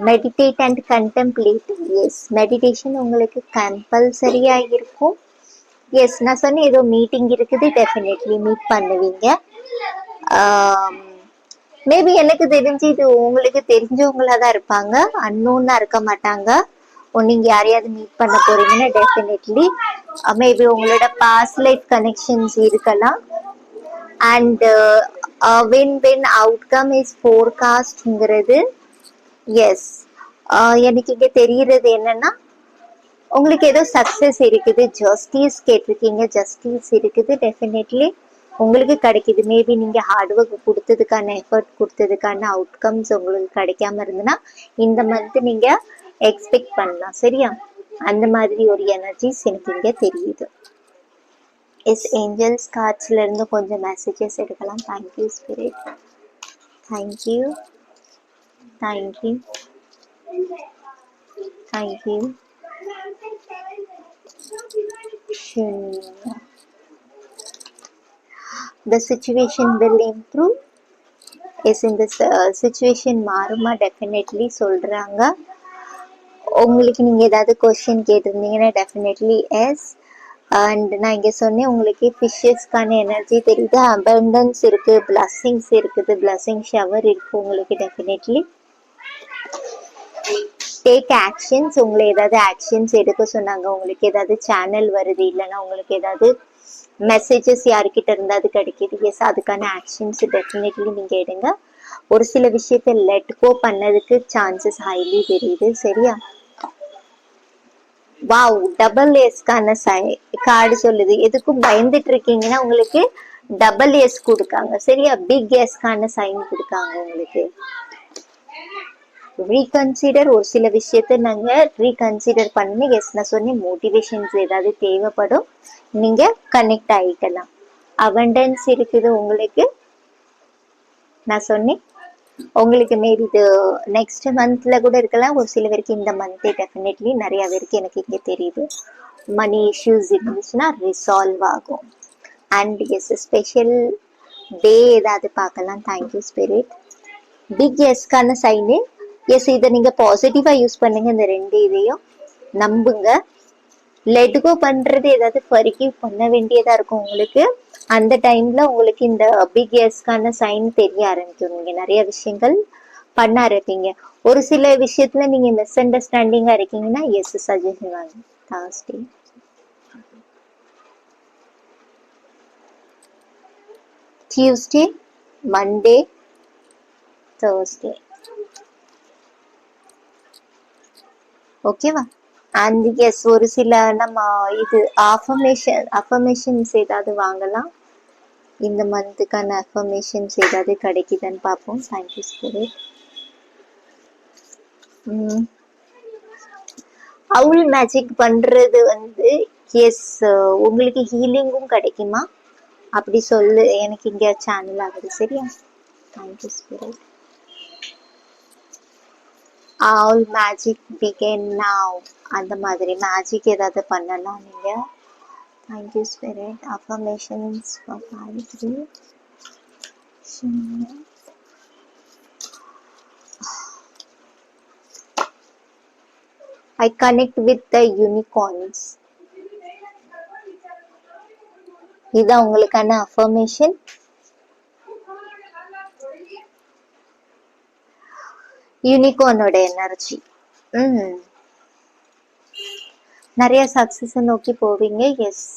Meditate and contemplate. Yes, meditation உங்களுக்கு கம்பல்சரியா இருக்கும். எஸ், நான் சொன்ன ஏதோ மீட்டிங் இருக்குது, டெஃபினெட்லி மீட் பண்ணுவீங்க. மேபி எனக்கு தெரிஞ்சு இது உங்களுக்கு தெரிஞ்சவங்களா தான் இருப்பாங்க, அன்னோன்னா இருக்க மாட்டாங்க. நீங்க யாரையாவது மீட் பண்ண போறீங்கன்னா டெஃபினெட்லி மேபி உங்களோட பாஸ்ட் லைஃப் கனெக்ஷன்ஸ் இருக்கலாம். அண்ட் when outcome is forecastங்கிறது, எஸ், எனக்கு இங்க தெரிகிறது என்னன்னா உங்களுக்கு ஏதோ சக்சஸ் இருக்குது, ஜஸ்டிஸ் கேட்டிருக்கீங்க, ஜஸ்டிஸ் இருக்குது, டெஃபினெட்லி உங்களுக்கு கிடைக்குது. மேபி நீங்க ஹார்ட் ஒர்க் கொடுத்ததுக்கான எஃபர்ட் கொடுத்ததுக்கான அவுட்கம்ஸ் உங்களுக்கு கிடைக்காம இருந்ததுன்னா இந்த மந்த் நீங்க எக்ஸ்பெக்ட் பண்ணலாம். சரியா? அந்த மாதிரி ஒரு எனர்ஜிஸ் எனக்கு இங்க தெரியுது. எஸ், ஏஞ்சல்ஸ் கார்ட்ஸ்ல இருந்து கொஞ்சம் மெசேஜஸ் எடுக்கலாம். Thank you spirit, thank you, thank you, thank you. The situation will improve. Yes, இந்த சுச்சுவேஷன் மாறுமா? டெஃபினெட்லி சொல்றாங்க. உங்களுக்கு நீங்க ஏதாவது கொஸ்டின் கேட்டிருந்தீங்கன்னா டெஃபினெட்லி எஸ். அண்ட் நான் இங்க சொன்னேன் உங்களுக்கு ஃபிஷஸ்க்கான எனர்ஜி தெரியுது, அபண்டன்ஸ் இருக்கு, பிளஸ்ஸிங்ஸ் இருக்குது, பிளஸ்ஸிங் ஷவர் இருக்கு உங்களுக்கு. Definitely take actions. உங்களை ஏதாவது ஆக்ஷன்ஸ் எடுக்க சொன்னாங்க, உங்களுக்கு ஏதாவது சேனல் வருது, இல்லைன்னா உங்களுக்கு ஏதாவது மெசேஜஸ் யாருக்கிட்ட இருந்தா அது கிடைக்கிது, எஸ், அதுக்கான ஆக்ஷன்ஸ் டெஃபினெட்லி நீங்க எடுங்க. ஒரு சில விஷயத்த லெட் கோ பண்ணதுக்கு சான்சஸ் ஹைலி தெரியுது. சரியா? வாவ், டபுள் எஸ்க்கான கார்டு சொல்லுது. எதுக்கும் பயந்துட்டு இருக்கீங்கன்னா உங்களுக்கு டபுள் எஸ் கொடுக்காங்க. சரியா? பிக் எஸ்க்கான சைன் கொடுக்காங்க உங்களுக்கு. ரீகன்சிடர், ஒரு சில விஷயத்த நாங்க ரீகன்சிடர் பண்ணி, எஸ் நான் சொன்னேன் மோட்டிவேஷன்ஸ் ஏதாவது தேவைப்படும், நீங்க கனெக்ட் ஆகிக்கலாம். அபண்டன்ஸ் இருக்குது உங்களுக்கு. நான் சொன்னேன் உங்களுக்கு மேபி இது நெக்ஸ்ட் மந்த்ல கூட இருக்கலாம், ஒரு சில பேருக்கு இந்த மந்த்தே. டெஃபினெட்லி நிறைய பேருக்கு எனக்கு இங்க தெரியுது மணி இஷ்யூஸ் இருந்துச்சுன்னா ரிசால்வ் ஆகும். அண்ட் எஸ், ஸ்பெஷல் டே ஏதாவது பார்க்கலாம். Thank you spirit. பிக் எஸ்க்கான சைனு. எஸ், இதை நீங்க பாசிட்டிவா யூஸ் பண்ணுங்க. இந்த ரெண்டு இதையும் நம்புங்க. லெட் கோ பண்றது ஏதாவது ஃபர்கிவ் பண்ண வேண்டியதா இருக்கும் உங்களுக்கு. அந்த டைம்ல உங்களுக்கு இந்த பிக் எஸ்க்கான சைன் தெரிய ஆரம்பிக்கும். நீங்க நிறைய விஷயங்கள் பண்ண ஆரம்பிப்பீங்க. ஒரு சில விஷயத்துல நீங்க மிஸ் அண்டர்ஸ்டாண்டிங்கா இருக்கீங்கன்னா எஸ், சஜஷன் வாங்க. Thursday, Tuesday, Monday, Thursday. ஓகேவா? அண்ட் எஸ், ஒரு சில நம்ம இது அஃபர்மேஷன்ஸ் ஏதாவது வாங்கலாம். இந்த மந்த்துக்கான அஃபர்மேஷன்ஸ் ஏதாவது கிடைக்குதுன்னு பார்ப்போம். Thank you spirit. அவுல் மேஜிக் பண்றது வந்து எஸ், உங்களுக்கு ஹீலிங்கும் கிடைக்குமா அப்படி சொல்லு, எனக்கு இங்க சேனல் ஆகுது. சரியா? Thank you spirit. All magic begin now. அந்த மாதிரி மேஜிக் ஏதாவது பண்ணலாம் நீங்க. Thank you spirit. Affirmations for 5-3. I connect with the unicorns. இதான் உங்களுக்கான அஃபர்மேஷன். யூனிகார்னோட எனர்ஜி. நிறைய சக்சஸ் நோக்கி போவீங்க. எஸ்,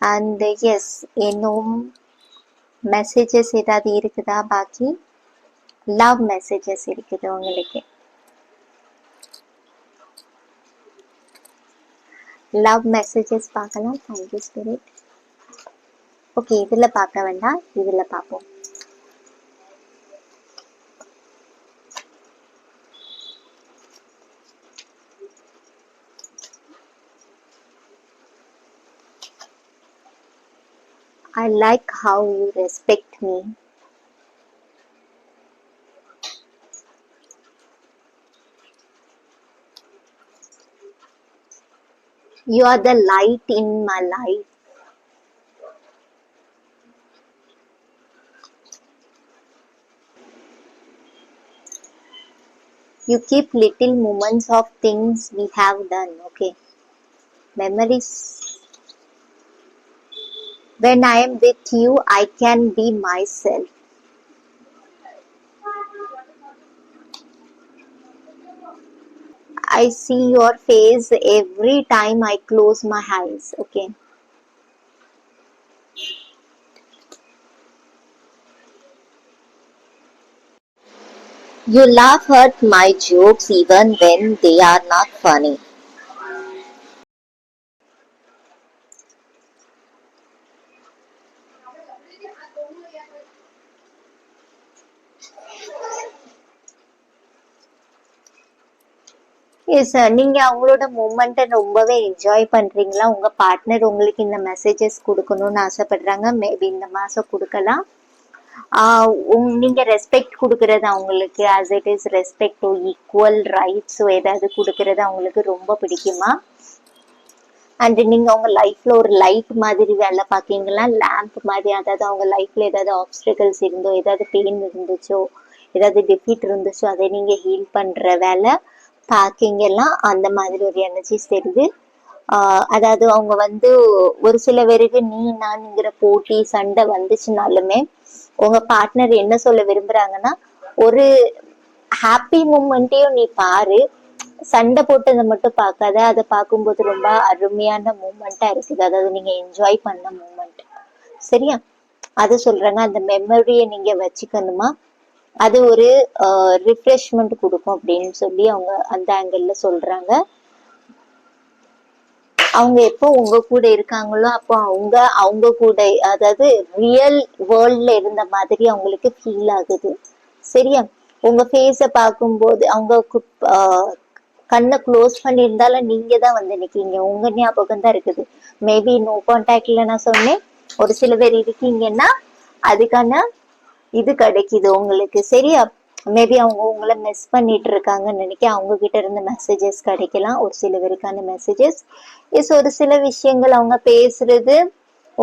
அண்ட் எஸ், இன்னும் மெசேஜஸ் ஏதாவது இருக்குதா? பாக்கி லவ் மெசேஜஸ் இருக்குது உங்களுக்கு. லவ் மெசேஜஸ் பார்க்கலாம். Thank you spirit. ஓகே, இதுல பார்க்க வேண்டாம், இதுல பார்ப்போம். I like how you respect me. You are the light in my life. You keep little moments of things we have done. Okay. Memories. When I am with you, I can be myself. I see your face every time I close my eyes. Okay. You laugh at my jokes even when they are not funny. Yes sir. நீங்க அவங்களோட மூமெண்ட்டை ரொம்பவே enjoy பண்றீங்களா? உங்க partner உங்களுக்கு இந்த messages கொடுக்கணும்னு ஆசைப்படுறாங்க. மேபி இந்த மாசம் கொடுக்கலாம். நீங்க ரெஸ்பெக்ட் கொடுக்கறது அவங்களுக்கு as it is respect to equal rights ஏதாவது கொடுக்கறது அவங்களுக்கு ரொம்ப பிடிக்குமா? அண்ட் நீங்க அவங்க லைஃப்ல ஒரு லைட் மாதிரி வேலை பார்க்கீங்களா, லேம்ப் மாதிரி? அதாவது அவங்க லைஃப்ல ஏதாவது ஆப்ஸ்டிகல்ஸ் இருந்தோ, ஏதாவது பெயின் இருந்துச்சோ, ஏதாவது டிஃபீட் இருந்துச்சோ, அதை நீங்க ஹீல் பண்ற வேலை பார்க்கீங்கலாம். அந்த மாதிரி ஒரு எனர்ஜிஸ் தெரியுது. அதாவது அவங்க வந்து ஒரு சில பேருக்கு நீ நான்ங்கிற போட்டி சண்டை வந்துச்சுனாலுமே உங்க பார்ட்னர் என்ன சொல்ல விரும்புறாங்கன்னா, ஒரு ஹாப்பி மூமெண்ட்டையும் நீ பாரு, சண்டை போட்டதை மட்டும் பார்க்காத. அதை பார்க்கும்போது ரொம்ப அருமையான மூமெண்டா இருக்குது. அதாவது நீங்க என்ஜாய் பண்ண மூமெண்ட். சரியா? அது சொல்றாங்க. அந்த மெமரியை நீங்க வச்சுக்கணுமா, அது ஒரு ரிஃப்ரெஷ்மெண்ட் கொடுக்கும் அப்படின்னு சொல்லி அவங்க அந்த ஆங்கிள் சொல்றாங்க. அவங்க எப்போ உங்க கூட இருக்காங்களோ அப்போ அவங்க அவங்க கூட, அதாவது ரியல் வேர்ல்ட்ல இருந்த மாதிரி அவங்களுக்கு ஃபீல் ஆகுது. சரியா? உங்க ஃபேஸ பார்க்கும்போது அவங்க கண்ணை க்ளோஸ் பண்ணியிருந்தாலும் நீங்க தான் வந்து நிக்கீங்க. உங்க ஞாபகம் தான் இருக்குது. மேபி நோ கான்டாக்ட்ல நான் சொன்னேன், ஒரு சில பேர் இருக்கீங்கன்னா அதுக்கான இது கிடைக்குது உங்களுக்கு. சரியா? மேபி அவங்க உங்களை மிஸ் பண்ணிட்டு இருக்காங்கன்னு நினைக்க அவங்க கிட்ட இருந்து மெசேஜஸ் கிடைக்கலாம், ஒரு சில பேருக்கான மெசேஜஸ். ஒரு சில விஷயங்கள் அவங்க பேசுறது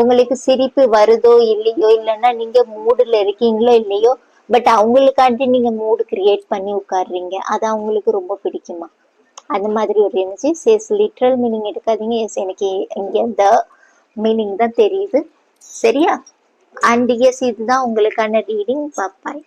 உங்களுக்கு சிரிப்பு வருதோ இல்லையோ, இல்லைன்னா நீங்க மூடுல இருக்கீங்களோ இல்லையோ, பட் அவங்களுக்காண்டி நீங்க மூடு கிரியேட் பண்ணி உட்காடுறீங்க. அது அவங்களுக்கு ரொம்ப பிடிக்குமா? அந்த மாதிரி ஒரு எனர்ஜி. எஸ், லிட்ரல் மீனிங் எடுக்காதீங்க. எஸ், எனக்கு இங்க இந்த மீனிங் தான் தெரியுது. சரியா? அண்ட் எஸ், இதுதான் உங்களுக்கான ரீடிங். பாய்.